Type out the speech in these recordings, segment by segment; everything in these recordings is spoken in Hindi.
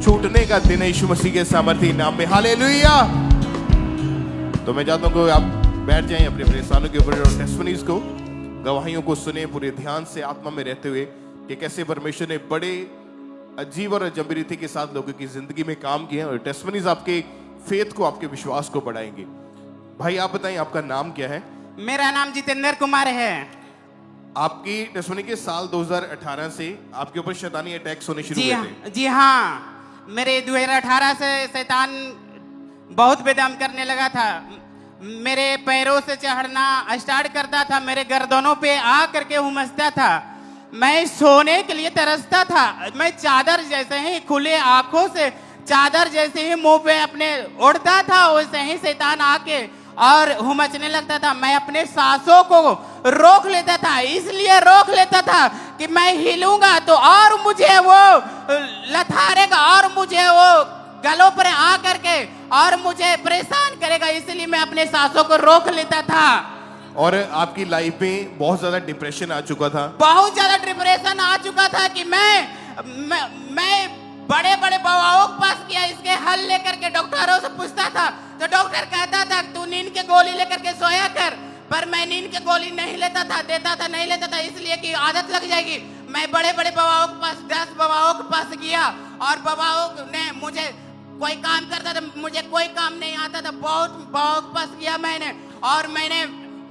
छूटने का दिन है यीशु मसीह के सामर्थी नाम में, हालेलुया। तो मैं चाहता हूँ कि आप बैठ जाएं अपने अपने स्थानों के ऊपर और टेस्टिमनीज को, गवाहियों को सुने पूरे ध्यान से आत्मा में रहते हुए कि कैसे परमेश्वर ने बड़े अजीब और अजब रीति के साथ लोगों की जिंदगी में काम किया है। और टेस्टिमनीज आपके फेथ को, आपके विश्वास को बढ़ाएंगे। भाई आप बताएं, आपका नाम क्या है? मेरा नाम जितेंद्र कुमार है। आपकी टेस्टिमनी के साल 2018 से आपके ऊपर शैतानी अटैक्स होने शुरू हुए थे। जी हाँ, मेरे 2018 से शैतान बहुत बेदम करने लगा था। मेरे पैरों से चढ़ना स्टार्ट करता था, मेरे गर्दनों पे आ करके उमसता था। मैं सोने के लिए तरसता था। मैं चादर जैसे ही खुले आंखों से चादर जैसे ही मुंह पे अपने उड़ता था, वैसे ही शैतान आके और हुमचने लगता था। मैं अपने सांसों को रोक लेता था, इसलिए रोक लेता था कि मैं हिलूंगा तो और मुझे वो लथारेगा और मुझे वो गलों पर आ करके और मुझे परेशान करेगा, इसलिए मैं अपने सांसों को रोक लेता था। और आपकी लाइफ में बहुत ज्यादा डिप्रेशन आ चुका था। बहुत ज्यादा डिप्रेशन आ चुका था कि मैं बड़े बड़े दवाओं के पास किया, इसके हल लेकर के डॉक्टरों से पूछता था तो डॉक्टर कहता था तू नींद के गोली लेकर के सोया कर, पर मैं नींद के गोली नहीं लेता था, देता था नहीं लेता था, इसलिए कि आदत लग जाएगी। मैं बड़े बड़े बाबाओं के पास 10 बाबाओं के पास गया और बाबाओं ने मुझे कोई काम करता था, मुझे कोई काम नहीं आता था। बहुत बाबाओं के पास गया मैंने, और मैंने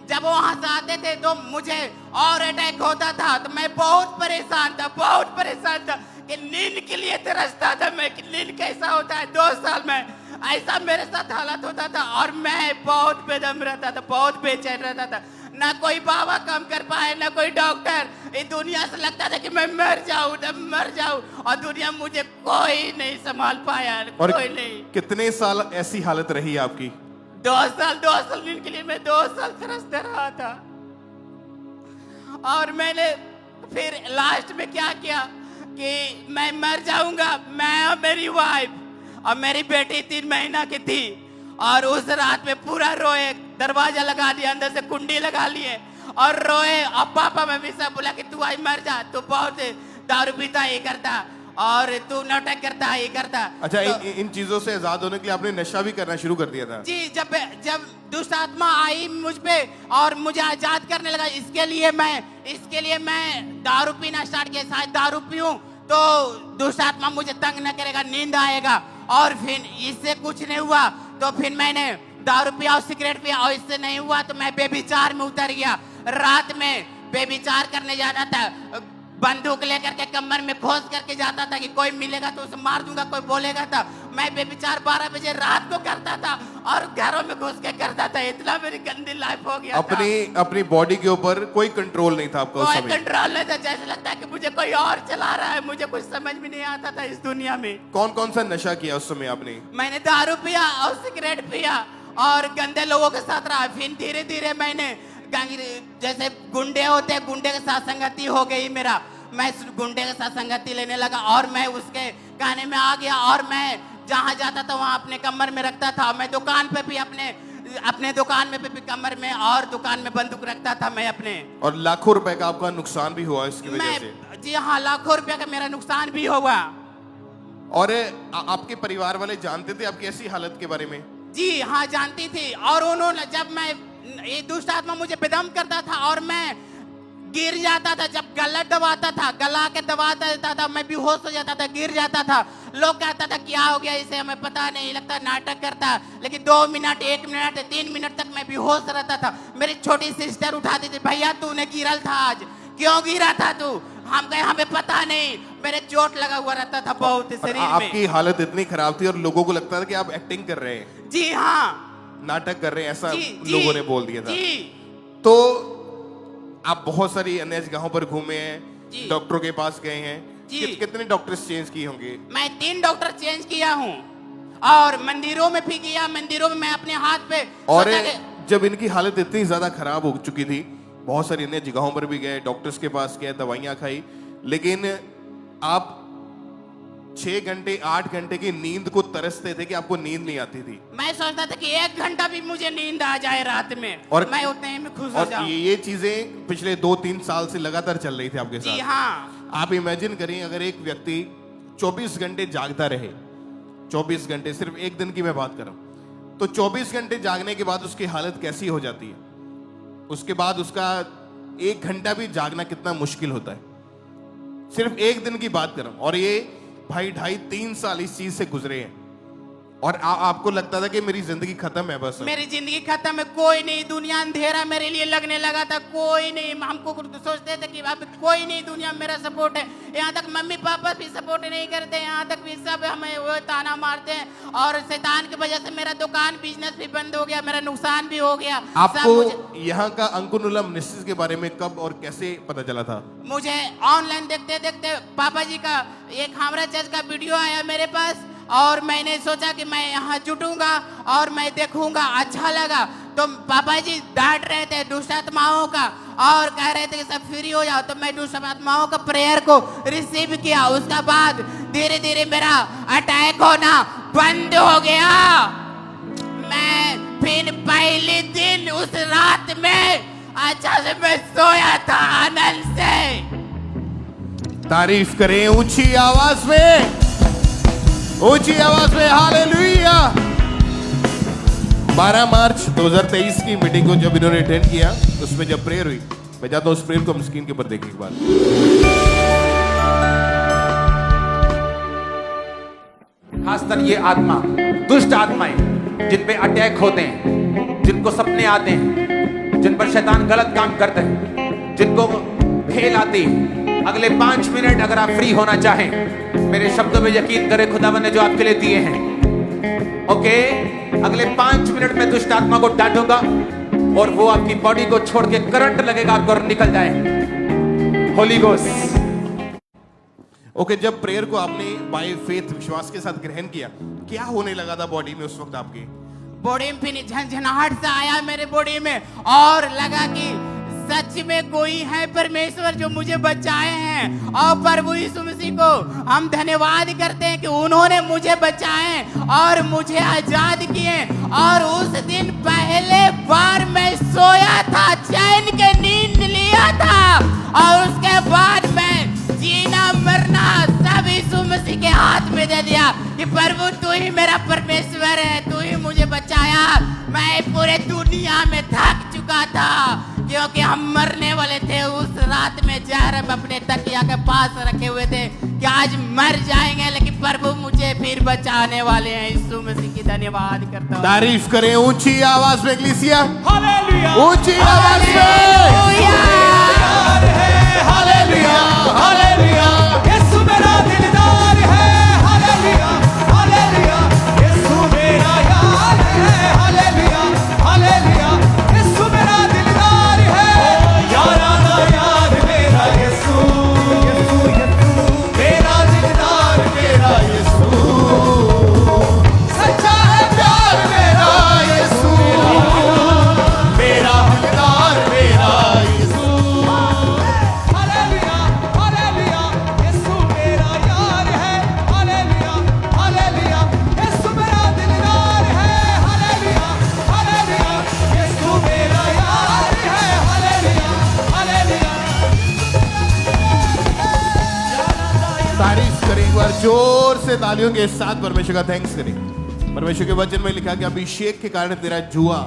जब वहां से आते थे तो मुझे और अटैक होता था। तो मैं बहुत परेशान था कि नींद के लिए तरसता था मैं कि नींद कैसा होता है। 2 साल में ऐसा मेरे साथ हालत होता था और मैं बहुत बेदम रहता था, बहुत बेचैन रहता था। ना कोई बाबा काम कर पाए, ना कोई डॉक्टर। इस दुनिया से लगता था कि मैं मर जाऊं और दुनिया मुझे कोई नहीं संभाल पाया, कोई नहीं। कितने साल ऐसी हालत रही आपकी? 2 साल नींद के लिए मैं 2 साल तरसता रहा था। और मैंने फिर लास्ट में क्या किया कि मैं मर जाऊंगा, मैं और मेरी वाइफ और मेरी बेटी 3 महीना की थी। और उस रात में पूरा रोए, दरवाजा लगा दिया, अंदर से कुंडी लगा लिए और रोए। और पापा मम्मी सब बोला कि तू आई मर जा, तू बहुत दारू पीता ये करता और तू नाटक करता ये करता। अच्छा, तो, इन चीजों से आजाद होने के लिए आपने नशा भी करना शुरू कर दिया था? जी, जब दुष्ट आत्मा आई मुझ पे और मुझे आजाद करने लगा, इसके लिए मैं दारू पीना स्टार्ट किया। शायद दारू पीऊं तो दुष्ट आत्मा मुझे तंग न करेगा, नींद आएगा। और फिर इससे कुछ नहीं हुआ तो फिर मैंने दारू पिया और सिगरेट पिया और इससे नहीं हुआ तो मैं बेविचार में उतर गया। रात में बेविचार करने जाना था, बंदूक लेकर के कमर में खोस करके जाता था कि कोई मिलेगा तो उसे मार दूंगा, कोई बोलेगा था। मैं बेविचार 12 बजे रात को करता था और घरों में घुस के करता था। इतना मेरी गंदी लाइफ हो गया अपनी बॉडी के ऊपर कोई कंट्रोल नहीं था आपका? कोई कंट्रोल नहीं था, जैसे लगता है कि मुझे कोई और चला रहा है। मुझे कुछ समझ में नहीं आता था इस दुनिया में। कौन कौन सा नशा किया उस समय आपने? मैंने दारू पिया और सिगरेट पिया और गंदे लोगों के साथ रहा। फिर धीरे धीरे मैंने जैसे गुंडे होते, गुंडे के साथ संगति हो गई मेरा। मैं गुंडे के साथ संगति लेने लगा और मैं उसके कहने में आ गया। और मैं जहाँ जाता था वहाँ अपने कमर में रखता था। मैं दुकान पे भी अपने दुकान में भी कमर में और दुकान में बंदूक रखता था मैं अपने। और लाखों रुपए का आपका नुकसान भी हुआ इसकी वजह से? जी हाँ, लाखों रुपया का मेरा नुकसान भी हुआ। और आपके परिवार वाले जानते थे आपकी ऐसी हालत के बारे में? जी हाँ, जानती थी। और उन्होंने जब मैं ये दुष्ट आत्मा मुझे बेदम करता था और मैं गिर जाता था, जब गला दबाता था, गला के दबा देता था, मैं बेहोश हो जाता था, गिर जाता था। लोग कहता था क्या हो गया इसे, हमें पता नहीं, लगता नाटक करता। लेकिन 2 मिनट 1 मिनट 3 मिनट तक मैं बेहोश रहता था। मेरी छोटी सिस्टर उठाती थी, भैया तूने गिरल था आज, क्यों गिरा था तू? हम कहे हमें पता नहीं, मेरे चोट लगा हुआ रहता था बहुत शरीर में। आपकी हालत इतनी खराब थी और लोगों को लगता था कि आप एक्टिंग कर रहे हैं। जी हाँ, नाटक कर रहे हैं, ऐसा लोगों ने बोल दिया था। जी। तो आप बहुत सारी अन्य जगहों पर घूमे हैं, डॉक्टरों के पास गए हैं। कितने डॉक्टर्स चेंज किए होंगे? मैं 3 डॉक्टर चेंज किया हूँ और मंदिरों में भी किया। मंदिरों में मैं अपने हाथ पे। और जब इनकी हालत इतनी ज्यादा खराब हो चुकी थी, बहुत सारी अन्य जगहों पर भी गए, डॉक्टर्स के पास गए, दवाइयां खाई, लेकिन आप 6 घंटे 8 घंटे की नींद को तरसते थे कि आपको नींद नहीं आती थी। मैं सोचता था कि 1 घंटा भी मुझे नींद आ जाए रात में और मैं उतने ही में खुश हो जाऊं। ये चीजें पिछले 2-3 साल से लगातार चल रही थी आपके साथ। जी हाँ। आप इमेजिन करें, अगर एक व्यक्ति 24 घंटे जागता रहे 24 घंटे, सिर्फ एक दिन की मैं बात कर रहा हूं, तो 24 घंटे जागने के बाद उसकी हालत कैसी हो जाती है, उसके बाद उसका 1 घंटा भी जागना कितना मुश्किल होता है। सिर्फ एक दिन की बात कर रहा हूं, और ये भाई 2.5-3 साल इस चीज से गुजरे हैं, और आपको लगता था कि मेरी जिंदगी खत्म है, बस मेरी जिंदगी खत्म है, कोई नहीं, दुनिया अंधेरा मेरे लिए लगने लगा था, कोई नहीं। हमको सोचते थे कि अब कोई नहीं, दुनिया में मेरा सपोर्ट है। यहाँ तक मम्मी पापा भी सपोर्ट नहीं करते, यहाँ तक भी सब हमें वो ताना मारते हैं, और शैतान की वजह से मेरा दुकान बिजनेस भी बंद हो गया, मेरा नुकसान भी हो गया। आपको यहाँ का अंकुर मिनिस्ट्रीज के बारे में कब और कैसे पता चला था? मुझे ऑनलाइन देखते देखते पापा जी का एक हावड़ा चर्च का वीडियो आया मेरे पास, और मैंने सोचा कि मैं यहाँ जुटूंगा और मैं देखूंगा, अच्छा लगा। तो पापा जी डांट रहे थे दुष्ट आत्माओं का, और कह रहे थे कि सब फ्री हो जाओ, तो मैं दुष्ट आत्माओं का प्रेयर को रिसीव किया। उसके बाद धीरे धीरे मेरा अटैक होना बंद हो गया। मैं फिर पहले दिन उस रात में अच्छा से मैं सोया था आनंद से। तारीफ करें ऊंची आवाज में, ऊंची आवाज में हालेलुया। 12 मार्च 2023 की मीटिंग को जब इन्होंने अटेंड किया, उसमें जब प्रेयर हुई, मैं चाहता हूं उस प्रेयर को हम स्क्रीन के ऊपर देखें एक बार। खासकर ये आत्मा, दुष्ट आत्माएं जिन पे अटैक होते हैं, जिनको सपने आते हैं, जिन पर शैतान गलत काम करते हैं, जिनको खेल आती है, अगले 5 मिनट अगर आप फ्री होना चाहें, मेरे शब्दों में यकीन करें, खुदावन ने जो आपके लिए दिए हैं, ओके, अगले 5 मिनट में दुष्ट आत्मा को डांटूंगा और वो आपकी बॉडी को छोड़ के करंट लगेगा आपको और निकल जाए। होली घोस्ट। ओके, जब प्रेयर को आपने बाय फेथ विश्वास के साथ ग्रहण किया, क्या होने लगा था बॉडी में उस वक्त आपकी? बॉडी में फिर झंझनाहट सा आया मेरे बॉडी में, और लगा कि सच में कोई है परमेश्वर जो मुझे बचाए हैं। और प्रभु यीशु मसीह को हम धन्यवाद करते हैं कि उन्होंने मुझे बचाए और मुझे आजाद किए। और उस दिन पहले बार मैं सोया था, चैन के नींद लिया था, और उसके बाद मैं जीना मरना सब यीशु मसीह के हाथ में दे दिया कि प्रभु तू ही मेरा परमेश्वर है, तू ही मुझे बचाया। मैं पूरे दुनिया में थक चुका था, क्योंकि हम मरने वाले थे। उस रात में जहर हम अपने तकिया के पास रखे हुए थे कि आज मर जाएंगे, लेकिन प्रभु मुझे फिर बचाने वाले हैं। यीशु मसीह की धन्यवाद करता हूं। तारीफ करें ऊंची आवाज में इक्लेसिया, हालेलुया, ऊंची आवाज में हालेलुया, हालेलुया, यीशु मेरा दिलदार है, हालेलुया, हालेलुया, यीशु मेरा यार है, हालेलुया, हालेलुया, यीशु मेरा दिलदार है, याराना यार मेरा यीशु, यीशु मेरा दिलदार मेरा यीशु, सच्चा है प्यार मेरा यीशु, मेरा दिलदार मेरा यीशु, हालेलुया, हालेलुया, यीशु मेरा यार है, हालेलुया, हालेलुया, यीशु मेरा दिलदार है, हालेलुया, हालेलुया, यीशु मेरा यार है, हालेलुया, हालेलुया। तारीफ करें एक बार जोर से, तालियों के साथ परमेश्वर का थैंक्स करें। परमेश्वर के वचन में लिखा कि अभिषेक के कारण तेरा जुआ,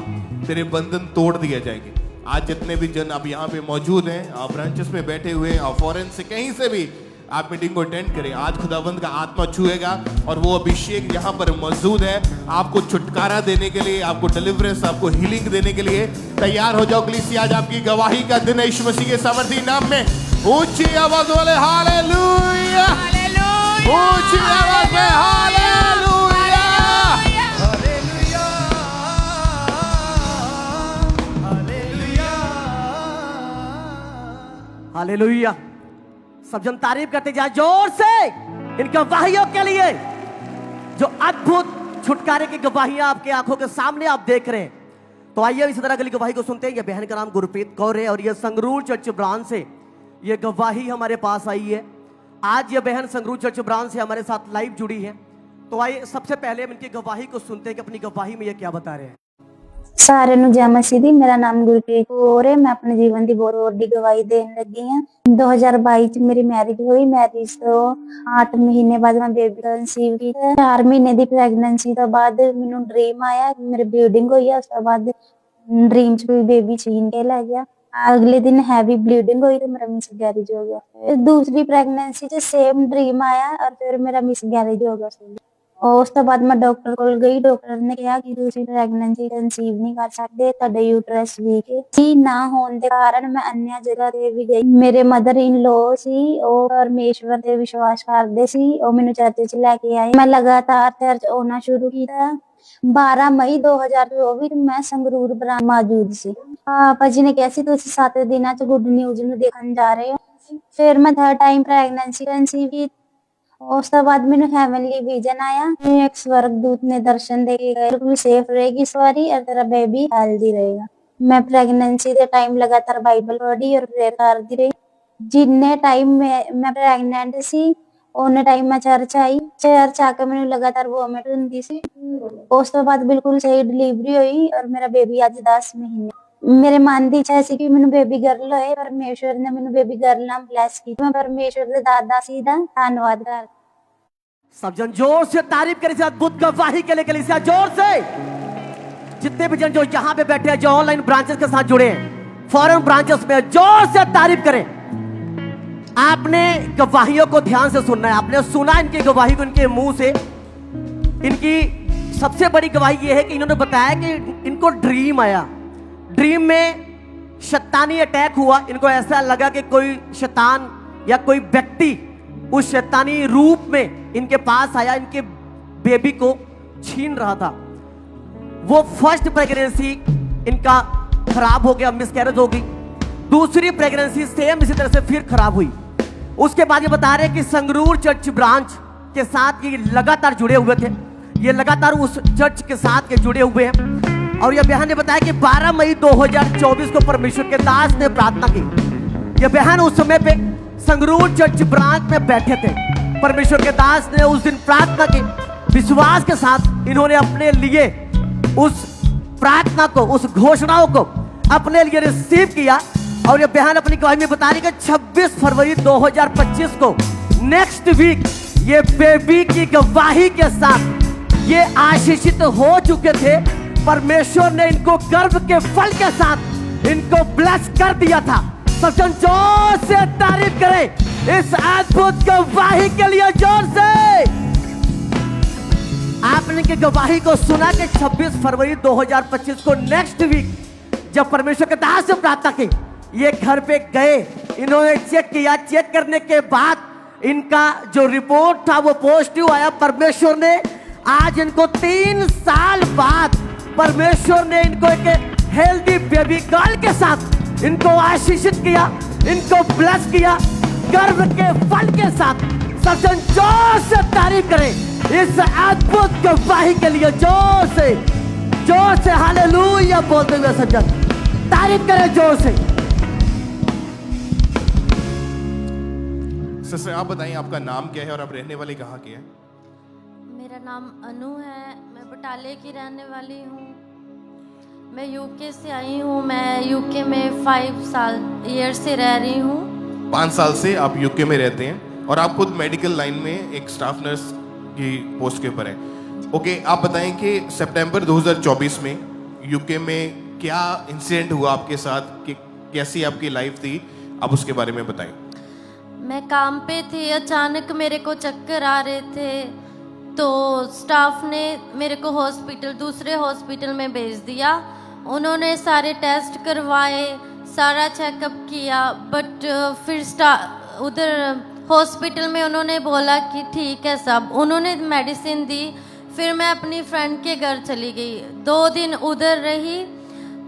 तेरे बंधन तोड़ दिए जाएंगे। आज जितने भी जन आप यहाँ पे मौजूद हैं, आप ब्रांचेस में बैठे हुए हैं, आप फॉरेन से कहीं से भी आप मीटिंग को अटेंड करें, आज खुदावंद का आत्मा छुएगा और वो अभिषेक यहाँ पर मौजूद है आपको छुटकारा देने के लिए, आपको डिलीवरेंस, आपको हीलिंग देने के लिए। तैयार हो जाओ कलीसिया, आज आपकी गवाही का दिन है यीशु मसीह के सामर्थी नाम में। ऊंची आवाज वाले हालेलुया, ऊंची आवाज में हालेलुया, हालेलुया, हालेलुया, हालेलुया। सब जन तारीफ करते जाए जोर से इन गवाहियों के लिए, जो अद्भुत छुटकारे की गवाहियां आपके आंखों के सामने आप देख रहे हैं। तो आइए इसी तरह अगली गवाही को सुनते हैं। ये बहन का नाम गुरप्रीत कौर है और ये संगरूर चर्च ब्रांच से ये गवाही हमारे पास आई है। आज ये बहन संगरूर चर्च ब्रांच से हमारे साथ लाइव जुड़ी है। तो आइए सबसे पहले हम इनकी गवाही को सुनते हैं कि अपनी गवाही में ये क्या बता रहे हैं। ਸਾਰਿਆਂ ਨੂੰ ਜੈ ਮਸੀਹ ਦੀ। ਮੇਰਾ ਨਾਮ ਗੁਰਪ੍ਰੀਤ ਕੌਰ ਹੈ। ਮੈਂ ਆਪਣੇ ਜੀਵਨ ਦੀ ਬਹੁਤ ਵੱਡੀ ਗਵਾਹੀ ਦੇਣ ਲੱਗੀ ਹਾਂ। 2022 ਚ ਮੇਰੀ ਮੈਰਿਜ ਹੋਈ। ਮੈਰਿਜ ਤੋਂ 8 ਮਹੀਨੇ ਬਾਅਦ ਮੈਂ ਬੇਬੀ ਕਨਸੀਵ ਕੀਤਾ। 4 ਮਹੀਨੇ ਦੀ ਪ੍ਰੈਗਨੈਂਸੀ ਤੋਂ ਬਾਅਦ ਮੈਨੂੰ ਡ੍ਰੀਮ ਆਇਆ, ਮੇਰੇ ਬਲੀਡਿੰਗ ਹੋਈ। ਉਸ ਤੋਂ ਬਾਅਦ ਡ੍ਰੀਮ ਚ ਕੋਈ ਬੇਬੀ छीन के ले गया। अगले दिन हैवी ब्लीडिंग हुई तो मेरा मिसकैरेज हो गया। दूसरी प्रेगनेंसी च सेम ड्रीम आया और फिर मेरा मिसकैरेज हो गया। और उस तो बाद मैं डॉक्टर को गई। डॉक्टर ने कहा कि दूसरी प्रेगनेंसी कंसीव नहीं कर सकते, ਤੁਹਾਡਾ यूट्रस वीक है। जी ना होने के कारण मैं अन्य जगह ਤੇ ਵੀ ਗਈ। ਮੇਰੇ ਮਦਰ ਇਨ ਲੋ ਸੀ, ਉਹ ਪਰਮੇਸ਼ਵਰ ਤੇ ਵਿਸ਼ਵਾਸ ਕਰਦੇ ਸੀ। ਉਹ ਮੈਨੂੰ ਚਰਚ ਚ ਲੈ ਕੇ ਆਏ। ਮੈਂ ਲਗਾਤਾਰ ਚਰਚ ਆਉਣਾ ਸ਼ੁਰੂ ਕੀਤਾ। 12 ਮਈ 2024 ਮੈਂ ਸੰਗਰੂਰ ਬਰਾਂਚ ਮੌਜੂਦ ਸੀ। ਪਾਪਾ ਜੀ ਨੇ ਕਿਹਾ ਸੀ ਤੁਸੀਂ 7 ਦਿਨਾਂ ਚ ਗੁੱਡ ਨਿਊਜ਼ ਨੂੰ ਦੇਖਣ ਜਾ ਰਹੇ ਹੋ। ਫਿਰ ਮੈਂ ਥਰਡ ਟਾਈਮ ਪ੍ਰੈਗਨੈਂਸੀ ਕੰਸੀਵ ਕੀਤੀ। ਉਸ ਤੋਂ ਬਾਅਦ ਮੈਨੂੰ ਹੈਵਨਲੀ ਵਿਜ਼ਨ ਆਇਆ। ਇੱਕ स्वर्गदूत ने दर्शन दे के गए, बिल्कुल सेफ रहेगी सॉरी और तेरा बेबी हेल्दी रहेगा। मैं प्रेगनेंसी के टाइम लगातार बाइबल पढ़ी और प्रेयर करती रही। जिन्ने टाइम मैं प्रेगनेंट सी ਉਹਨੇ ਟਾਈਮ ਮੈਂ ਚਰਚ ਆਈ। ਚਰਚ ਆ ਕੇ ਮੈਨੂੰ ਲਗਾਤਾਰ ਵੋਮਿਟ ਹੁੰਦੀ ਸੀ। ਉਸ ਤੋਂ ਬਾਅਦ ਬਿਲਕੁਲ ਸਹੀ ਡਿਲੀਵਰੀ ਹੋਈ ਔਰ ਮੇਰਾ ਬੇਬੀ ਅੱਜ 10 ਮਹੀਨੇ। ਮੇਰੇ ਮਨ ਦੀ ਇੱਛਾ ਸੀ ਕਿ ਮੈਨੂੰ ਬੇਬੀ ਗਰਲ ਹੋਏ। ਪਰਮੇਸ਼ਵਰ ਨੇ ਮੈਨੂੰ ਬੇਬੀ ਗਰਲ ਨਾਲ ਬਲੈਸ ਕੀਤਾ। ਮੈਂ ਪਰਮੇਸ਼ਵਰ ਦੇ ਦਾਦਾ ਸੀ ਦਾ ਧੰਨਵਾਦ ਕਰ। सब जन जोर से तारीफ करें इस अद्भुत गवाही के लिए कलीसिया, जोर से। जितने भी जन जो यहाँ पे बैठे हैं, जो ऑनलाइन ब्रांचेस के साथ जुड़े हैं, फॉरेन ब्रांचेस में, जोर से तारीफ करें। आपने गवाहियों को ध्यान से सुनना है। आपने सुना इनकी गवाही को इनके मुंह से। इनकी सबसे बड़ी गवाही यह है कि इन्होंने बताया कि इनको ड्रीम आया। ड्रीम में शैतानी अटैक हुआ। इनको ऐसा लगा कि कोई शैतान या कोई व्यक्ति उस शैतानी रूप में इनके पास आया, इनके बेबी को छीन रहा था। वो फर्स्ट प्रेगनेंसी इनका खराब हो गया, मिसकैरेज हो गई। दूसरी प्रेगनेंसी सेम इसी तरह से फिर खराब हुई। उसके बाद ये बता रहे हैं कि संगरूर चर्च ब्रांच के साथ ये लगातार जुड़े हुए थे। ये लगातार उस चर्च के साथ के जुड़े हुए हैं। और यह बहन ने बताया कि 12 मई 2024 को परमेश्वर के दास ने प्रार्थना की। यह बहन उस समय पे संगरूर चर्च ब्रांच में बैठे थे। परमेश्वर के दास ने उस दिन प्रार्थना की। विश्वास के साथ इन्होंने अपने लिए उस प्रार्थना को, उस घोषणाओं को अपने लिए रिसीव किया। और ये बहन अपनी गवाही में बता रही कि 26 फरवरी 2025 को नेक्स्ट वीक ये बेबी की गवाही के साथ ये आशीषित हो चुके थे। परमेश्वर ने इनको गर्भ के फल के साथ इनको ब्लेस कर दिया था। सब जन जोर से तारीफ करें इस अद्भुत गवाही के लिए, जोर से। आपने की गवाही को सुना कि 26 फरवरी 2025 को नेक्स्ट वीक जब परमेश्वर के दास से प्रार्थना की, ये घर पे गए, इन्होंने चेक किया। चेक करने के बाद इनका जो रिपोर्ट था वो पॉजिटिव आया। परमेश्वर ने आज इनको 3 साल बाद परमेश्वर ने इनको एक हेल्दी बेबी गर्ल के साथ इनको आशीषित किया, इनको ब्लेस किया गर्भ के फल के साथ। सब जन जोर से तारीफ करें इस अद्भुत गवाही के लिए, जोर से हालेलुया बोलते हुए सज्जन तारीफ करें जोर से। सिस्टर आप बताइए आपका नाम क्या है और आप रहने वाले कहाँ के हैं? मेरा नाम अनु है। मैं बटाले की रहने वाली हूँ। मैं यूके से आई हूँ। मैं यूके में 5 ईयर से रह रही हूँ। 5 साल से आप यूके में रहते हैं और आप खुद मेडिकल लाइन में एक स्टाफ नर्स की पोस्ट के ऊपर हैं। ओके, आप बताएं कि सितंबर 2024 में यूके में क्या इंसिडेंट हुआ आपके साथ, कि कैसी आपकी लाइफ थी, आप उसके बारे में बताएं। मैं काम पे थी, अचानक मेरे को चक्कर आ रहे थे तो स्टाफ ने मेरे को दूसरे हॉस्पिटल में भेज दिया। उन्होंने सारे टेस्ट करवाए, सारा चेकअप किया, बट फिर उधर हॉस्पिटल में उन्होंने बोला कि ठीक है सब। उन्होंने मेडिसिन दी। फिर मैं अपनी फ्रेंड के घर चली गई। 2 दिन उधर रही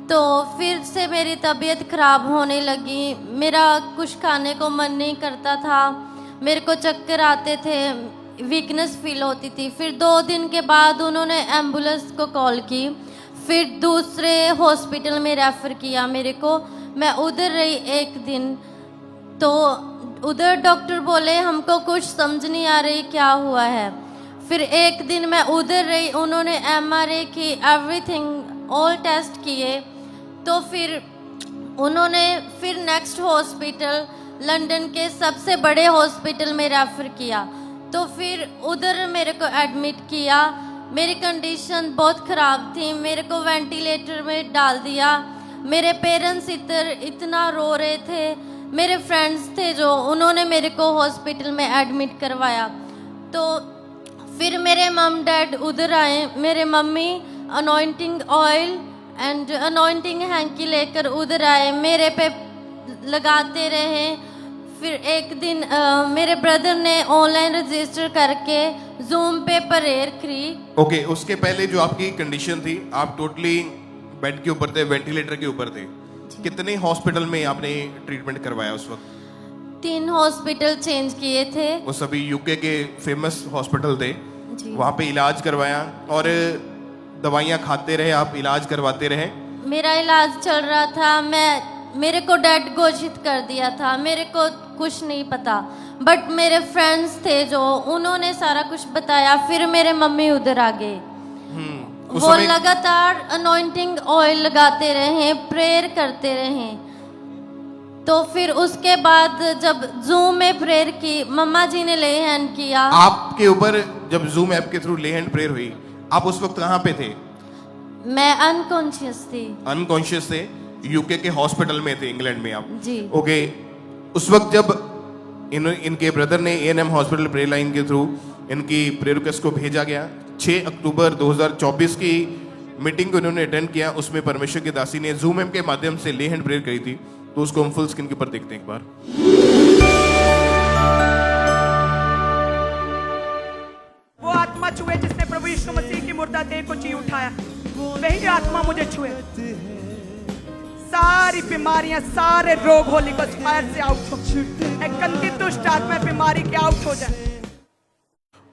तो फिर से मेरी तबीयत ख़राब होने लगी। मेरा कुछ खाने को मन नहीं करता था, मेरे को चक्कर आते थे, वीकनेस फील होती थी। फिर 2 दिन के बाद उन्होंने एम्बुलेंस को कॉल की। फिर दूसरे हॉस्पिटल में रेफ़र किया मेरे को। मैं उधर रही 1 दिन तो उधर डॉक्टर बोले हमको कुछ समझ नहीं आ रही क्या हुआ है। फिर एक दिन मैं उधर रही, उन्होंने MRA की, एवरीथिंग ऑल टेस्ट किए। तो फिर उन्होंने फिर नेक्स्ट हॉस्पिटल लंदन के सबसे बड़े हॉस्पिटल में रेफ़र किया। तो फिर उधर मेरे को एडमिट किया। मेरी कंडीशन बहुत ख़राब थी, मेरे को वेंटिलेटर में डाल दिया। मेरे पेरेंट्स इतना रो रहे थे। मेरे फ्रेंड्स थे जो, उन्होंने मेरे को हॉस्पिटल में एडमिट करवाया। तो फिर मेरे मम डैड उधर आए। मेरे mummy anointing oil and anointing hanky लेकर उधर आए, मेरे पे लगाते रहे। फिर एक दिन मेरे ब्रदर ने ऑनलाइन रजिस्टर करके जूम पे प्रेयर करी। ओके, उसके पहले जो आपकी कंडीशन थी, आप टोटली बेड के ऊपर थे, वेंटिलेटर के ऊपर थे। कितने हॉस्पिटल में आपने ट्रीटमेंट करवाया उस वक्त? 3 हॉस्पिटल चेंज किए थे। वो सभी यूके के फेमस हॉस्पिटल थे, जी। वहाँ पे इलाज करवाया और दवाइयाँ खाते रहे आप, इलाज करवाते रहे? मेरा इलाज चल रहा था। मेरे को डेड घोषित कर दिया था, मेरे को कुछ नहीं पता। बट मेरे फ्रेंड्स थे जो, उन्होंने सारा कुछ बताया। फिर मेरे मम्मी उधर आ गए। उस वो समय- लगातार अनॉइंटिंग ऑयल लगाते रहे, प्रेयर करते रहे। तो फिर उसके बाद जब जूम में प्रेयर की, मम्मा जी ने ले हैंड किया। आपके ऊपर जब जूम ऐप के थ्रू ले हैंड प्रेयर हुई, आप उस वक्त कहाँ पे थे? मैं अनकॉन्शियस थी। अनकॉन्शियस थे, यूके के हॉस्पिटल में थे, इंग्लैंड में आप? जी। ओके, उस वक्त जब इनके ब्रदर ने A&M हॉस्पिटल प्रेयर लाइन के थ्रू इनकी प्रेयर रिक्वेस्ट को भेजा गया, 6 अक्टूबर 2024 की मीटिंग को इन्होंने अटेंड किया। उसमें परमेश्वर की दासी ने जूम ऐप के माध्यम से ले हैंड प्रेयर करी थी। तो उसको हम फुल स्क्रीन के ऊपर देखते हैं एक बार। वो आत्मा छुए जिसने प्रभु यीशु मसीह की मुर्दा देह को जी उठाया, वही आत्मा मुझे छुए। सारी बीमारियां, सारे रोग होली को फायर से आउट हो। एक गंदी दुष्ट आत्मा बीमारी के आउट हो जाए।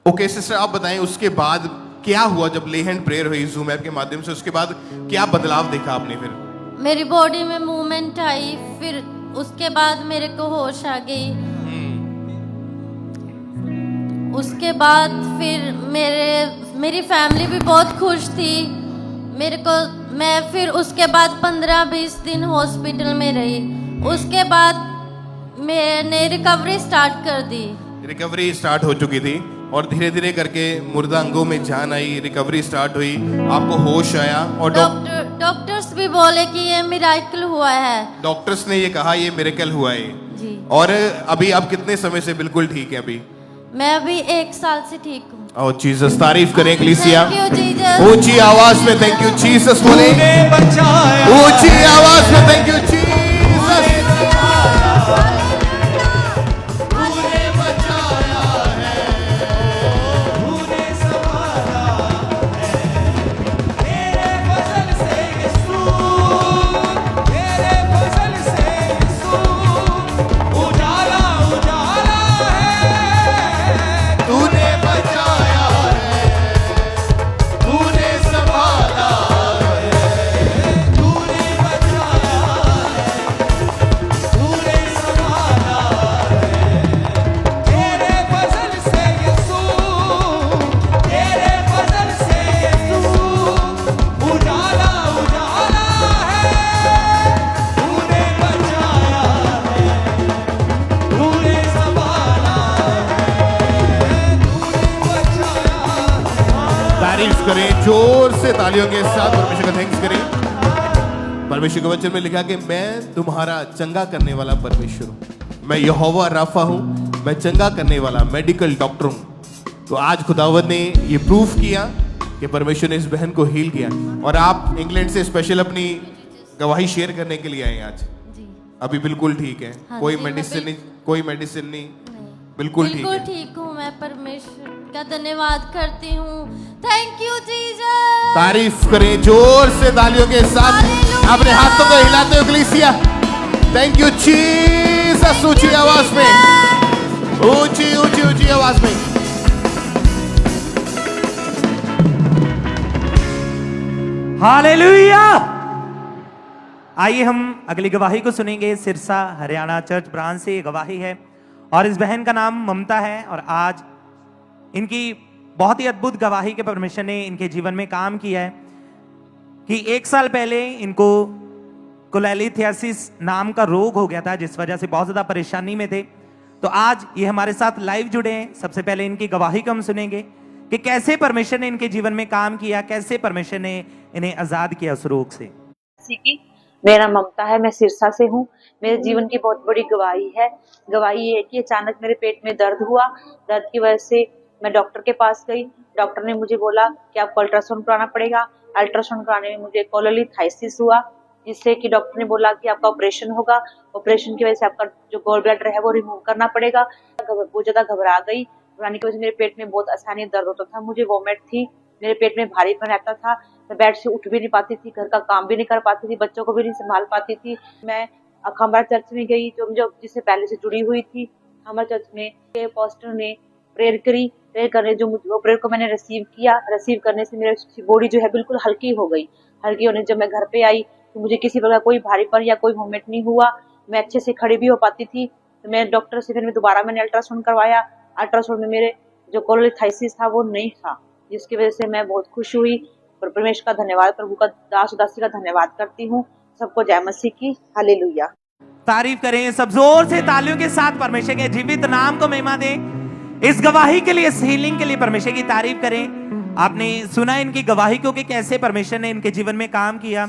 ओके सिस्टर, आप बताएं उसके बाद क्या हुआ जब ले हैंड प्रेयर हुई जूम ऐप के माध्यम से? उसके बाद क्या बदलाव देखा आपने? फिर मेरी बॉडी में मूवमेंट आई। फिर उसके बाद मेरे को होश आ गई। उसके बाद फिर मेरी फैमिली भी बहुत खुश थी। मैं फिर उसके बाद 15-20 दिन हॉस्पिटल में रही। उसके बाद मैंने रिकवरी स्टार्ट कर दी। रिकवरी स्टार्ट हो चुकी थी और धीरे धीरे करके मुर्दा अंगों में जान आई, रिकवरी स्टार्ट हुई, आपको होश आया और डॉक्टर्स भी बोले कि ये मिरेकल हुआ है। डॉक्टर्स ने ये कहा ये मिरेकल हुआ है जी। और अभी आप कितने समय से बिल्कुल ठीक है? अभी मैं अभी 1 साल से ठीक हूँ। ओ जीसस, तारीफ करें इक्लेसिया। Thank you, Jesus। ऊंची आवाज में थैंक यू जीसस बोले। ऊंची आवाज में थैंक यू जीसस। तारीफ करें जोर से तालियों के साथ, परमेश्वर का थैंक्स करें। परमेश्वर के वचन में लिखा कि मैं तुम्हारा चंगा करने वाला परमेश्वर हूं। मैं यहोवा राफा हूं, मैं चंगा करने वाला मेडिकल डॉक्टर हूं। तो आज खुदावंद ने ये प्रूफ किया कि परमेश्वर ने इस बहन को हील किया और आप इंग्लैंड से स्पेशल अपनी गवाही शेयर करने के लिए आए आज। जी। अभी बिल्कुल ठीक है? हाँ कोई जी, मैं मेडिसिन नहीं, कोई मेडिसिन नहीं, बिल्कुल ठीक बिल्कुल है? ठीक हूँ। मैं परमेश्वर का धन्यवाद करती हूँ। Thank you Jesus. तारीफ करें जोर से तालियों के साथ, हालेलुया। अपने हाथों को हिलाते हो इक्लेसिया। Thank you Jesus. ऊंची आवाज में, ऊंची ऊंची ऊंची आवाज में। हालेलुया। आइए हम अगली गवाही को सुनेंगे। सिरसा हरियाणा चर्च ब्रांच से ये गवाही है और इस बहन का नाम ममता है और आज इनकी बहुत ही अद्भुत गवाही के परमेश्वर ने इनके जीवन में काम किया है कि 1 साल पहले इनको कोलेलिथियासिस नाम का रोग हो गया था, जिस वजह से बहुत ज्यादा परेशानी में थे। तो आज ये हमारे साथ लाइव जुड़े हैं। सबसे पहले इनकी गवाही को हम सुनेंगे कि कैसे परमेश्वर ने इनके जीवन में काम किया, कैसे परमेश्वर ने इन्हें आजाद किया उस रोग से। मेरा नाम ममता है, मैं सिरसा से हूँ। मेरे जीवन की बहुत बड़ी गवाही है। गवाही ये है कि अचानक मेरे पेट में दर्द हुआ। दर्द की वजह से मैं डॉक्टर के पास गई। डॉक्टर ने मुझे बोला कि आपको अल्ट्रासाउंड कराना पड़ेगा। अल्ट्रासाउंड कराने में मुझे कोलेलिथाइसिस हुआ, जिससे कि डॉक्टर ने बोला कि आपका ऑपरेशन होगा। ऑपरेशन की वजह से आपका जो गॉल ब्लैडर है वो रिमूव करना पड़ेगा। बहुत ज्यादा घबरा गई। घबराने की वजह से मेरे पेट में बहुत आसानी दर्द होता था, मुझे वोमिट थी, मेरे पेट में भारीपन रहता था, मैं बेड से उठ भी नहीं पाती थी, घर का काम भी नहीं कर पाती थी, बच्चों को भी नहीं संभाल पाती थी। मैं अखंबा चर्च में गई, जो जिससे पहले से जुड़ी हुई थी। हमारे चर्च में पास्टर ने प्रेयर करी। प्रेयर करने जो वो प्रेयर को मैंने रिसीव किया। रिसीव करने से मेरी बॉडी जो है बिल्कुल हल्की हो गई। हल्की होने जब मैं घर पे आई तो मुझे किसी प्रकार कोई भारीपन या कोई वोमिट नहीं हुआ। मैं अच्छे से खड़ी भी हो पाती थी। तो मैं डॉक्टर से फिर दोबारा मैंने अल्ट्रासाउंड करवाया। अल्ट्रासाउंड में मेरे जो कोलेलिथाइसिस था वो नहीं था, जिसकी वजह से मैं बहुत खुश हुई। और परमेश्वर का धन्यवाद, प्रभु का दास दासी का धन्यवाद करती हूँ। सबको जय मसीह की। हालेलुया। तारीफ करें सब जोर से, तालियों के साथ परमेश्वर के जीवित नाम को महिमा दें। इस गवाही के लिए, इस हीलिंग के लिए परमेश्वर की तारीफ करें। आपने सुना इनकी गवाही को कि कैसे परमेश्वर ने इनके जीवन में काम किया।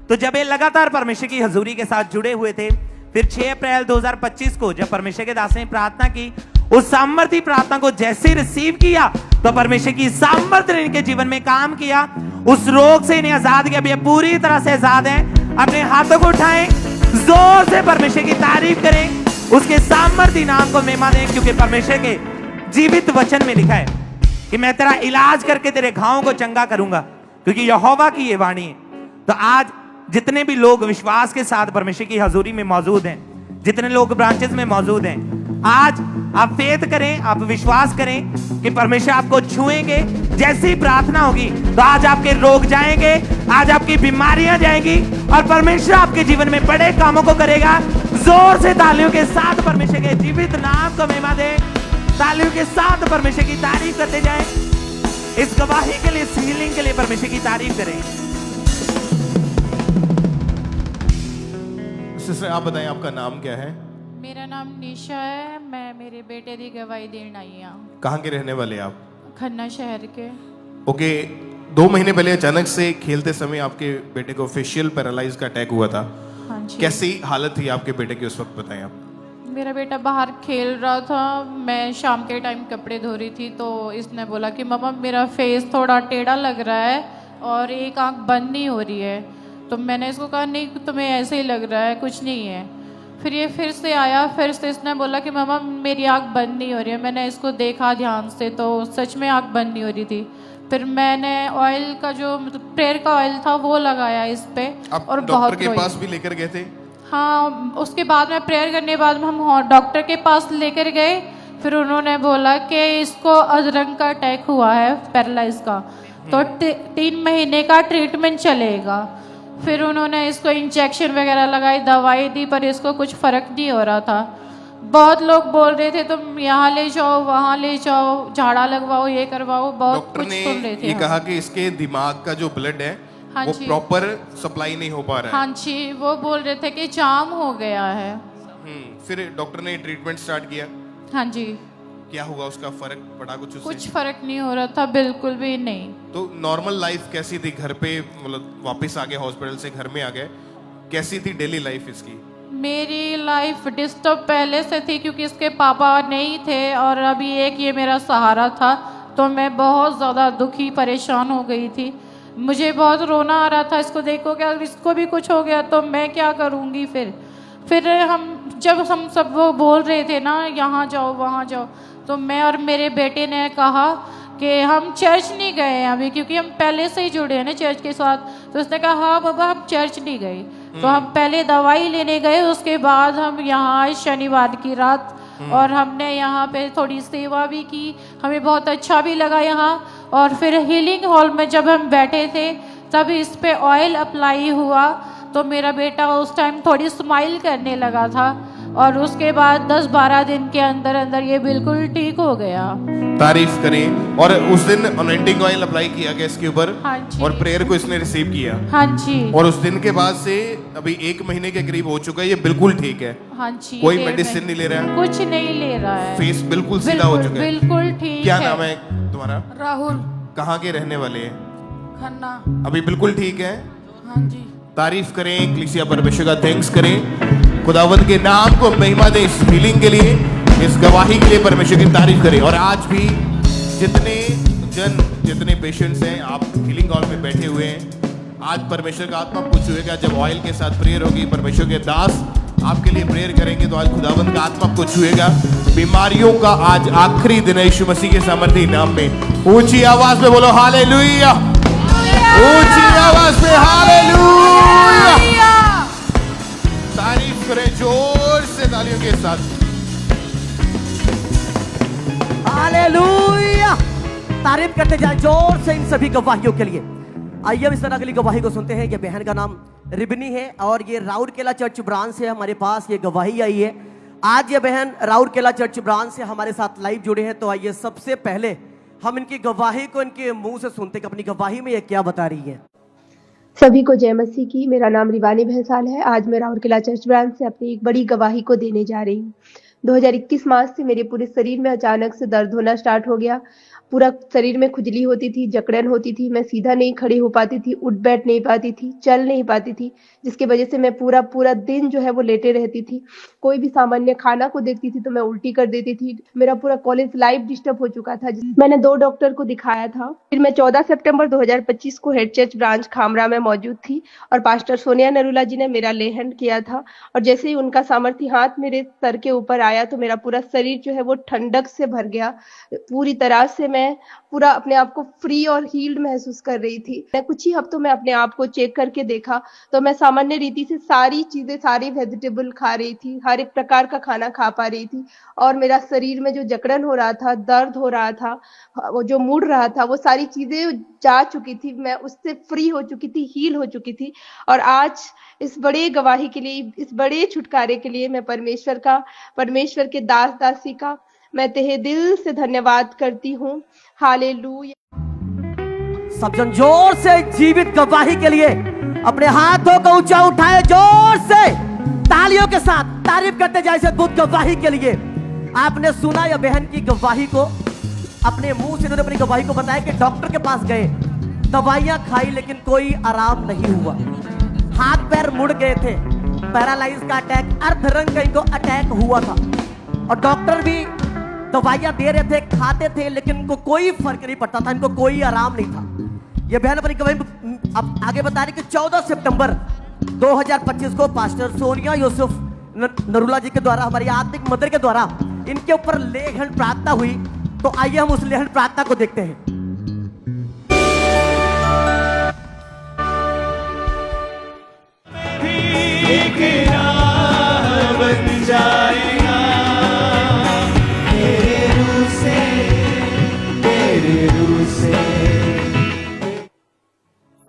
तो जब ये लगातार परमेश्वर की हजूरी के साथ जुड़े हुए थे, फिर 6 अप्रैल 2025 को जब परमेश्वर के दास ने प्रार्थना की, उस सामर्थी प्रार्थना को जैसे रिसीव किया तो परमेश्वर की सामर्थ्य ने इनके जीवन में काम किया। उस रोग से इन्हें आजाद किया। अभी पूरी तरह से आजाद हैं। अपने हाथों को उठाएं, जोर से परमेश्वर की तारीफ करें, उसके सामर्थ्य नाम को महिमा दें, क्योंकि परमेश्वर के जीवित वचन में लिखा है कि मैं तेरा इलाज करके तेरे घावों को चंगा करूंगा, क्योंकि यहोवा की ये वाणी है। तो आज जितने भी लोग विश्वास के साथ परमेश्वर की हजूरी में मौजूद हैं, जितने लोग ब्रांचेस में मौजूद हैं, आज आप फेथ करें, आप विश्वास करें कि परमेश्वर आपको छुएंगे। जैसी प्रार्थना होगी तो आज आपके रोग जाएंगे, आज आपकी बीमारियां जाएंगी और परमेश्वर आपके जीवन में बड़े कामों को करेगा। जोर से तालियों के साथ परमेश्वर के जीवित नाम को महिमा दें। तालियों के साथ परमेश्वर की तारीफ करते जाएं। इस गवाही के लिए, इस हीलिंग के लिए परमेश्वर की तारीफ करें। सिस्टर आप बताएं, आपका नाम क्या है? मेरा नाम निशा है। मैं मेरे बेटे दी गवाही देने आई हूँ। कहाँ के रहने वाले आप? खन्ना शहर के। ओके, 2 महीने पहले अचानक से खेलते समय आपके बेटे को फेशियल पैरालाइज का अटैक हुआ था। हाँ जी। कैसी हालत थी आपके बेटे की उस वक्त, बताएं आप। मेरा बेटा बाहर खेल रहा था, मैं शाम के टाइम कपड़े धो रही थी, तो इसने बोला कि मम्मा मेरा फेस थोड़ा टेढ़ा लग रहा है और एक आंख बंद नहीं हो रही है। तो मैंने इसको कहा नहीं तुम्हें ऐसे ही लग रहा है, कुछ नहीं है। फिर ये फिर से आया, फिर से इसने बोला कि मम्मा मेरी आंख बंद नहीं हो रही है। मैंने इसको देखा ध्यान से तो सच में आंख बंद नहीं हो रही थी। फिर मैंने ऑयल का जो मतलब प्रेयर का ऑयल था वो लगाया इस पे और डॉक्टर के पास भी लेकर गए थे? हाँ, उसके बाद में प्रेयर करने के बाद में हम डॉक्टर के पास लेकर गए। फिर उन्होंने बोला कि इसको अजरंग का अटैक हुआ है, पैरालाइज का, तो 3 महीने का ट्रीटमेंट चलेगा। फिर उन्होंने इसको इंजेक्शन वगैरह लगाई, दवाई दी, पर इसको कुछ फर्क नहीं हो रहा था। बहुत लोग बोल रहे थे तुम यहाँ ले जाओ, वहाँ ले जाओ, झाड़ा लगवाओ, ये करवाओ, बहुत कुछ सुन रहे थे। ये कहा कि इसके दिमाग का जो ब्लड है हाँ वो जी, प्रॉपर सप्लाई नहीं हो पा रहा है। हाँ जी, वो बोल रहे थे कि जाम हो गया है। फिर डॉक्टर ने ट्रीटमेंट स्टार्ट किया। हाँ जी। क्या हुआ, उसका फर्क पड़ा कुछ उससे? कुछ फर्क नहीं हो रहा था, बिल्कुल भी नहीं। तो नॉर्मल लाइफ कैसी थी घर पे, मतलब वापस आ गए हॉस्पिटल से, घर में आ गए, कैसी थी डेली लाइफ इसकी? मेरी लाइफ डिस्टर्ब पहले से थी क्योंकि इसके पापा नहीं थे और अभी एक ये मेरा सहारा था, तो मैं बहुत ज़्यादा दुखी परेशान हो गई थी। मुझे बहुत रोना आ रहा था इसको देखो कि अगर इसको भी कुछ हो गया तो मैं क्या करूँगी। फिर जब हम सब वो बोल रहे थे ना यहाँ जाओ वहाँ जाओ, तो मैं और मेरे बेटे ने कहा कि हम चर्च नहीं गए हैं अभी, क्योंकि हम पहले से ही जुड़े हैं ना चर्च के साथ। तो उसने कहा हाँ बाबा हम चर्च नहीं गए। तो हम पहले दवाई लेने गए, उसके बाद हम यहाँ आए शनिवार की रात और हमने यहाँ पे थोड़ी सेवा भी की, हमें बहुत अच्छा भी लगा यहाँ। और फिर हीलिंग हॉल में जब हम बैठे थे तब इस पे ऑयल अप्लाई हुआ, तो मेरा बेटा उस टाइम थोड़ी स्माइल करने लगा था। और उसके बाद 10-12 दिन के अंदर अंदर ये बिल्कुल ठीक हो गया। तारीफ करें। और उस दिन अनॉइंटिंग ऑयल अप्लाई किया गया इसके ऊपर, हाँ जी। और प्रेयर को इसने रिसीव किया। हाँ जी। और उस दिन के बाद से अभी 1 महीने के करीब हो चुका है, ये बिल्कुल ठीक है। हाँ जी। कोई डेढ़ मेडिसिन महीने- नहीं ले रहा है, कुछ नहीं ले रहा है। फेस बिल्कुल सीधा हो चुका है। बिल्कुल ठीक क्या है। नाम है तुम्हारा? राहुल कहाँ के रहने वाले हैं? खन्ना। अभी बिल्कुल ठीक है। हाँ जी। तारीफ करें, कलीसिया परमेश्वर का थैंक्स करें, खुदावंद के नाम को महिमा दें इस हीलिंग के लिए, इस गवाही के लिए परमेश्वर की तारीफ करें। और आज भी जितने पेशेंट्स हैं, आप हीलिंग हॉल में बैठे हुए हैं, आज परमेश्वर का आत्मा आपको छुएगा। जब ऑयल के साथ प्रेयर होगी, परमेश्वर के दास आपके लिए प्रेयर करेंगे, तो आज खुदावंद का आत्मा आपको छुएगा। बीमारियों का आज आखिरी दिन है यीशु मसीह के सामर्थी नाम में। ऊंची आवाज में बोलो हालेलुया, ऊंची आवाज में हालेलुया। तारीफ करें जोर से तालियों के साथ। हालेलुया। तारीफ करते जाए जोर से इन सभी गवाहियों के लिए। आइए हम इस तरह अगली गवाही को सुनते हैं। ये बहन का नाम रिबनी है और ये राउरकेला चर्च ब्रांच से हमारे पास ये गवाही आई है। आज ये बहन राउरकेला चर्च ब्रांच से हमारे साथ लाइव जुड़े हैं। तो आइए सबसे पहले हम इनकी गवाही को इनके मुंह से सुनते हैं कि अपनी गवाही में ये क्या बता रही है। सभी को जय मसीह की। मेरा नाम रिवानी भंसाल है। आज मैं राउरकेला चर्च ब्रांच से अपनी एक बड़ी गवाही को देने जा रही हूँ। 2021 मार्च से मेरे पूरे शरीर में अचानक से दर्द होना स्टार्ट हो गया। पूरा शरीर में खुजली होती थी, जकड़न होती थी, मैं सीधा नहीं खड़ी हो पाती थी, उठ बैठ नहीं पाती थी, चल नहीं पाती थी, जिसकी वजह से मैं पूरा दिन जो है वो लेटे रहती थी। कोई भी सामान्य खाना को देखती थी तो मैं उल्टी कर देती थी। मेरा पूरा कॉलेज लाइफ डिस्टर्ब हो चुका था। मैंने 2 डॉक्टर को दिखाया था। फिर मैं 14 सितंबर 2025 को हेड चर्च ब्रांच खामरा में मौजूद थी और पास्टर सोनिया नरूला जी ने मेरा लेहन किया था। और जैसे ही उनका सामर्थी हाथ मेरे सर के ऊपर आया तो मेरा पूरा शरीर जो है वो ठंडक से भर गया। पूरी तरह से मैं पूरा अपने आप को फ्री और हील्ड महसूस कर रही थी। मैं कुछ ही हफ्तों में अपने आप को चेक करके देखा तो मैं सामान्य रीति से सारी चीजें, सारी वेजिटेबल खा रही थी, हर एक प्रकार का खाना खा पा रही थी। और मेरा शरीर में जो जकड़न हो रहा था, दर्द हो रहा था, वो जो मुड़ रहा था, वो सारी चीजें जा चुकी थी। मैं उससे फ्री हो चुकी थी, हील हो चुकी थी। और आज इस बड़े गवाही के लिए, इस बड़े छुटकारे के लिए मैं परमेश्वर के दास दासी का मैं तहे दिल से धन्यवाद करती हूँ। हालेलुया। सब जन जोर से जीवित गवाही के लिए अपने हाथों को ऊंचा उठाए, जोर से तालियों के साथ तारीफ करते जाए इस अद्भुत गवाही के लिए। आपने सुना यह बहन की गवाही को, अपने मुंह से उन्होंने अपनी गवाही को बताया कि डॉक्टर के पास गए, दवाइयां खाई लेकिन कोई आराम नहीं हुआ, हाथ पैर मुड़ गए थे, पैरालाइज का अटैक, अर्धरंग का इनको अटैक हुआ था। और डॉक्टर भी दवाइयां दे रहे थे, खाते थे, लेकिन इनको कोई फर्क नहीं पड़ता था, इनको कोई आराम नहीं था। ये बहन अपनी गवाही अब आगे बता रही कि 14 सितंबर 2025 को पास्टर सोनिया यूसुफ नरूला जी के द्वारा, हमारी आत्मिक मदर के द्वारा इनके ऊपर लेहन प्रार्थना हुई। तो आइए हम उस लेहन प्रार्थना को देखते हैं।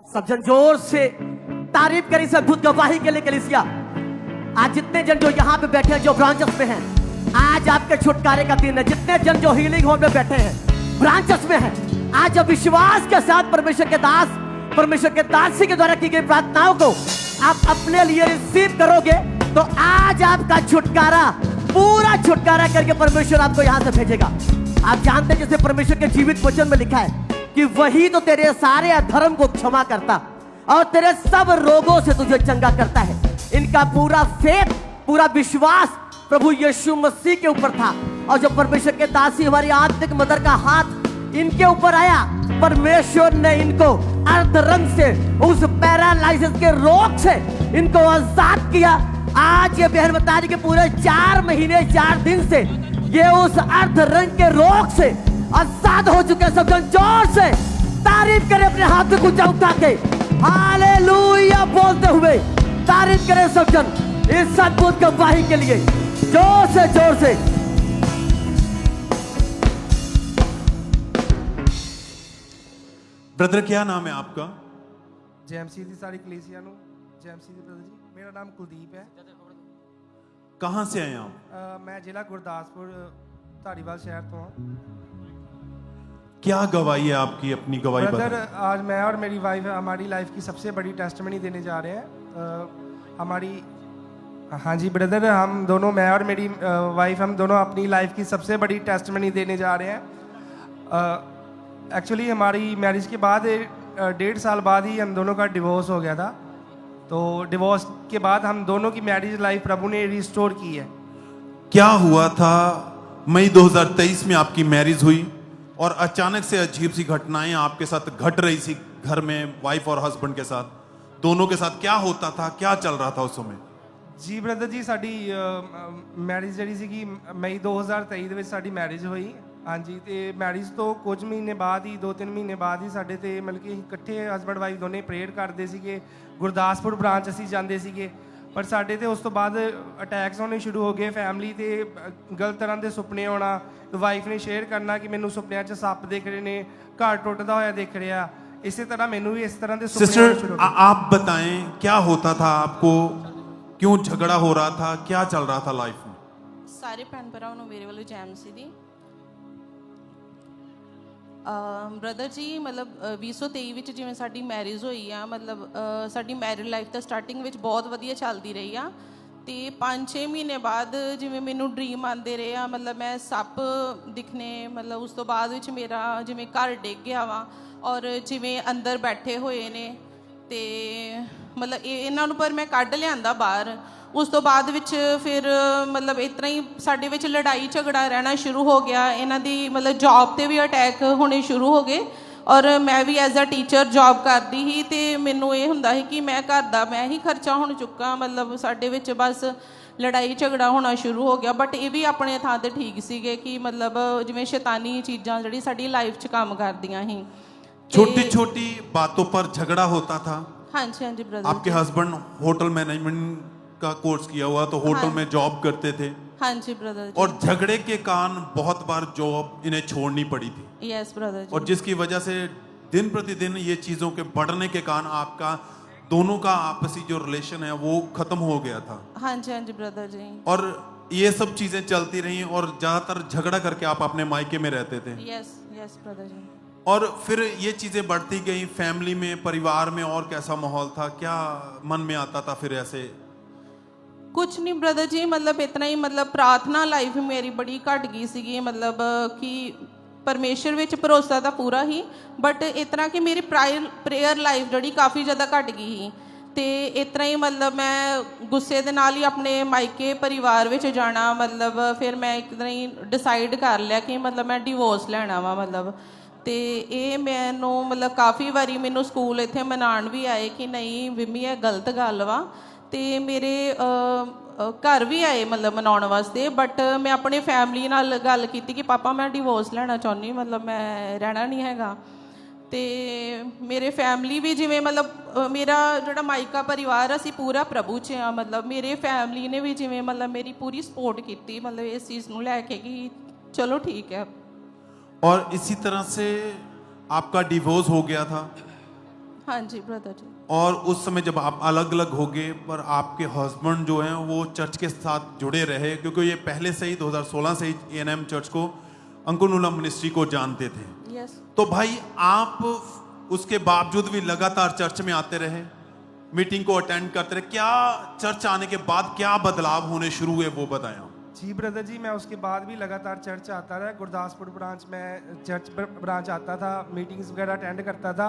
सब जन जोर से तारीफ करें इस अद्भुत गवाही के लिए। कलीसिया, आज जितने जन जो यहाँ पे बैठे हैं, जो ब्रांचेस में हैं, आज आपके छुटकारे का दिन है। जितने जन जो हीलिंग हॉल में बैठे हैं, ब्रांचेस में हैं, आज जब विश्वास के साथ परमेश्वर के दास, परमेश्वर के दासी के द्वारा की गई प्रार्थनाओं को आप अपने लिए रिसीव करोगे तो आज आपका छुटकारा, पूरा छुटकारा करके परमेश्वर आपको यहाँ से भेजेगा। आप जानते हैं जैसे परमेश्वर के जीवित वचन में लिखा है कि वही तो तेरे सारे अधर्म को क्षमा करता और तेरे सब रोगों से तुझे चंगा करता है। इनका पूरा फेथ, पूरा विश्वास प्रभु यीशु मसीह के ऊपर था। और जब परमेश्वर के दासी हमारी आत्मिक मदर का हाथ इनके ऊपर आया, परमेश्वर ने इनको अर्धरंग से, उस पैरालाइसिस के रोग से इनको आजाद किया। आज ये बहन बता रही कि पूरे 4 महीने 4 दिन से ये उस अर्धरंग के रोग से आजाद हो चुके हैं। सब जन जोर से तारीफ करें, अपने हाथ में कुछ उठा के हालेलुया बोलते हुए तारीफ करें सब जन इस अद्भुत गवाही के लिए, जोर से जोर से। ब्रदर क्या नाम है आपका? जयमसी दी सारी कलीसिया नु जयमसी दी ब्रदर जी। मेरा नाम कुलदीप है। कहाँ से आए आप? मैं जिला गुरदासपुर धारीवाल शहर तो हूँ। क्या गवाही है आपकी? अपनी गवाही ब्रदर, बताएं। आज मैं और मेरी वाइफ हमारी लाइफ की सबसे बड़ी टेस्टमनी देने जा रहे हैं। हमारी हाँ जी ब्रदर, हम दोनों, मैं और मेरी वाइफ, हम दोनों अपनी लाइफ की सबसे बड़ी टेस्टमनी देने जा रहे हैं। एक्चुअली हमारी मैरिज के बाद 1.5 साल बाद ही हम दोनों का डिवोर्स हो गया था। तो डिवोर्स के बाद हम दोनों की मैरिज लाइफ प्रभु ने रिस्टोर की है। क्या हुआ था? मई 2023 में आपकी मैरिज हुई और अचानक से अजीब सी घटनाएं आपके साथ घट रही थी घर में, वाइफ और हस्बैंड के साथ, दोनों के साथ क्या होता था, क्या चल रहा था उस समय? जी ब्रदर जी, ਸਾਡੀ ਮੈਰਿਜ ਜਿਹੜੀ ਸੀਗੀ ਮਈ 2023 ਦੇ ਵਿੱਚ ਸਾਡੀ ਮੈਰਿਜ ਹੋਈ। ਹਾਂਜੀ, ਤੇ ਮੈਰਿਜ ਤੋਂ ਕੁਝ ਮਹੀਨੇ ਬਾਅਦ ਹੀ, 2-3 ਮਹੀਨੇ ਬਾਅਦ ਹੀ ਸਾਡੇ ਤੇ ਮਤਲਬ ਕਿ ਅਸੀਂ ਇਕੱਠੇ ਹਸਬੈਂਡ ਵਾਈਫ ਦੋਨੇ ਪ੍ਰੇਅਰ ਕਰਦੇ ਸੀਗੇ। ਗੁਰਦਾਸਪੁਰ ਬ੍ਰਾਂਚ ਅਸੀਂ ਜਾਂਦੇ ਸੀਗੇ, ਪਰ ਸਾਡੇ ਤੇ ਉਸ ਤੋਂ ਬਾਅਦ ਅਟੈਕਸ ਹੋਣੇ ਸ਼ੁਰੂ ਹੋ ਗਏ। ਫੈਮਿਲੀ ਤੇ ਗਲਤ ਤਰ੍ਹਾਂ ਦੇ ਸੁਪਨੇ ਆਉਣਾ। ਵਾਈਫ ਨੇ ਸ਼ੇਅਰ ਕਰਨਾ ਕਿ ਮੈਨੂੰ ਸੁਪਨਿਆਂ 'ਚ ਸੱਪ ਦਿਖ ਰਹੇ ਨੇ, ਘਰ ਟੁੱਟਦਾ ਹੋਇਆ ਦਿਖ ਰਿਹਾ। ਇਸੇ ਤਰ੍ਹਾਂ ਮੈਨੂੰ ਵੀ ਇਸ ਤਰ੍ਹਾਂ ਦੇ ਸੁਪਨੇ ਆਉਣੇ ਸ਼ੁਰੂ हो गए। आप बताएं क्या होता था आपको, क्यों झगड़ा हो रहा था, क्या चल रहा था लाइफ में? ਸਾਰੇ ਭੈਣ ਭਰਾਵਾਂ ਨੂੰ ਮੇਰੇ ਵੱਲੋਂ ਜੈ ਮਸੀਹ ਦੀ। ਬ੍ਰਦਰ ਜੀ, ਮਤਲਬ 2023 ਵਿੱਚ ਜਿਵੇਂ ਸਾਡੀ ਮੈਰਿਜ ਹੋਈ ਆ, ਮਤਲਬ ਸਾਡੀ ਮੈਰਿਡ ਲਾਈਫ ਤਾਂ ਸਟਾਰਟਿੰਗ ਵਿੱਚ ਬਹੁਤ ਵਧੀਆ ਚੱਲਦੀ ਰਹੀ ਆ। ਤੇ 5-6 ਮਹੀਨੇ ਬਾਅਦ ਜਿਵੇਂ ਮੈਨੂੰ ਡ੍ਰੀਮ ਆਉਂਦੇ ਰਹੇ ਆ, ਮਤਲਬ ਮੈਂ ਸੱਪ ਦਿਖਣੇ, ਮਤਲਬ ਉਸ ਤੋਂ ਬਾਅਦ ਵਿੱਚ ਮੇਰਾ ਜਿਵੇਂ ਘਰ ਡਿੱਗ ਗਿਆ ਵਾ ਔਰ ਜਿਵੇਂ ਅੰਦਰ ਬੈਠੇ ਹੋਏ ਨੇ, ਤੇ ਮਤਲਬ ਇਹਨਾਂ ਨੂੰ ਪਰ ਮੈਂ ਕੱਢ ਲਿਆਂਦਾ ਬਾਹਰ। ਉਸ ਤੋਂ ਬਾਅਦ ਵਿੱਚ ਫਿਰ ਮਤਲਬ ਇਸ ਤਰ੍ਹਾਂ ਹੀ ਸਾਡੇ ਵਿੱਚ ਲੜਾਈ ਝਗੜਾ ਰਹਿਣਾ ਸ਼ੁਰੂ ਹੋ ਗਿਆ। ਇਹਨਾਂ ਦੀ ਮਤਲਬ ਜੌਬ 'ਤੇ ਵੀ ਅਟੈਕ ਹੋਣੇ ਸ਼ੁਰੂ ਹੋ ਗਏ ਔਰ ਮੈਂ ਵੀ ਐਜ਼ ਅ ਟੀਚਰ ਜੌਬ ਕਰਦੀ ਸੀ ਤੇ ਮੈਨੂੰ ਇਹ ਹੁੰਦਾ ਸੀ ਕਿ ਮੈਂ ਘਰ ਦਾ ਮੈਂ ਹੀ ਖਰਚਾ ਹੁਣ ਚੁੱਕਾਂ। ਮਤਲਬ ਸਾਡੇ ਵਿੱਚ ਬਸ ਲੜਾਈ ਝਗੜਾ ਹੋਣਾ ਸ਼ੁਰੂ ਹੋ ਗਿਆ। ਬਟ ਇਹ ਵੀ ਆਪਣੇ ਥਾਂ 'ਤੇ ਠੀਕ ਸੀਗੇ ਕਿ ਮਤਲਬ ਜਿਵੇਂ ਸ਼ੈਤਾਨੀ ਚੀਜ਼ਾਂ ਜਿਹੜੀ ਸਾਡੀ ਲਾਈਫ 'ਚ ਕੰਮ ਕਰਦੀਆਂ ਸੀ। छोटी छोटी बातों पर झगड़ा होता था। हाँ जी, हाँ जी ब्रदर। आपके हस्बैंड होटल मैनेजमेंट का कोर्स किया हुआ, तो होटल में जॉब करते थे। हाँ जी ब्रदर। और झगड़े के कारण बहुत बार जॉब इन्हें छोड़नी पड़ी थी। Yes brother. और जिसकी वजह से दिन प्रतिदिन ये चीजों के बढ़ने के कारण आपका दोनों का आपसी जो रिलेशन है वो खत्म हो गया था। हाँ जी, हाँ जी ब्रदर जी। और ये सब चीजें चलती रही और ज्यादातर झगड़ा करके आप अपने मायके में रहते थे। यस यस ब्रदर जी। और फिर ये चीजें बढ़ती गई फैमिली में, परिवार में, और कैसा माहौल था, क्या मन में आता था फिर ऐसे? कुछ नहीं ब्रदर जी, मतलब इतना ही, मतलब प्रार्थना लाइफ मेरी बड़ी घट गई सी। मतलब कि परमेश्वर विच भरोसा तो पूरा ही, बट इतना कि मेरी प्रेयर लाइफ जी काफ़ी ज़्यादा घट गई ही। तो इतना ही मतलब मैं गुस्से दे नाल ही अपने मायके परिवार विच जाना, मतलब फिर मैं एक दिन ही डिसाइड कर लिया कि मतलब मैं डिवोर्स लेना वा। मतलब तो ये मैनू मतलब काफ़ी बारी मैनू स्कूल इत्थे मनाण भी आए कि नहीं विमी ये गलत गल वा, तो मेरे घर भी आए मतलब मनाउण वास्ते। बट मैं अपने फैमिली नाल गल कीती कि पापा मैं डिवोर्स लेना चाहुंदी, मतलब मैं रहना नहीं हैगा। तो मेरे फैमिली भी जिवें मतलब मेरा जोड़ा मायका परिवार असी पूरा प्रभु च हाँ, मतलब मेरे फैमिली ने भी जिवें मतलब मेरी पूरी सपोर्ट की, मतलब इस चीज़ नूं लैके कि चलो ठीक है। और इसी तरह से आपका डिवोर्स हो गया था। हाँ जी ब्रदर जी। और उस समय जब आप अलग अलग हो गए, पर आपके हस्बैंड जो हैं वो चर्च के साथ जुड़े रहे, क्योंकि ये पहले से ही 2016 से ही एएनएम चर्च को, अंकुनुला मिनिस्ट्री को जानते थे। यस। तो भाई आप उसके बावजूद भी लगातार चर्च में आते रहे, मीटिंग को अटेंड करते रहे। क्या चर्च आने के बाद क्या बदलाव होने शुरू हुए वो बताया? जी ब्रदर जी, मैं उसके बाद भी लगातार चर्च आता रहा। गुरदासपुर ब्रांच में चर्च ब्रांच आता था, मीटिंग्स वगैरह अटेंड करता था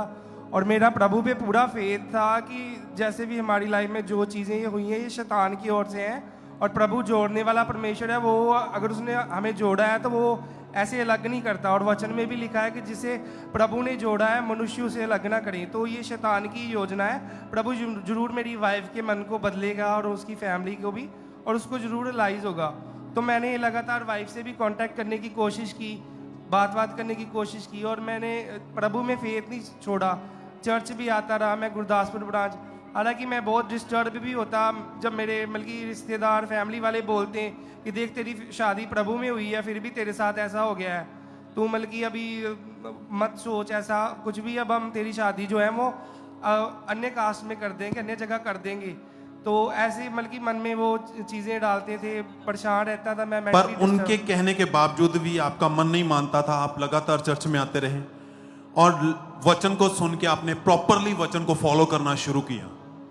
और मेरा प्रभु पे पूरा फेथ था कि जैसे भी हमारी लाइफ में जो चीज़ें ये हुई हैं ये शैतान की ओर से हैं और प्रभु जोड़ने वाला परमेश्वर है। वो अगर उसने हमें जोड़ा है तो वो ऐसे अलग नहीं करता। और वचन में भी लिखा है कि जिसे प्रभु ने जोड़ा है मनुष्य उसे अलग ना करें। तो ये शैतान की योजना है। प्रभु जरूर मेरी वाइफ के मन को बदलेगा और उसकी फैमिली को भी, और उसको ज़रूर रियलाइज़ होगा। तो मैंने लगातार वाइफ से भी कांटेक्ट करने की कोशिश की, बात करने की कोशिश की और मैंने प्रभु में फेथ नहीं छोड़ा। चर्च भी आता रहा मैं गुरदासपुर ब्रांच। हालांकि मैं बहुत डिस्टर्ब भी होता जब मेरे बल्कि रिश्तेदार फैमिली वाले बोलते हैं कि देख तेरी शादी प्रभु में हुई है फिर भी तेरे साथ ऐसा हो गया है, तू बल्कि अभी मत सोच ऐसा कुछ भी, अब हम तेरी शादी जो है वो अन्य कास्ट में कर देंगे, अन्य जगह कर देंगे। तो ऐसे मतलब कि मन में वो चीज़ें डालते थे, परेशान रहता था मैं। पर mentally उनके disturb- कहने के बावजूद भी आपका मन नहीं मानता था, आप लगातार चर्च में आते रहे और वचन को सुन के आपने प्रॉपरली वचन को फॉलो करना शुरू किया।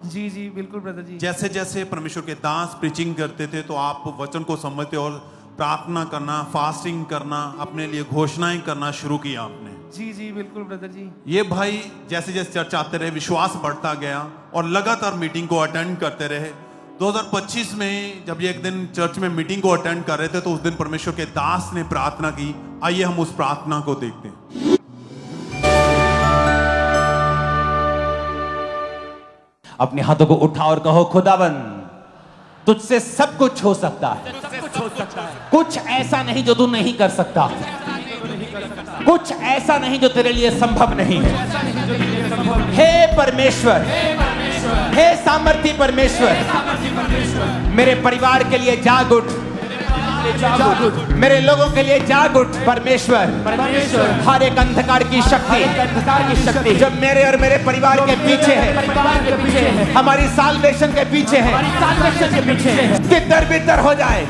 जी जी बिल्कुल ब्रदर जी। जैसे जैसे परमेश्वर के दास प्रीचिंग करते थे तो आप वचन को समझते और प्रार्थना करना, फास्टिंग करना, अपने लिए घोषणाएं करना शुरू किया आपने। जी जी बिल्कुल ब्रदर जी। ये भाई जैसे जैसे चर्च आते रहे, विश्वास बढ़ता गया और लगातार मीटिंग को अटेंड करते रहे। 2025 में जब ये एक दिन चर्च में मीटिंग को अटेंड कर रहे थे तो उस दिन परमेश्वर के दास ने प्रार्थना की। आइए हम उस प्रार्थना को देखते हैं। अपने हाथों को उठा और कहो, खुदावन तुझसे सब कुछ हो सकता है, कुछ ऐसा नहीं जो तू नहीं कर सकता, कुछ ऐसा नहीं जो तेरे लिए संभव नहीं है। हे परमेश्वर, हे सामर्थी परमेश्वर, मेरे परिवार के लिए जाग उठ, मेरे लोगों के लिए जाग उठ परमेश्वर। हर एक अंधकार की शक्ति जो मेरे और मेरे परिवार के पीछे है, हमारी साल्वेशन के पीछे है, तितर बितर हो जाए।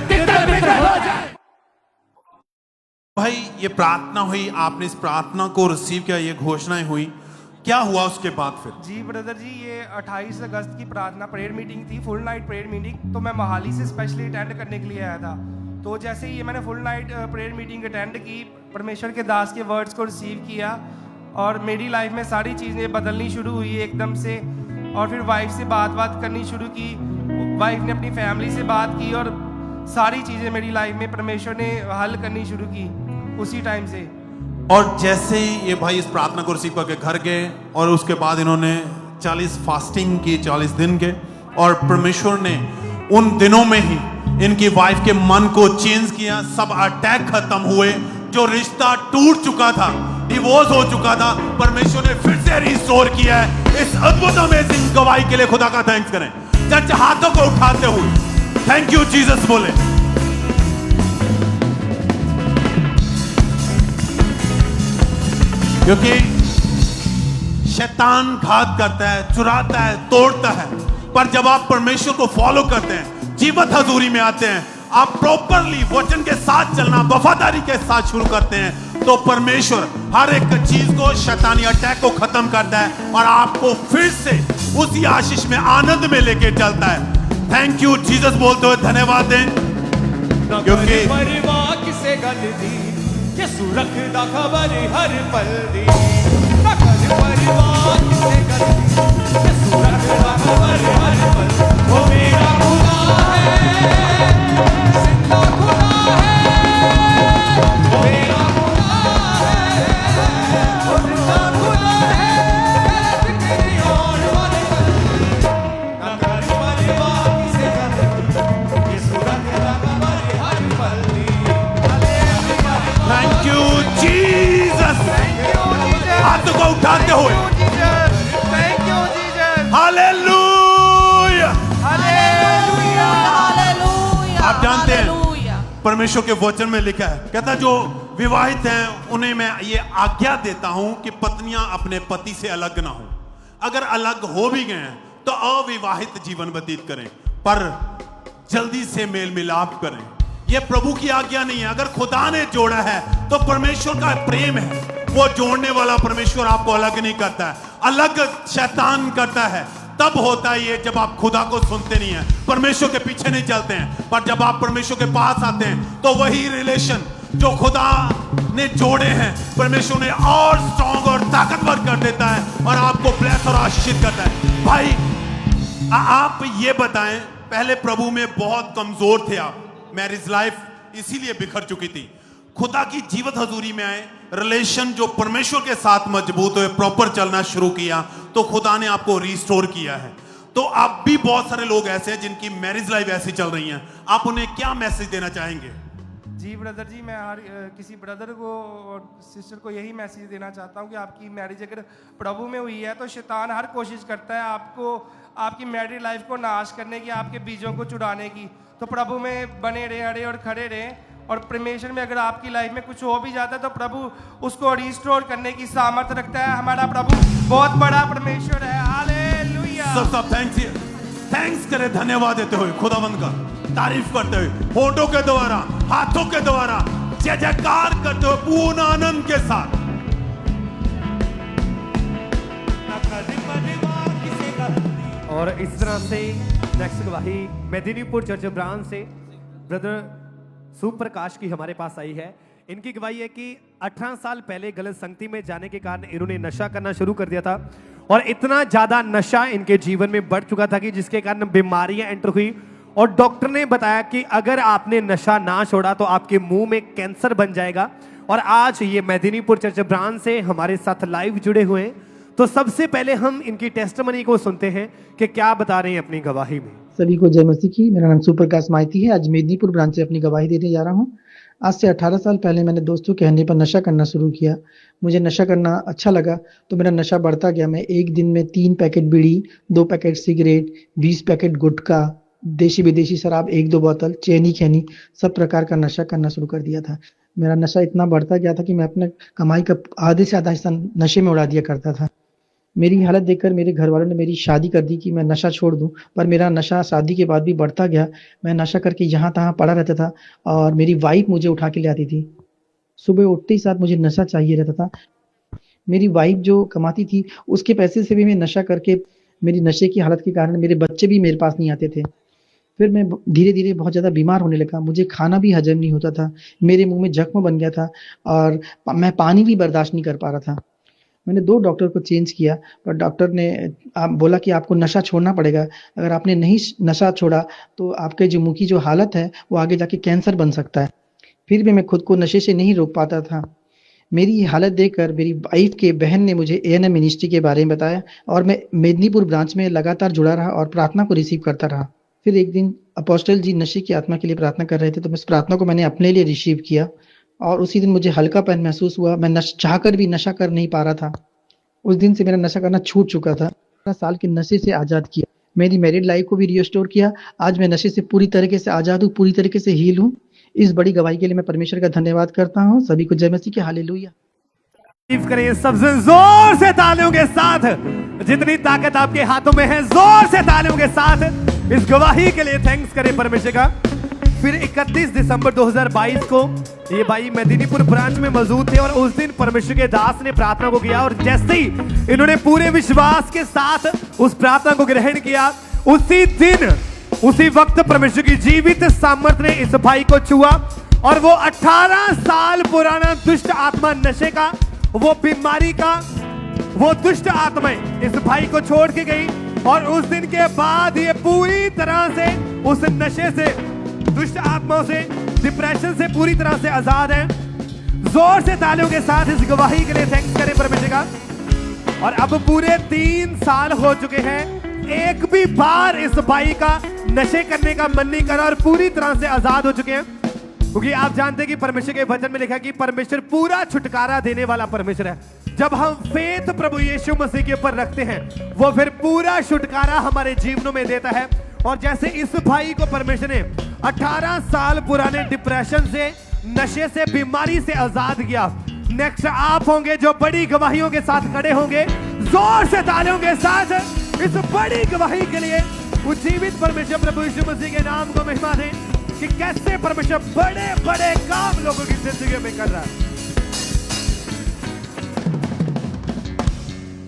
भाई ये प्रार्थना हुई, आपने इस प्रार्थना को रिसीव किया, ये घोषणाएं हुई, क्या हुआ उसके बाद फिर? जी ब्रदर जी, ये 28 अगस्त की प्रार्थना प्रेयर मीटिंग थी, फुल नाइट प्रेयर मीटिंग। तो मैं मोहाली से स्पेशली अटेंड करने के लिए आया था। तो जैसे ही ये मैंने full night prayer meeting attend की, परमेश्वर के दास के वर्ड्स को रिसीव किया और मेरी लाइफ में सारी चीज़ें बदलनी शुरू हुई एकदम से। और फिर वाइफ से बात करनी शुरू की, वाइफ ने अपनी फैमिली से बात की और सारी चीज़ें मेरी लाइफ में परमेश्वर ने हल करनी शुरू की उसी टाइम से। और जैसे ही ये भाई इस प्रार्थना को रिसीव करके घर गए और उसके बाद इन्होंने 40 फास्टिंग की, 40 दिन के, और परमेश्वर ने उन दिनों में ही इनकी वाइफ के मन को चेंज किया। सब अटैक खत्म हुए, जो रिश्ता टूट चुका था, डिवोर्स हो चुका था, परमेश्वर ने फिर से रिस्टोर किया है। इस अद्भुत अमेजिंग गवाही के लिए खुदा का थैंक्स करें। चर्च हाथों को उठाते हुए थैंक यू जीसस बोले। क्योंकि शैतान घात करता है, चुराता है, तोड़ता है, पर जब आप परमेश्वर को फॉलो करते हैं, जीवत हजूरी में आते हैं, आप प्रॉपरली वचन के साथ चलना, वफादारी के साथ शुरू करते हैं, तो परमेश्वर हर एक चीज को, शैतानी अटैक को खत्म करता है और आपको फिर से उसी आशीष में, आनंद में लेके चलता है। थैंक यू जीसस बोलते हुए धन्यवाद दें। क्योंकि परिवार किसे गल दी, यसु रखदा खबर हर पल दी। परिवार किसे गल दी, यसु रखदा खबर हर पल। वो मेरा खुदा है, जिंदा खुदा है, वो मेरा खुदा है, वो जिंदा खुदा है, जिंदगी और वाले ना कर परिवार किसे गल दी, यसु रखदा खबर हर पल दी। Thank you Jesus. हाथों को उठाते हुए थैंक यू जीसस। हालेलुया। आप जानते हैं परमेश्वर के वचन में लिखा है, कहता जो विवाहित हैं उन्हें मैं ये आज्ञा देता हूं कि पत्नियां अपने पति से अलग ना हो। अगर अलग हो भी गए हैं तो अविवाहित जीवन व्यतीत करें, पर जल्दी से मेल मिलाप करें। ये प्रभु की आज्ञा नहीं है। अगर खुदा ने जोड़ा है तो परमेश्वर का प्रेम है, वो जोड़ने वाला परमेश्वर आपको अलग नहीं करता है। अलग शैतान करता है, तब होता है ये जब आप खुदा को सुनते नहीं हैं, परमेश्वर के पीछे नहीं चलते हैं। पर जब आप परमेश्वर के पास आते हैं तो वही रिलेशन जो खुदा ने जोड़े हैं, परमेश्वर ने और स्ट्रॉन्ग और ताकतवर कर देता है और आपको ब्लेस और आशीषित करता है। भाई आप ये बताएं, पहले प्रभु में बहुत कमजोर थे आप, मैरिज लाइफ इसीलिए बिखर चुकी थी। खुदा की जीवत हजूरी में आए, रिलेशन जो परमेश्वर के साथ मजबूत हुए, प्रॉपर चलना शुरू किया, तो खुदा ने आपको रिस्टोर किया है। तो आप भी बहुत सारे लोग ऐसे हैं जिनकी मैरिज लाइफ ऐसी चल रही है, आप उन्हें क्या मैसेज देना चाहेंगे? जी ब्रदर जी, मैं हर किसी ब्रदर को और सिस्टर को यही मैसेज देना चाहता हूँ कि आपकी मैरिज अगर प्रभु में हुई है तो शैतान हर कोशिश करता है आपको, आपकी मैरिज लाइफ को नाश करने की, आपके बीजों को चुराने की। तो प्रभु में बने रहे, अड़े और खड़े रहे, और परमेश्वर में अगर आपकी लाइफ में कुछ हो भी जाता है तो प्रभु उसको रिस्टोर करने की सामर्थ्य रखता है। हमारा प्रभु बहुत बड़ा परमेश्वर है। हालेलुया। सब थैंक्स थैंक्स करे, धन्यवाद देते हुए, खुदावंद का तारीफ करते हुए, होठों के द्वारा, हाथों के द्वारा जय जयकार करते हुए पूर्ण आनंद के साथ। और इस तरह से नेक्स्ट गवाही मेदिनीपुर चर्च ब्रांच से ब्रदर सुप्रकाश की हमारे पास आई है। इनकी गवाही है कि 18 साल पहले गलत संगति में जाने के कारण इन्होंने नशा करना शुरू कर दिया था और इतना ज्यादा नशा इनके जीवन में बढ़ चुका था कि जिसके कारण बीमारियां एंटर हुई और डॉक्टर ने बताया कि अगर आपने नशा ना छोड़ा तो आपके मुंह में कैंसर बन जाएगा। और आज ये मेदिनीपुर चर्च ब्रांच से हमारे साथ लाइव जुड़े हुए हैं। तो सबसे पहले हम इनकी टेस्टमनी को सुनते हैं कि क्या बता रहे हैं अपनी गवाही में। सभी को जय मसीह की। मेरा नाम सुप्रकाश माइती है। आज मेदिनीपुर ब्रांच से अपनी गवाही देने जा रहा हूँ। आज से 18 साल पहले मैंने दोस्तों के कहने पर नशा करना शुरू किया। मुझे नशा करना अच्छा लगा तो मेरा नशा बढ़ता गया। मैं एक दिन में 3 पैकेट बीड़ी, 2 पैकेट सिगरेट, 20 पैकेट गुटखा, देशी विदेशी शराब, 1-2 बोतल, चैनी खैनी, सब प्रकार का नशा करना शुरू कर दिया था। मेरा नशा इतना बढ़ता गया था कि मैं अपने कमाई का आधे से आधा हिस्सा नशे में उड़ा दिया करता था। मेरी हालत देखकर मेरे घर वालों ने मेरी शादी कर दी कि मैं नशा छोड़ दूं, पर मेरा नशा शादी के बाद भी बढ़ता गया। मैं नशा करके यहाँ तहाँ पड़ा रहता था और मेरी वाइफ मुझे उठा के ले आती थी। सुबह उठते ही साथ मुझे नशा चाहिए रहता था। मेरी वाइफ जो कमाती थी उसके पैसे से भी मैं नशा करके, मेरी नशे की हालत के कारण मेरे बच्चे भी मेरे पास नहीं आते थे। फिर मैं धीरे धीरे बहुत ज़्यादा बीमार होने लगा। मुझे खाना भी हजम नहीं होता था, मेरे मुंह में जख्म बन गया था और मैं पानी भी बर्दाश्त नहीं कर पा रहा था। मैंने 2 डॉक्टर को चेंज किया, पर डॉक्टर ने बोला कि आपको नशा छोड़ना पड़ेगा। अगर आपने नहीं नशा छोड़ा तो आपके जो मुंह की जो हालत है वो आगे जाके कैंसर बन सकता है। फिर भी मैं खुद को नशे से नहीं रोक पाता था। मेरी हालत देखकर मेरी वाइफ के बहन ने मुझे ANM मिनिस्ट्री के बारे में बताया और मैं मेदिनीपुर ब्रांच में लगातार जुड़ा रहा और प्रार्थना को रिसीव करता रहा। फिर एक दिन अपोस्टल जी नशे की आत्मा के लिए प्रार्थना कर रहे थे, तो मैं इस प्रार्थना को मैंने अपने लिए रिसीव किया और उसी दिन मुझे हल्कापन महसूस हुआ। मैं चाहकर भी नशा कर नहीं पा रहा था। उस दिन से मेरा नशा करना छूट चुका था। 18 साल के नशे से आज़ाद किया। मेरी मैरिड लाइफ को भी रिस्टोर किया। आज मैं नशे से पूरी तरीके से आज़ाद हूँ, पूरी तरीके से हील हूँ। इस बड़ी गवाही के लिए मैं परमेश्वर का धन्यवाद करता हूँ। सभी को जय मसीह की। हालेलुया। करिए सबसे जोर से तालियों के साथ, जितनी ताकत आपके हाथों में है जोर से तालियों के साथ इस गवाही के लिए थैंक्स करें परमेश्वर का। फिर 31 दिसंबर 2022 को ये भाई मेदिनीपुर ब्रांच में मौजूद थे और उस दिन परमेश्वर के दास ने प्रार्थना को किया और जैसे ही इन्होंने पूरे विश्वास के साथ उस प्रार्थना को ग्रहण किया, उसी दिन उसी वक्त परमेश्वर की जीवित सामर्थ्य ने इस भाई को छुआ और वो 18 साल पुराना दुष्ट आत्मा, नशे का, वो बीमारी का, वो दुष्ट आत्माएं इस भाई को छोड़ के गई और उस दिन के बाद ये पूरी तरह से उस नशे से, दुष्ट आत्माओं से, डिप्रेशन से पूरी तरह से आजाद है। जोर से तालियों के साथ इस गवाही के लिए थैंक्स करें परमेश्वर का। और अब पूरे 3 साल हो चुके हैं, एक भी बार इस भाई का नशे करने का मन नहीं करा और पूरी तरह से आजाद हो चुके हैं। क्योंकि आप जानते हैं कि परमेश्वर के वचन में लिखा है कि परमेश्वर पूरा छुटकारा देने वाला परमेश्वर है। जब हम फेथ प्रभु यीशु मसीह के ऊपर रखते हैं वो फिर पूरा छुटकारा हमारे जीवनों में देता है। और जैसे इस भाई को परमेश्वर ने 18 साल पुराने डिप्रेशन से, नशे से, बीमारी से आजाद किया, नेक्स्ट आप होंगे जो बड़ी गवाहियों के साथ खड़े होंगे। जोर से तालियों के साथ इस बड़ी गवाही के लिए उज्जीवित परमेश्वर प्रभु यीशु मसीह के नाम को महिमा दें कि कैसे परमेश्वर बड़े बड़े काम लोगों की जिंदगी में कर रहा है।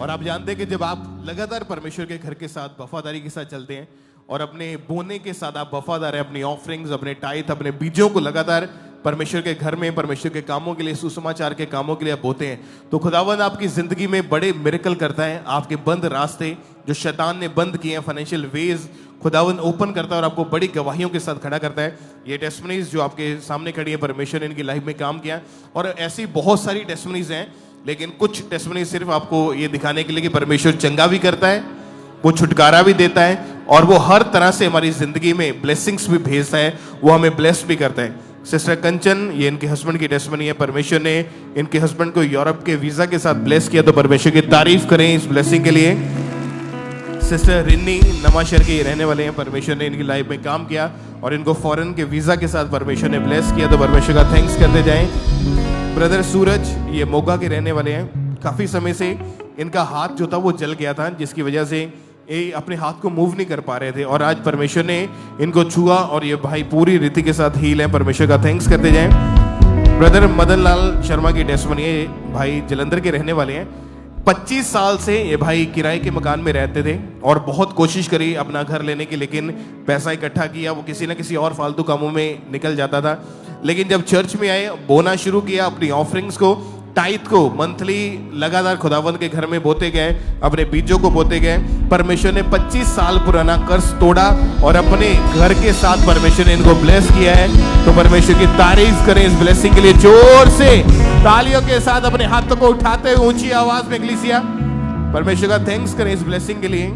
और आप जानते हैं कि जब आप लगातार परमेश्वर के घर के साथ वफादारी के साथ चलते हैं और अपने बोने के साथ आप वफादार हैं, अपनी ऑफरिंग्स, अपने टाइथ, अपने बीजों को लगातार परमेश्वर के घर में, परमेश्वर के कामों के लिए, सुसमाचार के कामों के लिए आप बोते हैं, तो खुदावंद आपकी जिंदगी में बड़े मिरेकल करता है। आपके बंद रास्ते जो शैतान ने बंद किए हैं, फाइनेंशियल वेज, खुदावंद ओपन करता है और आपको बड़ी गवाहियों के साथ खड़ा करता है। ये टेस्टमनीज जो आपके सामने खड़ी है, परमेश्वर ने इनकी लाइफ में काम किया और ऐसी बहुत सारी टेस्टमनीज हैं, लेकिन कुछ टेस्टमनीज सिर्फ आपको ये दिखाने के लिए कि परमेश्वर चंगा भी करता है, वो छुटकारा भी देता है और वो हर तरह से हमारी जिंदगी में ब्लेसिंग्स भी भेजता है, वो हमें ब्लेस भी करता है। सिस्टर कंचन, ये इनके हस्बैंड की टेस्टमनी है। परमेश्वर ने इनके हस्बैंड को यूरोप के वीजा के साथ ब्लेस किया, तो परमेश्वर की तारीफ करें इस ब्लेसिंग के लिए। सिस्टर रिन्नी नवाशहर के रहने वाले हैं, परमेश्वर ने इनकी लाइफ में काम किया और इनको फॉरेन के वीजा के साथ परमेश्वर ने ब्लेस किया, तो परमेश्वर का थैंक्स करते जाएं। ब्रदर सूरज, ये मोगा के रहने वाले हैं। काफी समय से इनका हाथ जो था वो जल गया था, जिसकी वजह से ये अपने हाथ को मूव नहीं कर पा रहे थे और आज परमेश्वर ने इनको छुआ और ये भाई पूरी रीति के साथ हील है। परमेश्वर का थैंक्स करते जाएं। ब्रदर मदन लाल शर्मा की टेस्टमनी है, भाई जलंधर के रहने वाले हैं। 25 साल से ये भाई किराए के मकान में रहते थे और बहुत कोशिश करी अपना घर लेने की, लेकिन पैसा इकट्ठा किया वो किसी न किसी और फालतू कामों में निकल जाता था। लेकिन जब चर्च में आए, बोना शुरू किया, अपनी ऑफरिंग्स को, टाइथ को मंथली लगातार खुदावंद के घर में बोते गए, अपने बीजों को बोते गए। परमेश्वर ने 25 साल पुराना कर्ज तोड़ा और अपने घर के साथ परमेश्वर ने इनको ब्लेस किया है। तो परमेश्वर की तारीफ करें इस ब्लेसिंग के लिए, जोर से तालियों के साथ अपने हाथों को उठाते हुए ऊंची आवाज में इक्लीसिया परमेश्वर का थैंक्स करें इस ब्लेसिंग के लिए।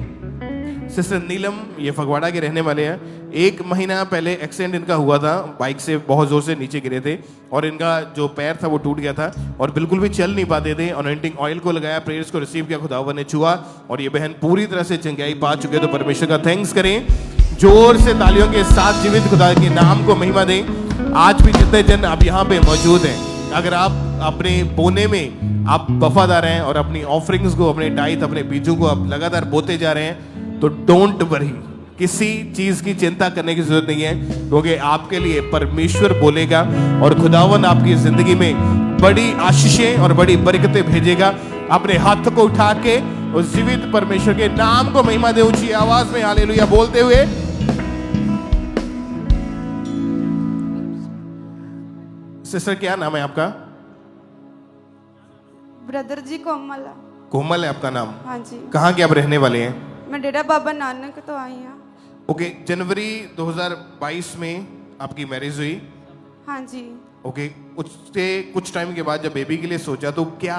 सिस्टर नीलम ये फगवाड़ा के रहने वाले हैं। 1 महीना पहले एक्सीडेंट इनका हुआ था, बाइक से बहुत जोर से नीचे गिरे थे और इनका जो पैर था वो टूट गया था और बिल्कुल भी चल नहीं पाते थे। अनॉइंटिंग ऑयल को लगाया, प्रेयर्स को रिसीव किया, खुदावन ने छुआ और ये बहन पूरी तरह से चंगाई पा चुके। तो परमेश्वर का थैंक्स करें, जोर से तालियों के साथ जीवित खुदा के नाम को महिमा दें। आज भी जितने जन आप यहाँ पे मौजूद हैं, अगर आप अपने बोने में आप वफादार हैं और अपनी ऑफरिंग्स को, अपने टाइथ, अपने बीजों को आप लगातार बोते जा रहे हैं, तो डोंट वरी, किसी चीज की चिंता करने की जरूरत नहीं है, क्योंकि आपके लिए परमेश्वर बोलेगा और खुदावन आपकी जिंदगी में बड़ी आशीषें और बड़ी बरकतें भेजेगा। अपने हाथ को उठा के उस जीवित परमेश्वर के नाम को महिमा दे ऊंची आवाज में हालेलुया बोलते हुए। सिस्टर क्या नाम है आपका? ब्रदर जी कोमल। कोमल है आपका नाम? हाँ जी। कहाँ के आप रहने वाले हैं? मैं डेरा बाबा नानक तो आई हूँ। ओके, जनवरी 2022 में आपकी मैरिज हुई? हाँ जी। ओके, उससे कुछ टाइम के बाद जब बेबी के लिए सोचा तो क्या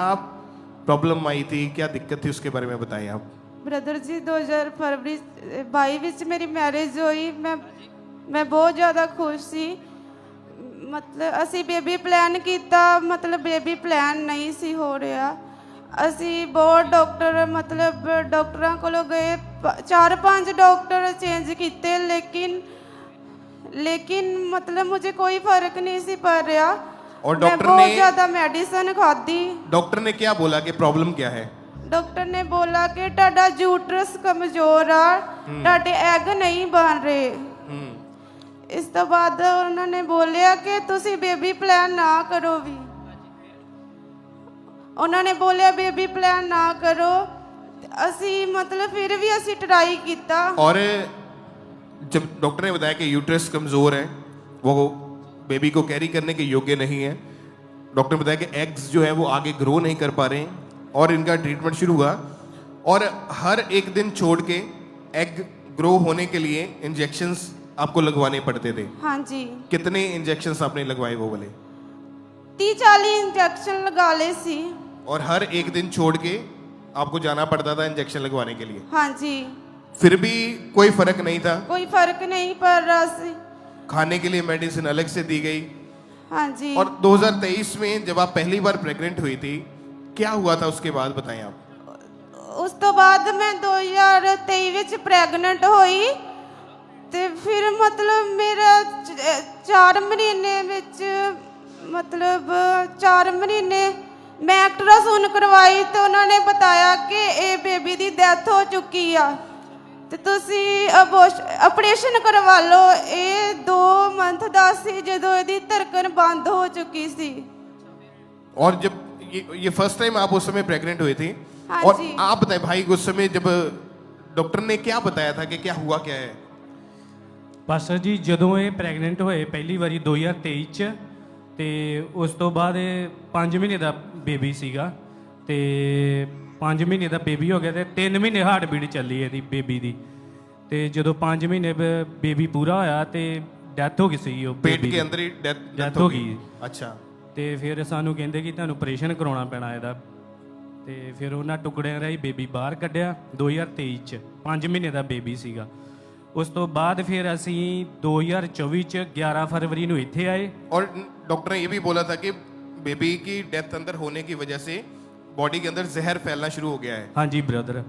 प्रॉब्लम आई थी, क्या दिक्कत थी, उसके बारे में बताएं आप। ब्रदर जी 2000 फरवरी 22 मेरी मैरिज हुई। मैं बहुत ज़्यादा खुश सी। मतलब असी बेबी प्लान किया, मतलब बेबी प्लान नहीं सी हो रहा। ਅਸੀਂ ਬਹੁਤ ਡਾਕਟਰ मतलब ਡਾਕਟਰਾਂ ਕੋਲੋਂ ਗਏ, 4-5 डॉक्टर चेंज किए, लेकिन मतलब मुझे कोई फर्क नहीं सी पड़ रहा और मैं डॉक्टर बहुत ने ज्यादा मेडिसिन खादी। डॉक्टर ने क्या बोला कि प्रॉब्लम क्या है? डॉक्टर ने बोला कि ਤੁਹਾਡਾ यूट्रस कमजोर आ, ਤੁਹਾਡੇ एग नहीं बन रहे। इस तो बाद उन्होंने बोलिया कि तुसी बेबी प्लान ना करो भी। उन्होंने बोलिया बेबी प्लान ना करो। असी मतलब फिर भी असी ट्राई किया और जब डॉक्टर ने बताया कि यूट्रस कमजोर है, वो बेबी को कैरी करने के योग्य नहीं है, डॉक्टर ने बताया कि एग्स जो है वो आगे ग्रो नहीं कर पा रहे हैं और इनका ट्रीटमेंट शुरू हुआ और हर एक दिन छोड़ के एग ग्रो होने के लिए इंजेक्शंस आपको लगवाने पड़ते थे। हाँ जी। कितने इंजेक्शंस आपने लगवाए वो वाले? 30-40 इंजेक्शन लगा ले सी और हर एक दिन छोड़ के आपको जाना पड़ता था इंजेक्शन लगवाने के लिए। हाँ जी। फिर भी कोई फर्क नहीं था? कोई फर्क नहीं पड़ रहा सी। खाने के लिए मेडिसिन अलग से दी गई। हाँ जी। और 2023 में जब आप पहली बार प्रेग्नेंट हुई थी, क्या हुआ था उसके बाद बताएं आप। उस तो बाद मैं 2023 विच प्रेगनेंट हुई ते फिर मतलब मेरा 4 महीने विच मतलब 4 महीने मैं अल्ट्रासाउंड करवाई तो उन्होंने बताया कि ये बेबी की डेथ हो चुकी आ ते तुसी ऑपरेशन करवा लो। ये 2 मंथ दा सी जदों इहदी धड़कन बंद हो चुकी सी। और जब ये फर्स्ट टाइम आप उस समय प्रेग्नेंट हुए थे? हाँ और जी। आप बताएं भाई उस समय जब डॉक्टर ने क्या बताया था कि क्या हुआ क्या है? पास्टर जी ਜਦੋਂ ਇਹ ਪ੍ਰੈਗਨੈਂਟ ਹੋਏ ਪਹਿਲੀ ਵਾਰੀ 2023 ਚ ਤੇ ਉਸ ਤੋਂ ਬਾਅਦ 5 ਮਹੀਨੇ ਦਾ ਬੇਬੀ ਸੀਗਾ ਤੇ 5 ਮਹੀਨੇ ਦਾ ਬੇਬੀ ਹੋ ਗਿਆ ਤੇ 3 ਮਹੀਨੇ ਹਾਰਟ ਬੀਟ ਚੱਲੀ ਇਹਦੀ ਬੇਬੀ ਦੀ ਤੇ ਜਦੋਂ 5 ਮਹੀਨੇ ਬੇਬੀ ਪੂਰਾ ਹੋਇਆ ਤੇ ਡੈਥ ਹੋ ਗਈ ਸੀ ਉਹ पेट के अंदर ही डेथ ਹੋ ਗਈ। अच्छा। ਤੇ ਫਿਰ ਸਾਨੂੰ ਕਹਿੰਦੇ ਕਿ ਤੁਹਾਨੂੰ ਆਪਰੇਸ਼ਨ ਕਰਾਉਣਾ ਪੈਣਾ ਇਹਦਾ ਤੇ ਫਿਰ ਉਹਨਾਂ ਟੁਕੜਿਆਂ ਰਾਹੀਂ ਬੇਬੀ ਬਾਹਰ ਕੱਢਿਆ 2023 ਚ 5 ਮਹੀਨੇ ਦਾ ਬੇਬੀ ਸੀਗਾ। ਉਸ ਤੋਂ ਬਾਅਦ ਫਿਰ ਅਸੀਂ 2024 ਚ 11 ਫਰਵਰੀ ਨੂੰ ਇੱਥੇ ਆਏ। और डॉक्टर ने ये भी बोला था कि बेबी की डेथ अंदर होने की वजह से बॉडी के अंदर जहर फैलना शुरू हो गया है। हाँ जी ब्रदर।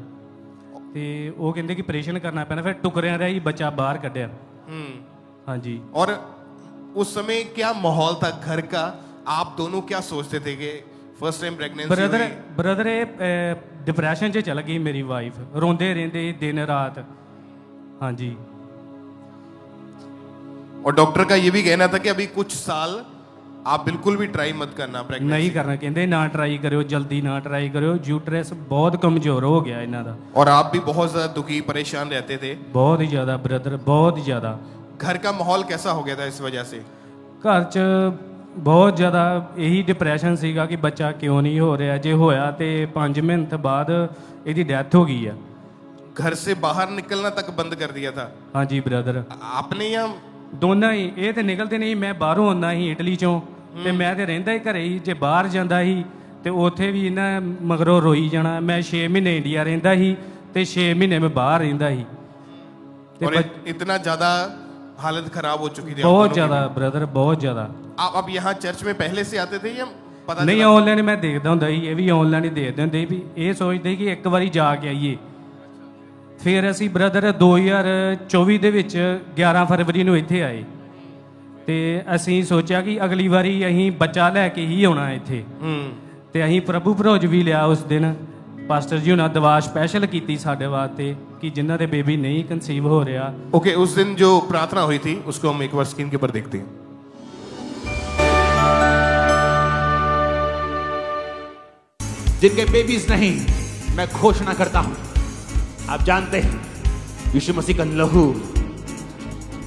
ਤੇ ਉਹ ਕਹਿੰਦੇ ਕਿ ਆਪਰੇਸ਼ਨ ਕਰਨਾ ਪੈਣਾ, ਫਿਰ ਟੁਕੜਿਆਂ ਰਾਹੀਂ ਬੱਚਾ ਬਾਹਰ ਕੱਢਿਆ। हाँ जी। और उस समय क्या माहौल था घर का? आप दोनों क्या सोचते थे कि फर्स्ट टाइम प्रेगनेंसी ब्रदर ये डिप्रैशन 'ਚ चल गई मेरी वाइफ, रोंदे रहंदे दिन रात। हाँ जी। और डॉक्टर का ये भी कहना था कि अभी कुछ साल आप बिल्कुल भी ट्राई मत करना प्रेगनेंसी। नहीं करना, कहते ना ट्राई करो, जल्दी ना ट्राई करो, यूट्रस बहुत कमजोर हो गया इन्हां दा। और आप भी बहुत ज्यादा दुखी परेशान रहते थे। बहुत ही ज्यादा ब्रदर, बहुत ही ज्यादा। घर का माहौल कैसा हो गया था इस वजह से? घर च बहुत ज़्यादा यही डिप्रैशन सीगा कि बच्चा क्यों नहीं हो रहा, जे होया तो 5 महीने बाद ਇਹਦੀ डेथ हो गई है। घर से बाहर निकलना तक बंद कर दिया था? हाँ जी ब्रदर। आपने या दोनों ही? ये तो निकलते नहीं, मैं बाहरों आਉਂਦਾ ਸੀ ਇਟਲੀ ਚੋਂ ਤੇ ਮੈਂ ਤੇ ਰਹਿੰਦਾ ਹੀ ਘਰੇ ਹੀ, ਜੇ ਬਾਹਰ ਜਾਂਦਾ ਸੀ ਤੇ ਉੱਥੇ ਵੀ ਇਹਨਾਂ ਮਗਰੋਂ ਰੋਈ ਜਾਣਾ। ਮੈਂ 6 ਮਹੀਨੇ ਇੰਡੀਆ ਰਹਿੰਦਾ ਸੀ ਤੇ 6 ਮਹੀਨੇ ਮੈਂ ਬਾਹਰ ਰਹਿੰਦਾ ਸੀ। और इतना ज्यादा हालत खराब हो चुकी थी? बहुत ज्यादा ब्रदर, बहुत ज्यादा। आप अब यहाँ चर्च में पहले से आते थे या पता नहीं? ऑनलाइन मैं देखता ਹੁੰਦਾ ਸੀ, ਇਹ ਵੀ ऑनलाइन ਹੀ ਦੇਖਦੇ ਹੁੰਦੇ ਵੀ ਇਹ ਸੋਚਦੇ ਕਿ ਇੱਕ ਵਾਰੀ ਜਾ ਕੇ ਆਈਏ। ਫਿਰ ਅਸੀਂ ਬ੍ਰਦਰ 2024 ਦੇ ਵਿੱਚ 11 ਫਰਵਰੀ ਨੂੰ ਇੱਥੇ ਆਏ ਤੇ ਅਸੀਂ ਸੋਚਿਆ ਕਿ ਅਗਲੀ ਵਾਰੀ ਅਸੀਂ ਬੱਚਾ ਲੈ ਕੇ ਹੀ ਆਉਣਾ ਇੱਥੇ। ਤੇ ਅਸੀਂ ਪ੍ਰਭੂ ਭਰੋਜ ਵੀ ਲਿਆ ਉਸ ਦਿਨ। ਪਾਸਟਰ ਜੀ ਉਹਨਾਂ ਦਵਾ ਸਪੈਸ਼ਲ ਕੀਤੀ ਸਾਡੇ ਵਾਸਤੇ कि जिन्हों के बेबी नहीं कंसीव हो रहा। ओके, उस दिन जो प्रार्थना हुई थी उसको हम एक बार स्क्रीन के ऊपर देखते हैं। जिनके बेबीज नहीं, मैं घोषणा करता हूं, आप जानते हैं यीशु मसीह का लहू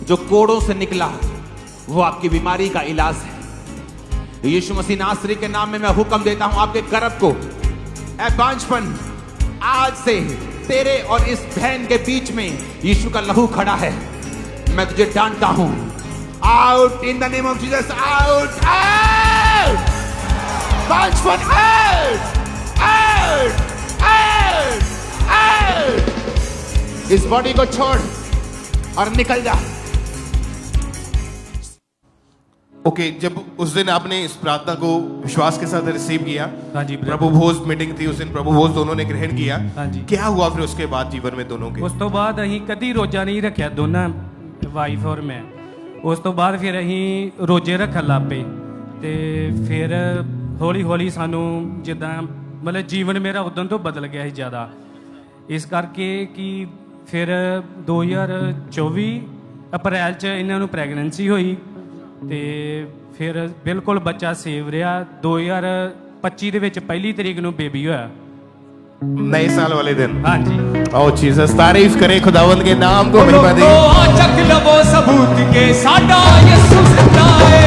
जो कोड़ों से निकला वो आपकी बीमारी का इलाज है। यीशु मसीह नासरी के नाम में मैं हुक्म देता हूं आपके गर्भ को, ऐ बांझपन, आज से तेरे और इस बहन के बीच में यीशु का लहू खड़ा है। मैं तुझे डांटता हूं, out in the name of Jesus, out, out, बांझपन, आउट, आउट, आउट, आउट। इस बॉडी को छोड़ और निकल जा। ओके, जब उस दिन आपने इस प्रार्थना को विश्वास के साथ रिसीव किया, हाँ जी, प्रभु भोज मीटिंग थी उस दिन, प्रभु भोज दोनों ने ग्रहण किया, हाँ जी। क्या हुआ फिर उसके बाद जीवन में दोनों के? उस तो बाद अहीं कदी रोजा नहीं रखा दोनों, वाइफ और मैं। उस तो बाद फिर अहीं रोजे रखन लग पे ते फिर हौली हौली सानू जिद्दां मतलब जीवन मेरा उदन तो बदल गया है ज़्यादा, इस करके कि फिर 2024 अप्रैल च इन्हां नूं प्रैगनेंसी होई ਤੇ ਫਿਰ ਬਿਲਕੁਲ ਬੱਚਾ ਸੇਵ ਰਿਹਾ। 2025 ਦੇ ਵਿੱਚ ਪਹਿਲੀ ਤਰੀਕ ਨੂੰ ਬੇਬੀ ਹੋਇਆ। नए साल वाले दिन? हाँ जी। ओ जीसस, तारीफ करें खुदावंद के नाम को, महिमा दें। चक लवो सबूत के साडा यीशु जिंदा है।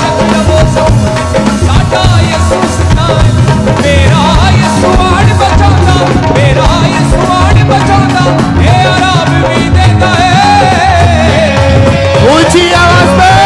चक लवो सबूत के साडा यीशु जिंदा है। मेरा यीशु आड़ बचाता, मेरा यीशु आड़ बचाता, ए आराम भी देता है। ऊंची आवाज में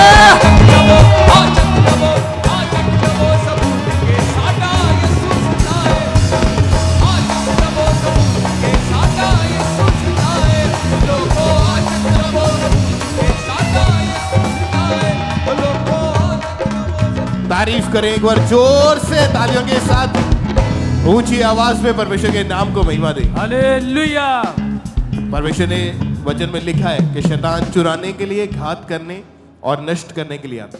तारीफ करें एक बार जोर से तालियों के साथ, ऊंची आवाज में परमेश्वर के नाम को महिमा दें। हालेलुया। परमेश्वर ने वचन में लिखा है कि शैतान चुराने के लिए, घात करने और नष्ट करने के लिए आता।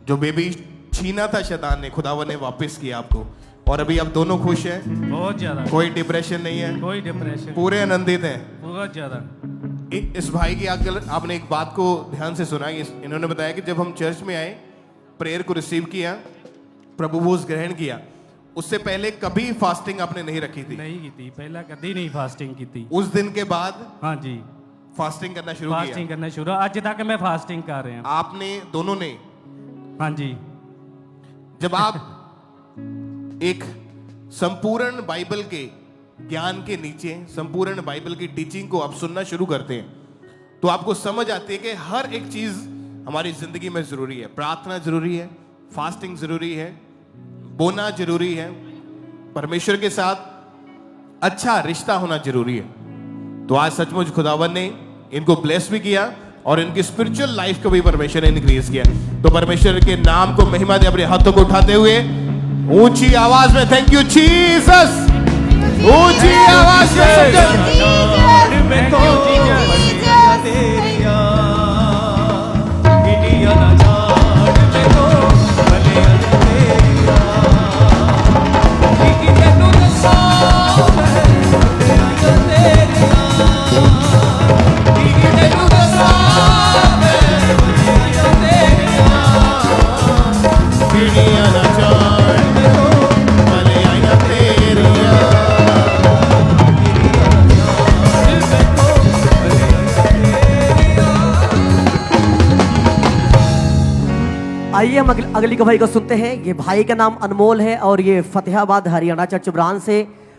जो बेबी छीना था शैतान ने, खुदावन ने वापस किया आपको, और अभी आप दोनों खुश हैं? बहुत ज्यादा। कोई डिप्रेशन नहीं है? कोई डिप्रेशन, पूरे आनंदित हैं? बहुत ज्यादा। इस भाई की आजकल आपने एक बात को ध्यान से सुना, इन्होंने बताया कि जब हम चर्च में आए, प्रेयर को रिसीव किया, प्रभु भोज ग्रहण किया, उससे पहले कभी फास्टिंग आपने नहीं रखी थी? नहीं की थी, पहला कभी नहीं फास्टिंग की थी। उस दिन के बाद हाँ जी फास्टिंग करना शुरू किया? फास्टिंग करना शुरू, आज तक मैं फास्टिंग कर रहे हैं। आपने दोनों ने? हाँ जी। जब आप एक संपूर्ण बाइबल के ज्ञान के नीचे संपूर्ण बाइबल की टीचिंग को आप सुनना शुरू करते हैं, तो आपको समझ आती है कि हर एक चीज हमारी जिंदगी में जरूरी है। प्रार्थना जरूरी है, फास्टिंग जरूरी है, बोना जरूरी है, परमेश्वर के साथ अच्छा रिश्ता होना जरूरी है। तो आज सचमुच खुदावन ने इनको ब्लेस भी किया और इनकी स्पिरिचुअल लाइफ को भी परमेश्वर ने इंक्रीज किया। तो परमेश्वर के नाम को महिमा दे अपने हाथों को उठाते हुए ऊंची आवाज में थैंक यू जीसस, ऊंची आवाज में आइए हम अगली गवाही को सुनते हैं। ये भाई का नाम अनमोल है और ये फतेहाबाद हरियाणा चर्च ब्रांच से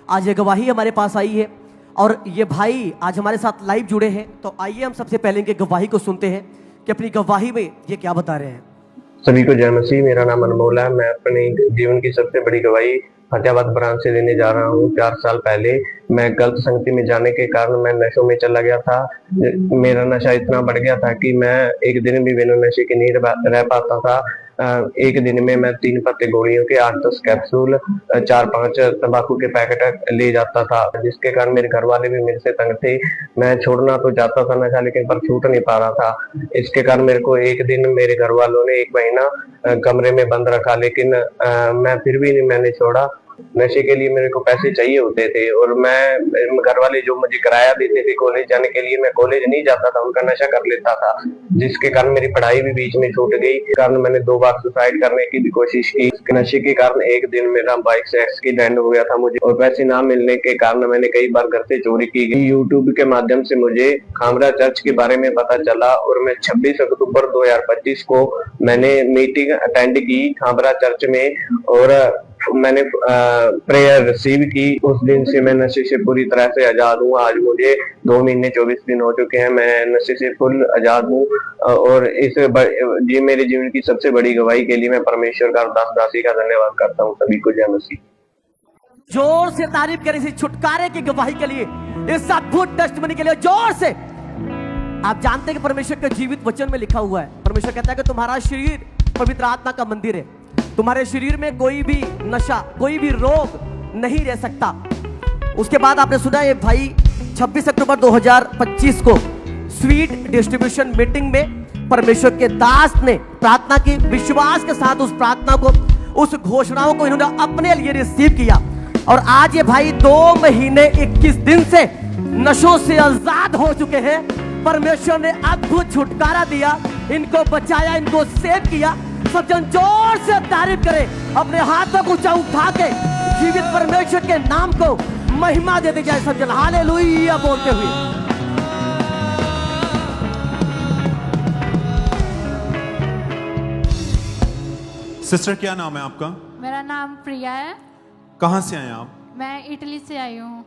आज ये गवाही हमारे पास आई है और ये भाई आज हमारे साथ लाइव जुड़े हैं। तो आइए हम सबसे पहले इनके गवाही को सुनते हैं कि अपनी गवाही में ये क्या बता रहे हैं। सभी को जय मसीह। मेरा नाम अनमोल है। मैं अपने जीवन की सबसे बड़ी गवाही फतेहाबाद ब्रांच से देने जा रहा हूँ। 4 साल पहले मैं गलत संगति में जाने के कारण मैं नशों में चला गया था। मेरा नशा इतना बढ़ गया था कि मैं एक दिन भी बिना नशे के नहीं रह पाता था। एक दिन में मैं 3 पत्ते गोलियों के 8-10 कैप्सूल 4-5 तंबाकू के पैकेट ले जाता था, जिसके कारण मेरे घर वाले भी मेरे से तंग थे। मैं छोड़ना तो चाहता था नशा, लेकिन पर छूट नहीं पा रहा था। इसके कारण मेरे को एक दिन मेरे घर वालों ने 1 महीना कमरे में बंद रखा, लेकिन मैं फिर भी मैंने छोड़ा। नशे के लिए मेरे को पैसे चाहिए होते थे और मैं घर वाले जो मुझे किराया देते थे कॉलेज जाने के लिए, मैं कॉलेज नहीं जाता था, उनका नशा कर लेता था, जिसके कारण मेरी पढ़ाई भी बीच में छूट गई। कारण मैंने 2 बार सुसाइड करने की भी कोशिश की। नशे के कारण एक दिन मेरा बाइक से एक्सीडेंट हो गया था मुझे, और पैसे ना मिलने के कारण मैंने कई बार घर से चोरी की गई। यूट्यूब के माध्यम से मुझे खामरा चर्च के बारे में पता चला और मैं 26 अक्टूबर 2025 को मैंने मीटिंग अटेंड की खामरा चर्च में और मैंने प्रेयर रिसीव की। उस दिन से मैं नशे से पूरी तरह से आजाद हूँ। आज मुझे 2 महीने 24 दिन हो चुके हैं। मैं नशे से फुल आजाद हूँ और ये मेरे जीवन की सबसे बड़ी गवाही के लिए मैं परमेश्वर का दास दासी का धन्यवाद करता हूँ। सभी को जय मसीह। जोर से तारीफ करें इस छुटकारे की गवाही के लिए, इस अद्भुत टेस्टमनी के लिए जोर से। आप जानते हैं कि परमेश्वर के जीवित वचन में लिखा हुआ है, परमेश्वर कहता है कि तुम्हारा शरीर पवित्र आत्मा का मंदिर है। तुम्हारे शरीर में कोई भी नशा, कोई भी रोग नहीं रह सकता। उसके बाद आपने सुना ये भाई 26 अक्टूबर 2025 को स्वीट डिस्ट्रीब्यूशन मीटिंग में परमेश्वर के दास ने प्रार्थना की। विश्वास के साथ उस प्रार्थना को, उस घोषणाओं को इन्होंने अपने लिए रिसीव किया और आज ये भाई 2 महीने 21 दिन से नशों से आजाद हो चुके हैं। परमेश्वर ने अद्भुत छुटकारा दिया, इनको बचाया, इनको सेव किया। सब जन जोर से तारीफ करें, अपने हाथों को ऊंचा उठा के जीवित परमेश्वर के नाम को महिमा देते जाए। सब जन हालेलुया बोलते हुए। सिस्टर क्या नाम है आपका? मेरा नाम प्रिया है। कहाँ से आए आप? मैं इटली से आई हूँ।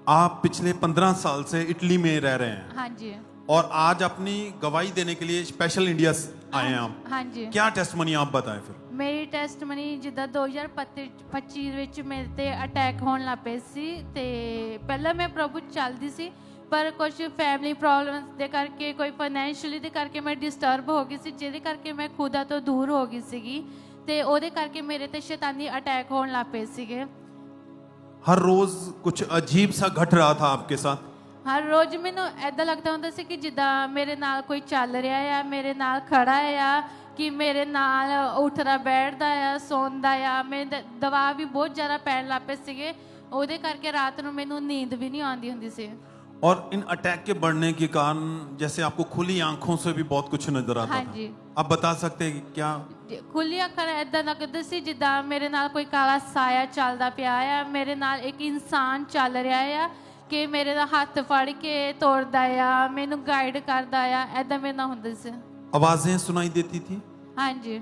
आप पिछले 15 साल से इटली में रह रहे हैं? हाँ जी। और आज अपनी गवाही देने के लिए स्पेशल इंडिया आए हैं आप? हाँ जी। क्या टेस्टमनी आप बताएं फिर। ਮੇਰੀ ਟੈਸਟਮਨੀ ਜਿੱਦਾਂ 2025 ਵਿੱਚ ਮੇਰੇ ਤੇ ਅਟੈਕ ਹੋਣ ਲੱਗ ਪਏ ਸੀ ਤੇ ਪਹਿਲਾਂ ਮੈਂ ਪ੍ਰਭੂ ਚੱਲਦੀ ਸੀ, ਪਰ ਕੁਝ ਫੈਮਿਲੀ ਪ੍ਰੋਬਲਮਸ ਦੇ ਕਰਕੇ, ਕੋਈ ਫਾਈਨੈਂਸ਼ੀਅਲੀ ਦੇ ਕਰਕੇ ਮੈਂ ਡਿਸਟਰਬ ਹੋ ਗਈ ਸੀ, ਜਿਹਦੇ ਕਰਕੇ ਮੈਂ ਖੁਦਾ ਤੋਂ ਦੂਰ ਹੋ ਗਈ ਸੀਗੀ ਤੇ ਉਹਦੇ ਕਰਕੇ ਮੇਰੇ ਤੇ ਸ਼ੈਤਾਨੀ ਅਟੈਕ ਹੋਣ ਲੱਗ ਪਏ ਸੀਗੇ। हर रोज कुछ अजीब सा घट रहा था आपके साथ? ਹਰ ਰੋਜ਼ ਮੈਨੂੰ ਐਦਾਂ ਲੱਗਦਾ ਹੁੰਦਾ ਸੀ ਕਿ ਜਿੱਦਾਂ ਮੇਰੇ ਨਾਲ ਕੋਈ ਚੱਲ ਰਿਹਾ ਆ, ਮੇਰੇ ਨਾਲ ਖੜਾ ਆ, ਕਿ ਮੇਰੇ ਨਾਲ ਉੱਠਦਾ ਬੈਠਦਾ ਆ, ਸੌਂਦਾ ਆ। ਮੈਂ ਦਵਾ ਵੀ ਬਹੁਤ ਜ਼ਿਆਦਾ ਪੈਣ ਲੱਗ ਪਏ ਸੀਗੇ, ਉਹਦੇ ਕਰਕੇ ਰਾਤ ਨੂੰ ਮੈਨੂੰ ਨੀਂਦ ਵੀ ਨਹੀਂ ਆਉਂਦੀ ਹੁੰਦੀ ਸੀ। और इन अटैक के बढ़ने के कारण जैसे आपको खुली आंखों से भी बहुत कुछ नजर आता हाँ था। जी। आप बता सकते हैं कि क्या? ਖੁੱਲੀਆਂ ਅੱਖਾਂ ਐਦਾਂ ਲੱਗਦਾ ਸੀ ਜਿੱਦਾਂ ਮੇਰੇ ਨਾਲ ਕੋਈ ਕਾਲਾ ਸਾਇਆ ਚੱਲਦਾ ਪਿਆ ਆ, ਮੇਰੇ ਨਾਲ ਇੱਕ ਇਨਸਾਨ ਚੱਲ ਰਿਹਾ ਆ, ਕਿ ਮੇਰੇ ਦਾ ਹੱਥ ਫੜ ਕੇ ਤੋਰਦਾ ਆ, ਮੈਨੂੰ ਗਾਈਡ ਕਰਦਾ ਆ, ਐਦਾਂ ਮੇਰੇ ਨਾਲ ਹੁੰਦਾ ਸੀ। आवाजें सुनाई देती थी? ਹਾਂਜੀ।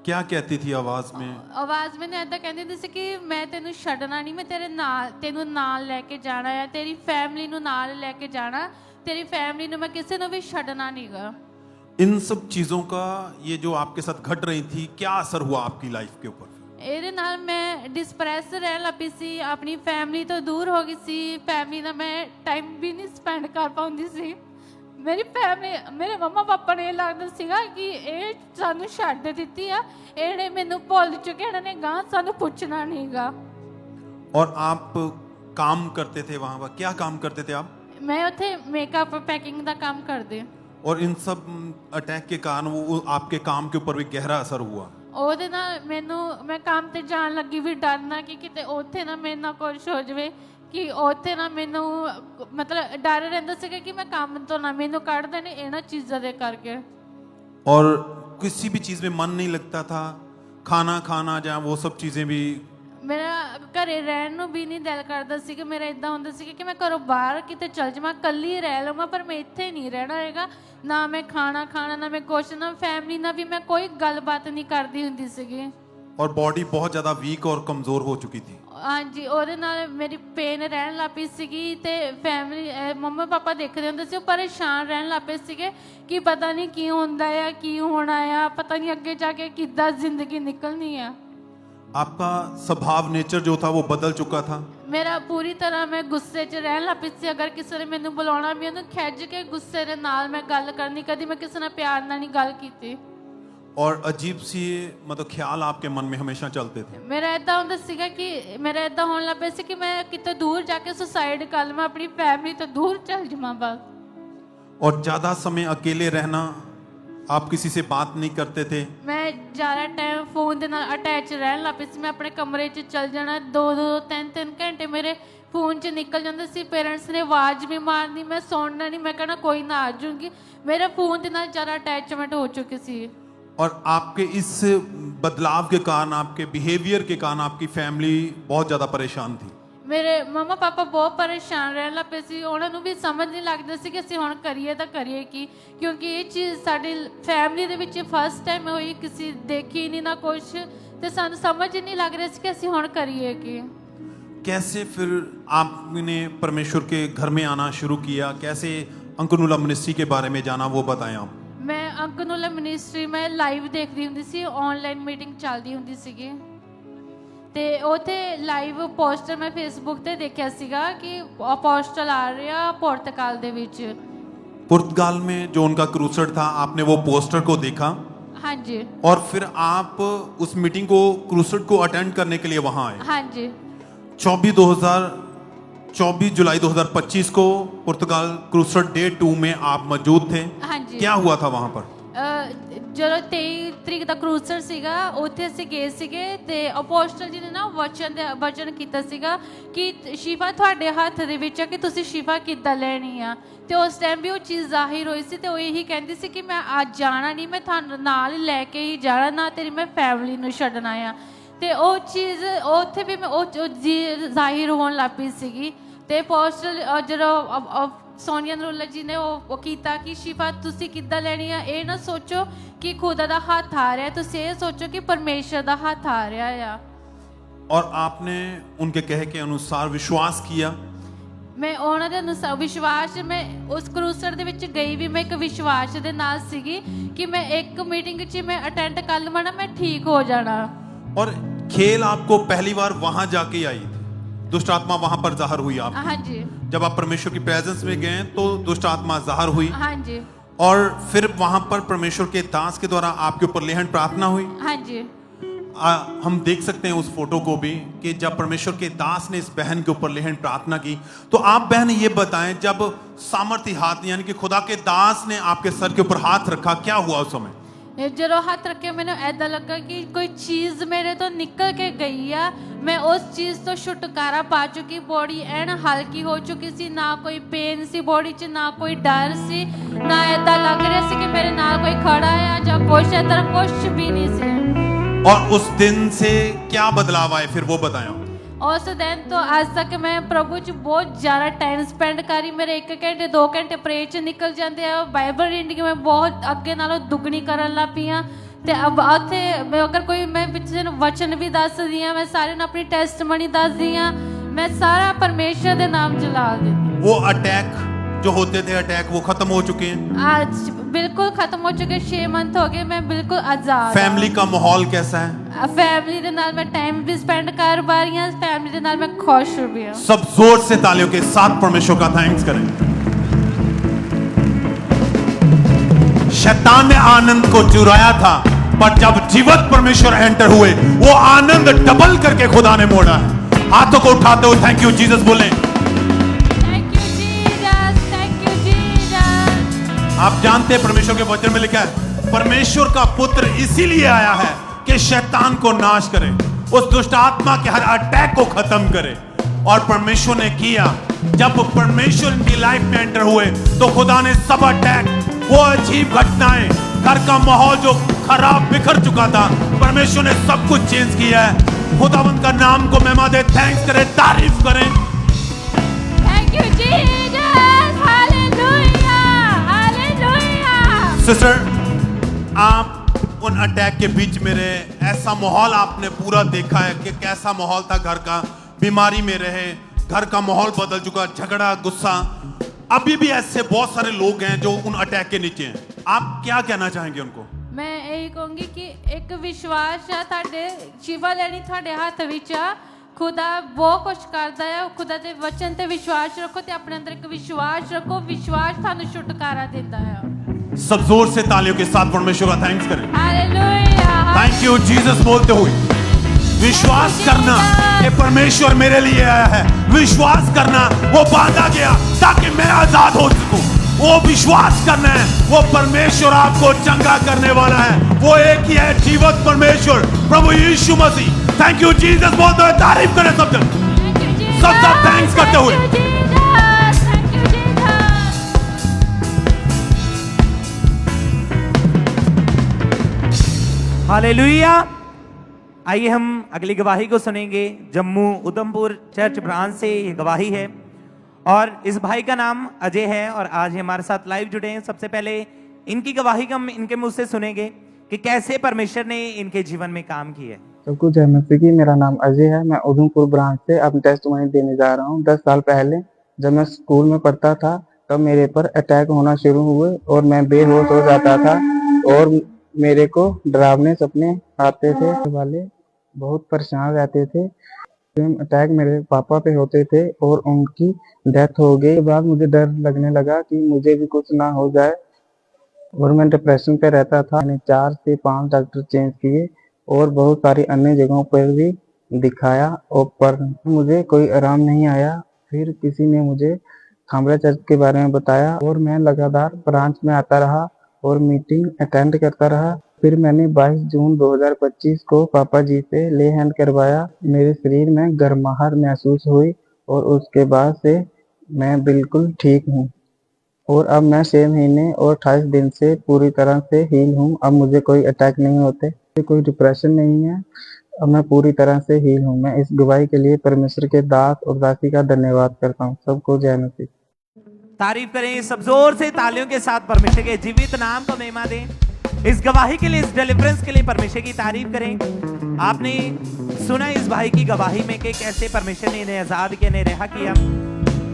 क्या कहती थी आवाज में? ਆਵਾਜ਼ ਮੈਨੂੰ ਐਦਾਂ ਕਹਿੰਦੀ ਹੁੰਦੀ ਸੀ ਕਿ ਮੈਂ ਤੈਨੂੰ ਛੱਡਣਾ ਨਹੀਂ, ਮੈਂ ਤੇਰੇ ਨਾਲ, ਤੈਨੂੰ ਨਾਲ ਲੈ ਕੇ ਜਾਣਾ ਆ, ਤੇਰੀ ਫੈਮਿਲੀ ਨੂੰ ਨਾਲ ਲੈ ਕੇ ਜਾਣਾ, तेरी फैमिली ने, मैं किसी ने भी छड़ना नहीं गा। इन सब चीजों का ये जो आपके साथ घट रही थी, क्या असर हुआ आपकी लाइफ के ऊपर? ਇਹਦੇ ਨਾਲ ਮੈਂ ਡਿਸਪਰੈਸ ਰਹਿਣ ਲੱਗ ਪਈ ਸੀ, ਆਪਣੀ ਫੈਮਿਲੀ ਤੋਂ ਦੂਰ ਹੋ ਗਈ ਸੀ, ਫੈਮਿਲੀ ਨਾਲ ਮੈਂ ਟਾਈਮ ਵੀ ਨਹੀਂ ਸਪੈਂਡ ਕਰ ਪਾਉਂਦੀ ਸੀ। ਮੇਰੀ ਫੈਮਿਲੀ, ਮੇਰੇ ਮੰਮਾ ਪਾਪਾ ਨੂੰ ਇਹ ਲੱਗਦਾ ਸੀਗਾ ਕਿ ਇਹ ਸਾਨੂੰ ਛੱਡ ਦਿੱਤੀ ਆ, ਇਹਨੇ ਮੈਨੂੰ ਭੁੱਲ ਚੁੱਕੇ, ਇਹਨਾਂ ਨੇ ਗਾਂ ਸਾਨੂੰ ਪੁੱਛਣਾ ਨਹੀਂਗਾ। और आप काम करते थे वहां पर, क्या काम करते थे आप? मैं उत्थे मेकअप पैकिंग का काम करदे। और इन सब अटैक के कारण वो आपके काम के ऊपर भी गहरा असर हुआ। ਉਹਦੇ ਨਾਲ ਮੈਨੂੰ, ਮੈਂ ਕੰਮ ਤੇ ਜਾਣ ਲੱਗੀ ਵੀ ਡਰਨਾ ਕਿ ਕਿਤੇ ਉੱਥੇ ਨਾ ਮੇਰੇ ਨਾਲ ਕੁਝ ਹੋ ਜਾਵੇ, ਕਿ ਉੱਥੇ ਨਾ ਮੈਨੂੰ ਮਤਲਬ ਡਰ ਰਹਿੰਦਾ ਸੀਗਾ ਕਿ ਮੈਂ ਕੰਮ ਤੋਂ ਨਾ ਮੈਨੂੰ ਕੱਢ ਦੇਣ ਇਹਨਾਂ ਚੀਜ਼ਾਂ ਦੇ ਕਰਕੇ। और किसी भी चीज में मन नहीं लगता था, खाना खाना जहाँ वो सब चीजें भी ਮੇਰਾ ਘਰੇ ਰਹਿਣ ਨੂੰ ਵੀ ਨਹੀਂ ਦਿਲ ਕਰਦਾ ਸੀ ਕਿ ਮੇਰਾ ਇਦਾਂ ਹੁੰਦਾ ਸੀ ਕਿ ਮੈਂ ਘਰੋਂ ਬਾਹਰ ਕਿਤੇ ਚਲ ਜਾਵਾਂ, ਇਕੱਲੀ ਰਹਿ ਲਵਾਂ, ਪਰ ਮੈਂ ਇੱਥੇ ਨਹੀਂ ਰਹਿਣਾ ਹੈਗਾ। ਨਾ ਮੈਂ ਖਾਣਾ ਨਾ ਮੈਂ ਕੁਛ, ਨਾ ਫੈਮਿਲੀ ਨਾਲ ਵੀ ਮੈਂ ਕੋਈ ਗੱਲਬਾਤ ਨਹੀਂ ਕਰਦੀ ਹੁੰਦੀ ਸੀਗੀ। और बॉडी बहुत ज्यादा वीक और कमजोर हो चुकी थी। ਹਾਂਜੀ, ਉਹਦੇ ਨਾਲ ਮੇਰੀ ਪੇਨ ਰਹਿਣ ਲੱਗ ਪਈ ਸੀਗੀ ਤੇ ਫੈਮਿਲੀ ਮੰਮਾ ਪਾਪਾ ਦੇਖਦੇ ਹੁੰਦੇ ਸੀ, ਉਹ ਪਰੇਸ਼ਾਨ ਰਹਿਣ ਲੱਗ ਪਏ ਸੀਗੇ ਕਿ ਪਤਾ ਨਹੀਂ ਕੀ ਹੁੰਦਾ ਆ, ਕੀ ਹੋਣਾ ਆ, ਪਤਾ ਨਹੀਂ ਅੱਗੇ ਜਾ ਕੇ ਕਿੱਦਾਂ ਜ਼ਿੰਦਗੀ ਨਿਕਲਣੀ ਆ। आपका स्वभाव नेचर जो था वो बदल चुका था। ਮੇਰਾ ਪੂਰੀ ਤਰ੍ਹਾਂ ਮੈਂ ਗੁੱਸੇ 'ਚ ਰਹਿਣ ਲੱਗ ਪਈ ਸੀ। ਅਗਰ ਕਿਸੇ ਨੇ ਮੈਨੂੰ ਬੁਲਾਉਣਾ ਵੀ, ਉਹਨੂੰ ਖਿੱਚ ਕੇ ਗੁੱਸੇ ਦੇ ਨਾਲ ਮੈਂ ਗੱਲ ਕਰਨੀ, ਕਦੀ ਮੈਂ ਕਿਸੇ ਨਾਲ ਪਿਆਰ ਨਾਲ ਨਹੀਂ ਗੱਲ ਕੀਤੀ। और अजीब सी मतलब ख्याल आपके मन में हमेशा चलते थे। ਮੇਰਾ ਇਦਾਂ ਹੁੰਦਾ ਸੀਗਾ ਕਿ ਮੇਰਾ ਇਦਾਂ ਹੋਣ ਲੱਗ ਪਿਆ ਸੀ ਕਿ ਮੈਂ ਕਿਤੇ ਦੂਰ ਜਾ ਕੇ ਸੁਸਾਈਡ ਕਰ ਲਵਾਂ, ਆਪਣੀ ਫੈਮਿਲੀ ਤੋਂ ਦੂਰ ਚਲ ਜਾਵਾਂ ਬਸ। और ज्यादा समय अकेले रहना, आप किसी से बात नहीं करते थे। ਮੈਂ ਜ਼ਿਆਦਾ ਟਾਈਮ ਫੋਨ ਦੇ ਨਾਲ ਅਟੈਚ ਰਹਿਣ ਲੱਗ ਪਈ ਸੀ। ਮੈਂ ਆਪਣੇ ਕਮਰੇ 'ਚ ਚਲ ਜਾਣਾ, 2-2 3-3 ਘੰਟੇ ਮੇਰੇ ਫੋਨ 'ਚ ਨਿਕਲ ਜਾਂਦੇ ਸੀ। ਪੇਰੈਂਟਸ ਨੇ ਆਵਾਜ਼ ਵੀ ਮਾਰਨੀ, ਮੈਂ ਸੁਣਨਾ ਨਹੀਂ, ਮੈਂ ਕਹਿਣਾ ਕੋਈ ਨਾ ਆ ਜਾਊਂਗੀ। ਮੇਰੇ ਫੋਨ ਦੇ ਨਾਲ ਜ਼ਿਆਦਾ ਅਟੈਚਮੈਂਟ ਹੋ ਚੁੱਕੀ ਸੀ। और आपके इस बदलाव के कारण, आपके बिहेवियर के कारण आपकी फैमिली बहुत ज्यादा परेशान थी। ਮੇਰੇ ਮਮਾ ਪਾਪਾ ਬਹੁਤ ਪਰੇਸ਼ਾਨ ਰਹਿਣ ਲੱਗ ਪਏ ਸੀ। ਉਹਨਾਂ ਨੂੰ ਵੀ ਸਮਝ ਨਹੀਂ ਲੱਗਦਾ ਸੀ ਕਿ ਅਸੀਂ ਹੁਣ ਕਰੀਏ ਤਾਂ ਕਰੀਏ ਕੀ, ਕਿਉਂਕਿ ਇਹ ਚੀਜ਼ ਸਾਡੀ ਫੈਮਿਲੀ ਦੇ ਵਿੱਚ ਫਸਟ ਟਾਈਮ ਹੋਈ, ਕਿਸੇ ਦੇਖੀ ਨਹੀਂ ਨਾ ਕੁਛ, ਤੇ ਸਾਨੂੰ ਸਮਝ ਹੀ ਨਹੀਂ ਲੱਗ ਰਿਹਾ ਸੀ ਕਿ ਅਸੀਂ ਹੁਣ ਕਰੀਏ ਕੀ। कैसे फिर आपने परमेश्वर के घर में आना शुरू किया, कैसे अंकुनुला मिनिस्ट्री के बारे में जाना, वो बताएं आप। ਮੈਂ ਅੰਕਨੂਲਾ ਮਿਨਿਸਟਰੀ ਮੈਂ ਲਾਈਵ ਦੇਖਦੀ ਹੁੰਦੀ ਸੀ, ਆਨਲਾਈਨ ਮੀਟਿੰਗ ਚੱਲਦੀ ਹੁੰਦੀ ਸੀਗੀ ਤੇ ਉਥੇ ਲਾਈਵ ਪੋਸਟਰ ਮੈਂ ਫੇਸਬੁੱਕ ਤੇ ਦੇਖਿਆ ਸੀਗਾ ਕਿ ਅਪੋਸਟਲ ਆ ਰਿਹਾ ਪੁਰਤਗਾਲ ਦੇ ਵਿੱਚ। पुर्तगाल में जो उनका क्रूसड था, आपने वो पोस्टर को देखा। हाँ जी। और फिर आप उस मीटिंग को, क्रूसड को अटेंड करने के लिए वहां आए। हाँ जी। 24 जुलाई 2025 को पुर्तगाल क्रूसड डे 2 में आप मौजूद थे। हाँ जी। क्या हुआ था वहां पर? ਜਦੋਂ 23 ਤਰੀਕ ਦਾ ਕਰੂਸਰ ਸੀਗਾ, ਉੱਥੇ ਅਸੀਂ ਗਏ ਸੀਗੇ ਤੇ ਅਪੋਸਟਲ ਜੀ ਨੇ ਨਾ ਵਚਨ ਕੀਤਾ ਸੀਗਾ ਕਿ ਸ਼ਿਫਾ ਤੁਹਾਡੇ ਹੱਥ ਦੇ ਵਿੱਚ ਆ ਕਿ ਤੁਸੀਂ ਸ਼ਿਫਾ ਕਿੱਦਾਂ ਲੈਣੀ ਆ। ਤੇ ਉਸ ਟਾਈਮ ਵੀ ਉਹ ਚੀਜ਼ ਜ਼ਾਹਿਰ ਹੋਈ ਸੀ ਤੇ ਉਹ ਇਹੀ ਕਹਿੰਦੀ ਸੀ ਕਿ ਮੈਂ ਅੱਜ ਜਾਣਾ ਨਹੀਂ, ਮੈਂ ਤੁਹਾਨੂੰ ਨਾਲ ਹੀ ਲੈ ਕੇ ਹੀ ਜਾਣਾ, ਨਾ ਤੇਰੀ ਮੈਂ ਫੈਮਿਲੀ ਨੂੰ ਛੱਡਣਾ ਆ। ਤੇ ਉਹ ਚੀਜ਼ ਉੱਥੇ ਵੀ ਮੈਂ ਉਹ ਜ਼ਾਹਿਰ ਹੋਣ ਲੱਗ ਪਈ ਸੀਗੀ। ਤੇ ਅਪੋਸਟਲ ਜਦੋਂ ਸੋਨੀਆ ਨਰੂਲਾ ਜੀ ਨੇ ਉਹ ਕੀਤਾ ਕਿ ਸ਼ਿਫਾ ਤੁਸੀਂ ਕਿੱਦਾਂ ਲੈਣੀ ਆ, ਇਹ ਨਾ ਸੋਚੋ ਕਿ ਖੁਦਾ ਦਾ ਹੱਥ ਆ ਰਿਹਾ, ਤੁਸੀਂ ਇਹ ਸੋਚੋ ਕਿ ਪਰਮੇਸ਼ਰ ਦਾ ਹੱਥ ਆ ਰਿਹਾ ਆ। और आपने उनके कहे के अनुसार विश्वास किया। ਮੈਂ ਉਹਨਾਂ ਦੇ ਅਨੁਸਾਰ ਵਿਸ਼ਵਾਸ, ਮੈਂ ਉਸ ਕਰੂਸਰ ਦੇ ਵਿੱਚ ਗਈ ਵੀ ਮੈਂ ਇੱਕ ਵਿਸ਼ਵਾਸ ਦੇ ਨਾਲ ਸੀਗੀ ਕਿ ਮੈਂ ਇੱਕ ਮੀਟਿੰਗ 'ਚ ਮੈਂ ਅਟੈਂਡ ਕਰ ਲਵਾਂ ਨਾ, ਮੈਂ ਠੀਕ ਹੋ ਜਾਣਾ। और खेल आपको पहली बार वहां जाके आई थी, दुष्ट आत्मा वहां पर जाहिर हुई आप। हाँ जी। जब आप परमेश्वर की प्रेजेंस में गए तो दुष्ट आत्मा जाहिर हुई। हाँ जी। और फिर वहां पर परमेश्वर के दास के द्वारा आपके ऊपर लेहन प्रार्थना हुई। हाँ जी। हम देख सकते हैं उस फोटो को भी कि जब परमेश्वर के दास ने इस बहन के ऊपर लेहन प्रार्थना की, तो आप बहन ये बताएं, जब सामर्थी हाथ यानी कि खुदा के दास ने आपके सर के ऊपर हाथ रखा, क्या हुआ उस समय? ਜਦੋਂ ਹੱਥ ਰੱਖਿਆ ਮੈਨੂੰ ਐਦਾਂ ਲੱਗਾ ਕਿ ਕੋਈ ਚੀਜ਼ ਮੇਰੇ ਤੋਂ ਨਿਕਲ ਕੇ ਗਈ ਆ। ਮੈਂ ਉਸ ਚੀਜ਼ ਤੋਂ ਛੁਟਕਾਰਾ ਪਾ ਚੁੱਕੀ, ਬੋਡੀ ਐਨ ਹਲਕੀ ਹੋ ਚੁੱਕੀ ਸੀ, ਨਾ ਕੋਈ ਪੇਨ ਸੀ ਬੋਡੀ 'ਚ, ਨਾ ਕੋਈ ਡਰ ਸੀ, ਨਾ ਐਦਾਂ ਲੱਗ ਰਿਹਾ ਸੀ ਕਿ ਮੇਰੇ ਨਾਲ ਕੋਈ ਖੜਾ ਆ ਜਾਂ ਕੁਛ ਐਦਾਂ, ਕੁਛ ਵੀ ਨਹੀਂ ਸੀ। और उस दिन से क्या बदलाव आए फिर वो बताएं। ਉਸ ਦਿਨ ਤੋਂ ਅੱਜ ਤੱਕ ਮੈਂ ਪ੍ਰਭੂ 'ਚ ਬਹੁਤ ਜ਼ਿਆਦਾ ਟਾਈਮ ਸਪੈਂਡ ਕਰੀ। ਮੇਰੇ 1 ਘੰਟੇ 2 ਘੰਟੇ ਪ੍ਰੇ 'ਚ ਨਿਕਲ ਜਾਂਦੇ ਆ। ਬਾਈਬਲ ਰੀਡਿੰਗ ਮੈਂ ਬਹੁਤ ਅੱਗੇ ਨਾਲੋਂ ਦੁੱਗਣੀ ਕਰਨ ਲੱਗ ਪਈ ਹਾਂ। ਤੇ ਉੱਥੇ ਮੈਂ ਅਗਰ ਕੋਈ ਮੈਂ ਕਿਸੇ ਨੂੰ ਵਚਨ ਵੀ ਦੱਸਦੀ ਹਾਂ, ਮੈਂ ਸਾਰਿਆਂ ਨੂੰ ਆਪਣੀ ਟੈਸਟਮਨੀ ਦੱਸਦੀ ਹਾਂ, ਮੈਂ ਸਾਰਾ ਪਰਮੇਸ਼ਰ ਦੇ ਨਾਮ 'ਚ ਲਾ ਦਿੰਦੀ। वो अटैक जो होते थे, अटैक वो खत्म हो चुके हैं। आज बिल्कुल खत्म हो चुके, 6 मंथ हो गए, मैं बिल्कुल आजाद। फैमिली का माहौल कैसा है? फैमिली ਦੇ ਨਾਲ ਮੈਂ ਟਾਈਮ ਵੀ ਸਪੈਂਡ ਕਰ ਪਾ ਰਹੀ ਹਾਂ, फैमिली ਦੇ ਨਾਲ ਮੈਂ खुश भी हूं। सब जोर से तालियों के साथ परमेश्वर का थैंक्स करें। शैतान ने आनंद को चुराया था, पर जब जीवित परमेश्वर एंटर हुए, वो आनंद डबल करके खुदा ने मोड़ा है। हाथों को उठाते हुए थैंक यू जीसस बोलें। आप जानते हैं परमेश्वर के वचन में लिखा है, परमेश्वर का पुत्र इसीलिए आया है कि शैतान को नाश करे, उस दुष्ट आत्मा के हर अटैक को खत्म करे। और परमेश्वर ने किया। जब परमेश्वर इनकी लाइफ में एंटर हुए तो खुदा ने सब अटैक, वो अजीब घटनाएं, घर का माहौल जो खराब बिखर चुका था, परमेश्वर ने सब कुछ चेंज किया है। खुदावंद का नाम को महिमा दे, थैंक्स करें, तारीफ करें। Thank you Jesus, hallelujah, hallelujah. Sister, आप उन अटैक के बीच में रहे, ऐसा माहौल आपने पूरा देखा है कि कैसा माहौल था घर का, बीमारी में रहे, घर का माहौल बदल चुका, झगड़ा, गुस्सा। अभी भी ऐसे बहुत सारे लोग हैं जो उन अटैक के नीचे हैं, आप क्या कहना चाहेंगे उनको? मैं यही कहूंगी कि एक विश्वास है ਤੁਹਾਡੇ ਸ਼ਿਵਾ ਲੈਣੀ ਤੁਹਾਡੇ ਹੱਥ ਵਿੱਚ ਆ ਖੁਦਾ ਬਹੁਤ ਕੁਝ ਕਰਦਾ ਹੈ ਖੁਦਾ ਦੇ ਵਚਨ ਤੇ ਵਿਸ਼ਵਾਸ ਰੱਖੋ ਤੇ ਆਪਣੇ ਅੰਦਰ ਇੱਕ ਵਿਸ਼ਵਾਸ ਰੱਖੋ ਵਿਸ਼ਵਾਸ ਤੁਹਾਨੂੰ ਛੁਟਕਾਰਾ ਦਿੰਦਾ ਹੈ सब जोर से तालियों के साथ परमेश्वर का थैंक्स करें। हालेलुया, थैंक यू जीसस बोलते हुए विश्वास करना कि परमेश्वर मेरे लिए आया है, विश्वास करना वो बांधा गया ताकि मैं आजाद हो सकूं, वो विश्वास करना है वो परमेश्वर आपको चंगा करने वाला है, वो एक ही है जीवंत परमेश्वर प्रभु यीशु मसीह। थैंक यू जीसस बोलते हुए तारीफ करें सब जन, सब थैंक्स करते हुए। हालेलुया। आइए हम अगली गवाही को सुनेंगे। जम्मू उधमपुर चर्च ब्रांच से ये गवाही है और इस भाई का नाम अजय है और आज हमारे साथ लाइव जुड़े हैं। सबसे पहले इनकी गवाही हम इनके मुंह से सुनेंगे कि कैसे परमेश्वर ने इनके जीवन में काम किया है। सबको जय मसीह की। मेरा नाम अजय है, मैं उधमपुर ब्रांच से अपनी टेस्टिमनी देने जा रहा हूँ। 10 साल पहले जब मैं स्कूल में पढ़ता था तब मेरे पर अटैक होना शुरू हुए और मैं बेहोश हो जाता था और मेरे को डरावने सपने आते थे। वाले बहुत परेशान रहते थे। अटैक मेरे पापा पे होते थे और उनकी डेथ हो गई। बाद मुझे डर लगने लगा कि मुझे भी कुछ ना हो जाए और मैं डिप्रेशन पे रहता था। मैंने 4 से 5 डॉक्टर चेंज किए और बहुत सारी अन्य जगहों पर भी दिखाया और पर मुझे कोई आराम नहीं आया। फिर किसी ने मुझे खामरा चर्च के बारे में बताया और मैं लगातार ब्रांच में आता रहा और मीटिंग अटेंड करता रहा। फिर मैंने 22 जून 2025 को पापा जी से ले हैंड करवाया। मेरे शरीर में गर्माहट महसूस हुई और उसके बाद से मैं बिल्कुल ठीक हूँ और अब मैं 6 महीने और 28 दिन से पूरी तरह से हील हूँ। अब मुझे कोई अटैक नहीं होते, कोई डिप्रेशन नहीं है। अब मैं पूरी तरह से हील हूँ। मैं इस गवाही के लिए परमेश्वर के दास और दासी का धन्यवाद करता हूँ। सबको जय मसीह। तारीफ करें सब जोर से तालियों के साथ परमेश्वर के जीवित नाम को महिमा दें। इस गवाही के लिए, इस डिलीवरेंस के लिए परमेश्वर की तारीफ करें। आपने सुना इस भाई की गवाही में कि कैसे परमेश्वर ने इन्हें आजाद किया, इन्हें रिहा किया।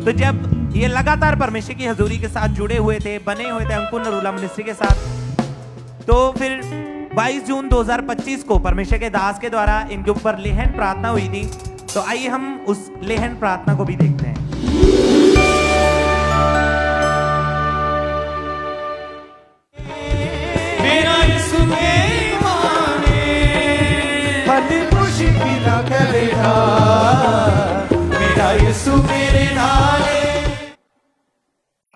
तो जब ये लगातार परमेश्वर की हजूरी के साथ जुड़े हुए थे, बने हुए थे अंकुर नरूला मिनिस्ट्री के साथ, तो फिर 22 जून 2025 को परमेश्वर के दास के द्वारा इनके ऊपर लेहन प्रार्थना हुई थी। तो आइए हम उस लेहन प्रार्थना को भी देखते हैं। मेरा यीशु मेरी माने फल मुश्किल करेगा, मेरा यीशु मेरे नाले।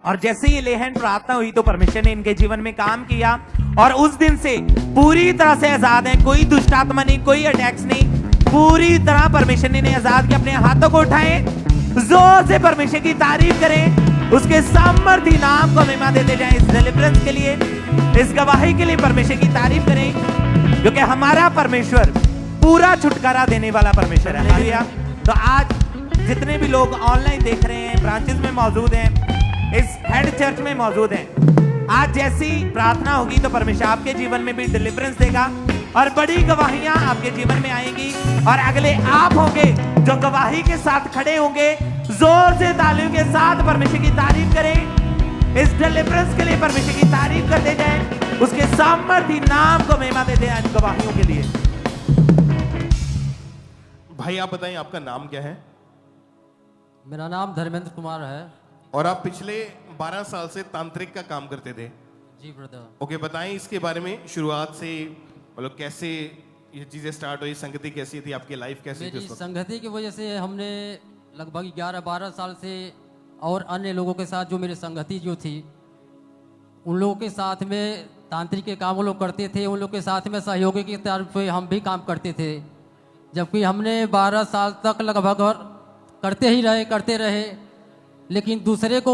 और जैसे ही लेहन प्रार्थना हुई तो परमेश्वर ने इनके जीवन में काम किया और उस दिन से पूरी तरह से आजाद हैं। कोई दुष्ट आत्मा नहीं, कोई अटैक्स नहीं, पूरी तरह परमेश्वर ने इन्हें आजाद किया। अपने हाथों को उठाएं, जोर से परमेश्वर की तारीफ करें, उसके सामर्थ्य नाम को महिमा देते जाएं। इस डिलीवरेंस के लिए, इस गवाही के लिए परमेश्वर की तारीफ करें, क्योंकि हमारा परमेश्वर पूरा छुटकारा देने वाला परमेश्वर है। हालेलुया। तो आज जितने भी लोग ऑनलाइन देख रहे हैं, ब्रांचेस में मौजूद हैं, इस हेड चर्च में मौजूद हैं, आज जैसी प्रार्थना होगी तो परमेश्वर आपके जीवन में भी डिलीवरेंस देगा और बड़ी गवाहियां आपके जीवन में आएंगी और अगले आप होंगे जो गवाही के साथ खड़े होंगे। जोर से तालियों के साथ परमेश्वर की तारीफ करें। इस डिलीवरेंस के लिए परमेश्वर की तारीफ करते जाएं, उसके सामर्थ्य नाम को महिमा देते हैं इन गवाहियों के लिए। भाई आप बताएं आपका नाम क्या है? मेरा नाम धर्मेंद्र कुमार है। और आप पिछले 12 साल से तांत्रिक का काम करते थे? जी ब्रदर। ओके, बताएं इसके बारे में, शुरुआत से मतलब कैसे ये चीजें स्टार्ट हुई, संगति कैसी थी, आपकी लाइफ कैसी थी? मेरी संगति की वजह से हमने लगभग 11-12 साल से और अन्य लोगों के साथ जो मेरी संगति जो थी उन लोगों के साथ में तांत्रिक के काम वो लोग करते थे, उन लोग के साथ में सहयोगी की तरफ से हम भी काम करते थे। जबकि हमने 12 साल तक लगभग करते रहे, लेकिन दूसरे को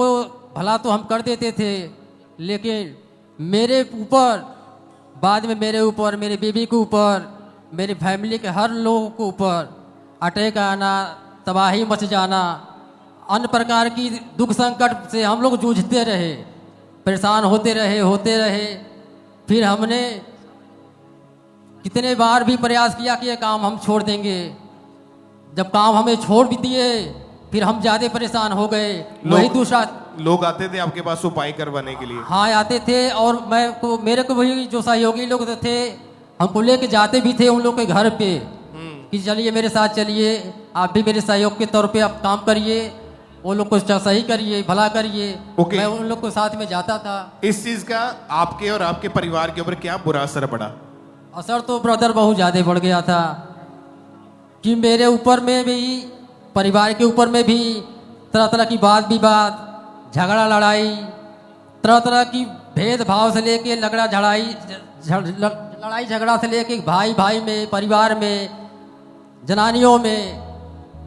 भला तो हम कर देते थे, लेकिन मेरे ऊपर, बाद में मेरे ऊपर, मेरी बीवी के ऊपर, मेरी फैमिली के हर लोगों के ऊपर अटैक आना, तबाही मच जाना, अन्य प्रकार की दुख संकट से हम लोग जूझते रहे, परेशान होते रहे। फिर हमने कितने बार भी प्रयास किया कि ये काम हम छोड़ देंगे। जब काम हमें छोड़ भी दिए फिर हम ज़्यादा परेशान हो गए। वही दूसरा लोग आते थे आपके पास उपाय करवाने के लिए? हाँ आते थे, और मेरे को वही जो सहयोगी लोग थे हमको लेके जाते भी थे उन लोग के घर पे कि चलिए मेरे साथ चलिए, आप भी मेरे सहयोग के तौर पे आप काम करिए, वो लोग को सही करिए, भला करिए। मैं उन लोग को साथ में जाता था। इस चीज का आपके और आपके परिवार के ऊपर क्या बुरा असर पड़ा? असर तो ब्रदर बहुत ज़्यादा बढ़ गया था कि मेरे ऊपर में भी, परिवार के ऊपर में भी तरह तरह की बात विवाद, झगड़ा लड़ाई, तरह तरह की भेदभाव से लेके लड़ाई झगड़ा से लेके भाई भाई में, परिवार में, जनानियों में।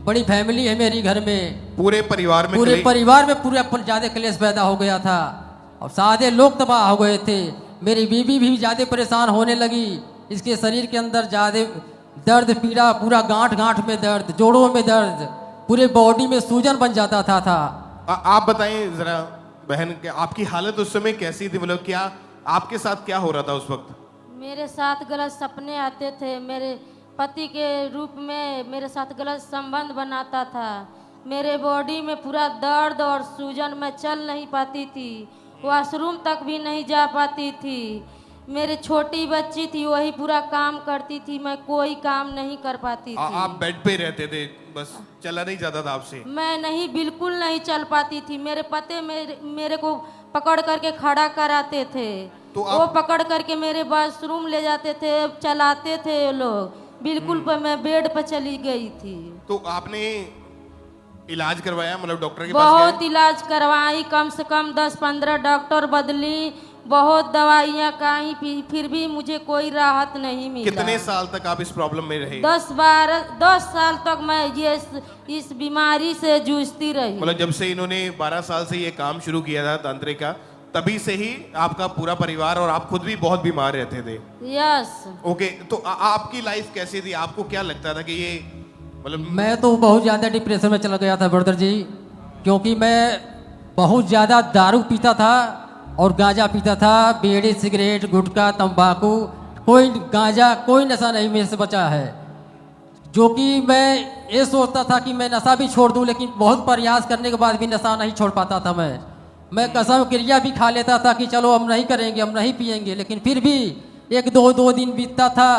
बड़ी फैमिली है मेरी घर में, पूरे परिवार में पूरे ज़्यादा क्लेश पैदा हो गया था और सारे लोग तबाह हो गए थे। मेरी बीवी भी ज़्यादा परेशान होने लगी, इसके शरीर के अंदर ज़्यादा दर्द, पीड़ा, पूरा गांठ में दर्द, जोड़ों में दर्द, पूरे बॉडी में सूजन बन जाता था। आप बताएं जरा बहन, आपकी हालत उस समय कैसी थी? मतलब क्या आपके साथ क्या हो रहा था उस वक्त? मेरे साथ गलत सपने आते थे, मेरे पति के रूप में मेरे साथ गलत संबंध बनाता था। मेरे बॉडी में पूरा दर्द और सूजन, मैं चल नहीं पाती थी, वॉशरूम तक भी नहीं जा पाती थी। मेरी छोटी बच्ची थी, वही पूरा काम करती थी, मैं कोई काम नहीं कर पाती थी। आप बेड पे रहते थे, बस चला नहीं जाता था आपसे? मैं नहीं, बिल्कुल नहीं चल पाती थी। मेरे पति मेरे को पकड़ करके खड़ा कराते थे, तो वो पकड़ करके मेरे वॉशरूम ले जाते थे, चलाते थे वो लोग, बिल्कुल मैं बेड पर चली गई थी। तो आपने इलाज करवाया, मतलब डॉक्टर के पास बहुत इलाज करवाई, कम से कम 10-15 डॉक्टर बदली, बहुत दवाइयाँ खाई, फिर भी मुझे कोई राहत नहीं मिला। कितने साल तक आप इस प्रॉब्लम में रहे? 10 साल तक मैं इस बीमारी से जूझती रही। मतलब जब से इन्होंने 12 साल से ये काम शुरू किया था तांत्रिक का, तभी से ही आपका पूरा परिवार और आप खुद भी बहुत बीमार रहते थे? यस। ओके, तो आपकी लाइफ कैसी थी? आपको क्या लगता था कि ये, मतलब? मैं तो बहुत ज़्यादा डिप्रेशन में चला गया था ब्रदर जी, क्योंकि मैं बहुत ज़्यादा दारू पीता था और गांजा पीता था, बीड़ी, सिगरेट, गुटखा, तंबाकू, कोई गांजा, कोई नशा नहीं मेरे से बचा है। जो कि मैं ये सोचता था कि मैं नशा भी छोड़ दूं, लेकिन बहुत प्रयास करने के बाद भी नशा नहीं छोड़ पाता था। मैं कसम क्रिया भी खा लेता था कि चलो हम नहीं करेंगे, हम नहीं पिएंगे, लेकिन फिर भी 1-2 दिन बीतता था,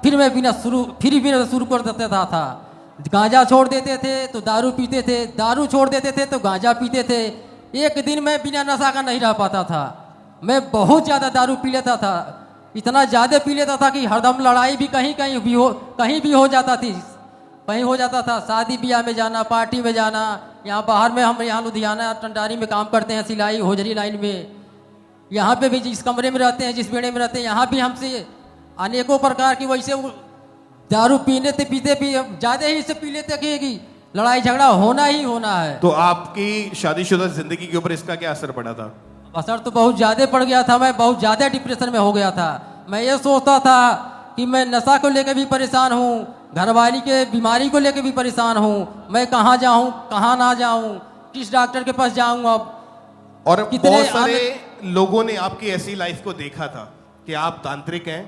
फिर मैं बिना शुरू कर देता था। गांजा छोड़ देते थे तो दारू पीते थे, दारू छोड़ देते थे तो गांजा पीते थे। एक दिन मैं बिना नशा का नहीं रह पाता था। मैं बहुत ज़्यादा दारू पी लेता था, इतना ज़्यादा पी लेता था कि हरदम लड़ाई भी कहीं भी हो जाता थी, कहीं हो जाता था। शादी ब्याह में जाना, पार्टी में जाना, यहाँ बाहर में, हम यहाँ लुधियाना टंडारी में काम करते हैं, सिलाई होजरी लाइन में। यहाँ पे भी जिस कमरे में रहते हैं, जिस बेड़े में रहते हैं, यहाँ भी हमसे अनेकों प्रकार की वैसे दारू पीने से पीते भी ज़्यादा ही से पी लेते कि लड़ाई झगड़ा होना ही होना है। तो आपकी शादीशुदा जिंदगी के ऊपर इसका क्या असर पड़ा था? असर तो बहुत ज़्यादा पड़ गया था। मैं बहुत ज़्यादा डिप्रेशन में हो गया था। मैं ये सोचता था कि मैं नशा को लेकर भी परेशान हूँ, घरवाली के बीमारी को लेकर भी परेशान हूँ, मैं कहाँ जाऊँ, कहाँ ना जाऊँ, किस डॉक्टर के पास जाऊँ अब। और बहुत सारे लोगों ने आपकी ऐसी लाइफ को देखा था कि आप तांत्रिक हैं,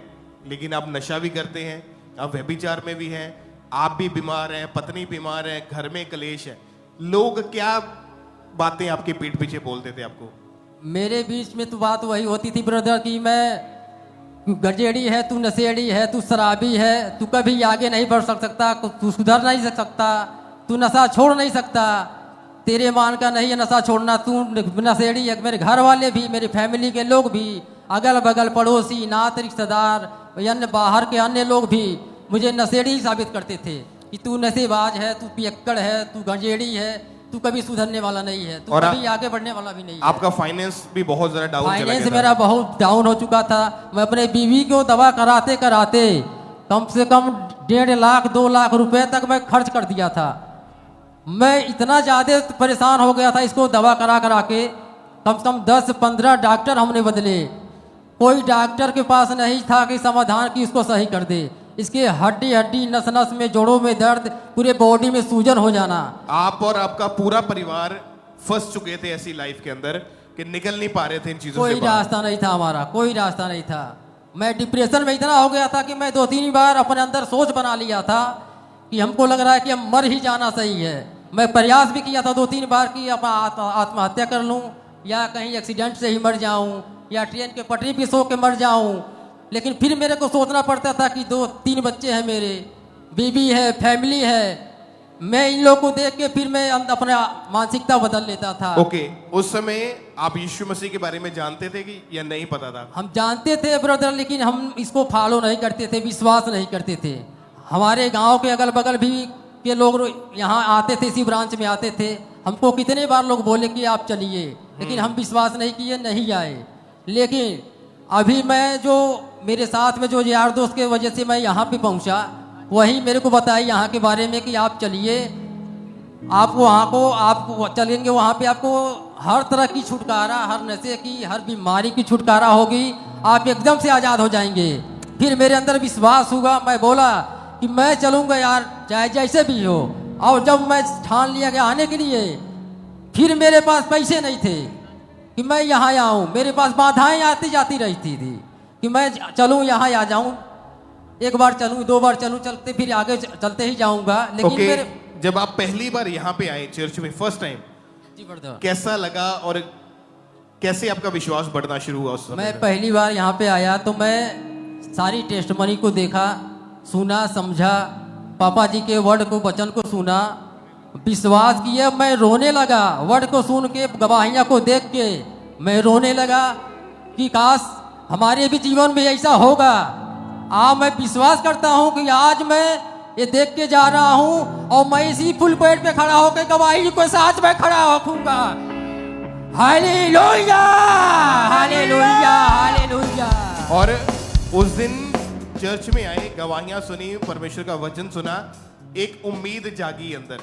लेकिन आप नशा भी करते हैं, आप व्यभिचार में भी हैं, आप भी बीमार हैं, पत्नी बीमार है, घर में कलेश है। लोग क्या बातें आपके पीठ पीछे बोलते थे आपको? मेरे बीच में तो बात वही होती थी ब्रदर कि मैं गजेड़ी है, तू नशेड़ी है, तू शराबी है, तू कभी आगे नहीं बढ़ सकता, तू सुधर नहीं सकता, तू नशा छोड़ नहीं सकता, तेरे मान का नहीं है नशा छोड़ना, तू नशेड़ी है। मेरे घर वाले भी, मेरी फैमिली के लोग भी, अगल बगल पड़ोसी, नात, रिश्तेदार, अन्य बाहर के अन्य लोग भी मुझे नशेड़ी ही साबित करते थे कि तू नशेबाज है, तू पियक्कड़ है, तू गंजेड़ी है, तू कभी सुधरने वाला नहीं है, तू कभी आगे बढ़ने वाला भी नहीं है। आपका फाइनेंस भी बहुत ज़्यादा डाउन चला गया था। फाइनेंस मेरा बहुत डाउन हो चुका था। मैं अपने बीवी को दवा कराते कराते कम से कम 1.5 लाख 2 लाख रुपए तक मैं खर्च कर दिया था। मैं इतना ज़्यादा परेशान हो गया था इसको दवा करा करा के। कम से कम 10-15 डॉक्टर हमने बदले, कोई डॉक्टर के पास नहीं था कि समाधान की उसको सही कर दे। इसके हड्डी हड्डी नस नस में जोड़ों में दर्द, पूरे बॉडी में सूजन हो जाना। आप और आपका पूरा परिवार फंस चुके थे ऐसी लाइफ के अंदर कि निकल नहीं पा रहे थे इन चीजों से कोई रास्ता नहीं था हमारा, कोई रास्ता नहीं था। मैं डिप्रेशन में इतना हो गया था कि मैं 2-3 बार अपने अंदर सोच बना लिया था कि हमको लग रहा है कि हम मर ही जाना सही है। मैं प्रयास भी किया था 2-3 बार कि अपना आत्महत्या कर लूं या कहीं एक्सीडेंट से ही मर जाऊं या ट्रेन के पटरी पे सो के मर जाऊं। लेकिन फिर मेरे को सोचना पड़ता था कि 2-3 बच्चे हैं, मेरे बीवी है, फैमिली है। मैं इन लोगों को देख के फिर मैं अपना मानसिकता बदल लेता था। ओके, उस समय आप यीशु मसीह के बारे में जानते थे कि या नहीं पता था? हम जानते थे ब्रदर, लेकिन हम इसको फॉलो नहीं करते थे, विश्वास नहीं करते थे। हमारे गांव के अगल बगल भी के लोग यहाँ आते थे, इसी ब्रांच में आते थे। हमको कितने बार लोग बोले कि आप चलिए, लेकिन हम विश्वास नहीं किए, नहीं आए। लेकिन अभी मैं जो मेरे साथ में जो यार दोस्त के वजह से मैं यहाँ पे पहुँचा, वही मेरे को बताया यहाँ के बारे में कि आप चलिए, आप वहाँ को आप चलेंगे, वहाँ पे आपको हर तरह की छुटकारा, हर नशे की, हर बीमारी की छुटकारा होगी, आप एकदम से आज़ाद हो जाएंगे। फिर मेरे अंदर विश्वास हुआ, मैं बोला कि मैं चलूँगा यार, चाहे जैसे भी हो। और जब मैं ठान लिया गया आने के लिए, फिर मेरे पास पैसे नहीं थे कि मैं यहाँ आऊँ। मेरे पास बाधाएं आती जाती रहती थी कि मैं चलूँ, यहाँ आ जाऊँ, एक बार चलूँ, 2 बार चलूँ, चलते फिर आगे चलते ही जाऊँगा। लेकिन मेरे जब आप पहली बार यहाँ पे आए चर्च में फर्स्ट टाइम, कैसा लगा और कैसे आपका विश्वास बढ़ना शुरू हुआ उस समय? मैं पहली बार यहाँ पे आया तो मैं सारी टेस्टमनी को देखा, सुना, समझा, पापा जी के वर्ड को, वचन को सुना, विश्वास किया। मैं रोने लगा वर्ड को सुन के, गवाहियाँ को देख के मैं रोने लगा कि काश हमारे भी जीवन में ऐसा होगा। मैं विश्वास करता हूँ कि आज मैं ये देख के जा रहा हूँ और मैं इसी फुल पेट पे खड़ा होकर गवाही के साथ में खड़ा होऊंगा। Hallelujah, hallelujah, hallelujah. और उस दिन चर्च में आए, गवाहियां सुनी, परमेश्वर का वचन सुना, एक उम्मीद जागी अंदर।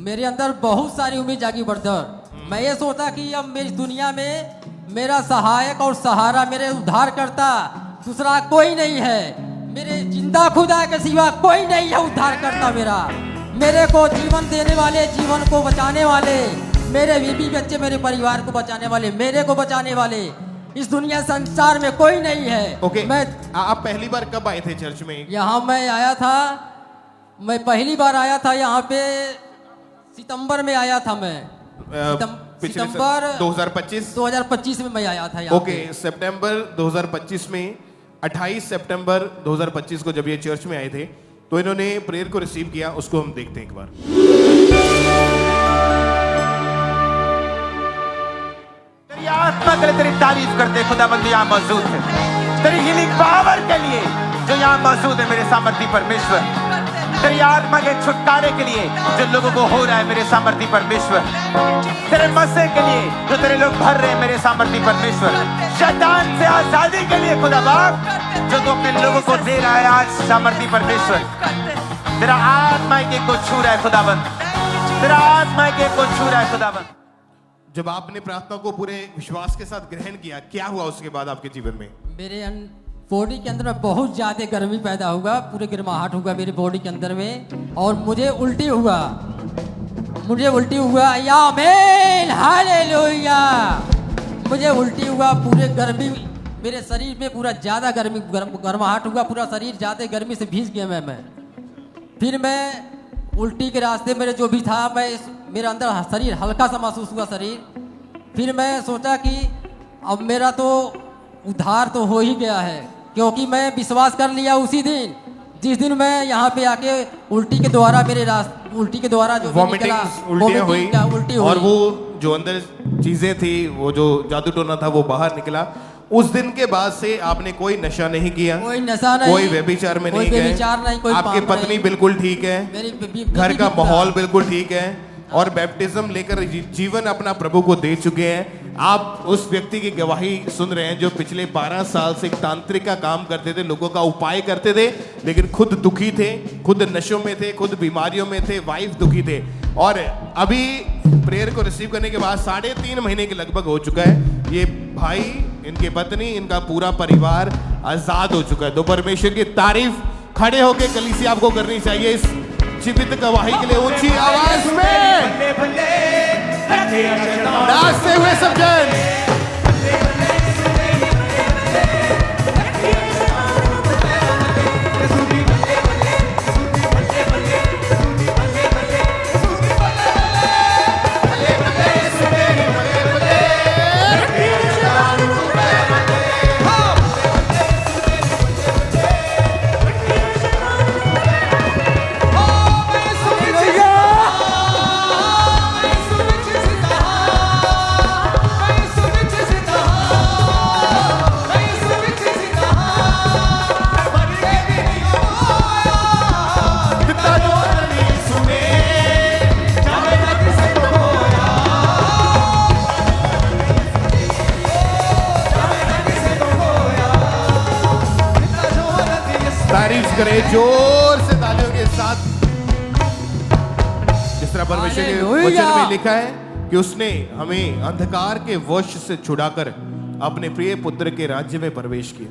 मेरे अंदर बहुत सारी उम्मीद जागी ब्रदर। मैं ये सोचा कि अब मेरी दुनिया में मेरा सहायक और सहारा, मेरे उद्धार करता दूसरा कोई नहीं है। मेरे जिंदा खुदा के सिवा कोई नहीं है उद्धार करता मेरा। मेरे को जीवन देने वाले, जीवन को बचाने वाले, मेरे बीवी बच्चे, मेरे परिवार को बचाने वाले, मेरे को बचाने वाले इस दुनिया संसार में कोई नहीं है। ओके, आप पहली बार कब आए थे चर्च में? यहाँ मैं आया था, मैं पहली बार आया था यहाँ पे सितंबर में आया था मैं। सितंबर 2025 में मैं आया था यहाँ। ओके, सितंबर 2025 में 28 सितंबर 2025 को जब ये चर्च में आए थे तो इन्होंने प्रेयर को रिसीव किया। उसको हम देखते हैं एक बार। तेरी आत्मा के लिए तेरी तारीफ करते खुदाबंद यहाँ मौजूद है, तेरी हीलिंग पावर के लिए जो यहाँ मौजूद है मेरे सामर्थी परमेश्वर। तेरी आत्मा के छुटकारे के लिए जो लोगों को हो रहा है मेरे सामर्थी परमेश्वर। तेरे मसे के लिए जो तेरे लोग भर रहे हैं मेरे सामर्थी परमेश्वर। शैतान से आजादी के लिए खुदा बाप जो तू अपने लोगों को दे रहा है आज सामर्थी परमेश्वर। तेरा आत्मा के को छू रहा है खुदाबंद, तेरा आत्मा के को छू रहा है खुदाबंद। जब आपने प्रार्थना को पूरे विश्वास के साथ ग्रहण किया, क्या हुआ उसके बाद आपके जीवन में? मेरे बॉडी के अंदर में बहुत ज्यादा गर्मी पैदा हुआ, पूरे गर्माहट हुआ मेरी बॉडी के अंदर में, और मुझे उल्टी हुआ, आमीन, हालेलुया। मुझे उल्टी हुआ, पूरे गर्मी मेरे शरीर में पूरा ज्यादा गर्मी, गर्माहट हुआ, पूरा शरीर ज्यादा गर्मी से भीग गया मैं। फिर मैं उल्टी के रास्ते मेरे जो भी था, मेरे अंदर शरीर हल्का सा महसूस हुआ शरीर। फिर मैं सोचा कि अब मेरा तो उद्धार तो हो ही गया है, क्योंकि मैं विश्वास कर लिया उसी दिन जिस दिन मैं यहाँ पे आके उल्टी के द्वारा मेरे उल्टी के द्वारा जो निकला, उल्टियाँ हुई और वो जो अंदर चीजें थी, वो जो जादू टोना था वो बाहर निकला। उस दिन के बाद से आपने कोई नशा नहीं किया, कोई नशा नहीं, कोई व्यभिचार में नहीं गए, आपकी पत्नी बिल्कुल ठीक है, घर का माहौल बिल्कुल ठीक है, और बैप्टिज्म लेकर जीवन अपना प्रभु को दे चुके हैं। आप उस व्यक्ति की गवाही सुन रहे हैं जो पिछले 12 साल से तांत्रिक का काम करते थे, लोगों का उपाय करते थे, लेकिन खुद दुखी थे, खुद नशों में थे, खुद बीमारियों में थे, वाइफ दुखी थे, और अभी प्रेयर को रिसीव करने के बाद 3.5 महीने के लगभग हो चुका है। ये भाई, इनकी पत्नी, इनका पूरा परिवार आजाद हो चुका है। तो परमेश्वर की तारीफ खड़े होके कलीसिया आपको करनी चाहिए इस जीवित गवाही के लिए ऊंची आवाज में नाचते हुए सब जन। तारीफ करें जोर से तालियों के साथ। जिस तरह परमेश्वर के वचन में लिखा है कि उसने हमें अंधकार के वश से छुड़ाकर अपने प्रिय पुत्र के राज्य में प्रवेश किया।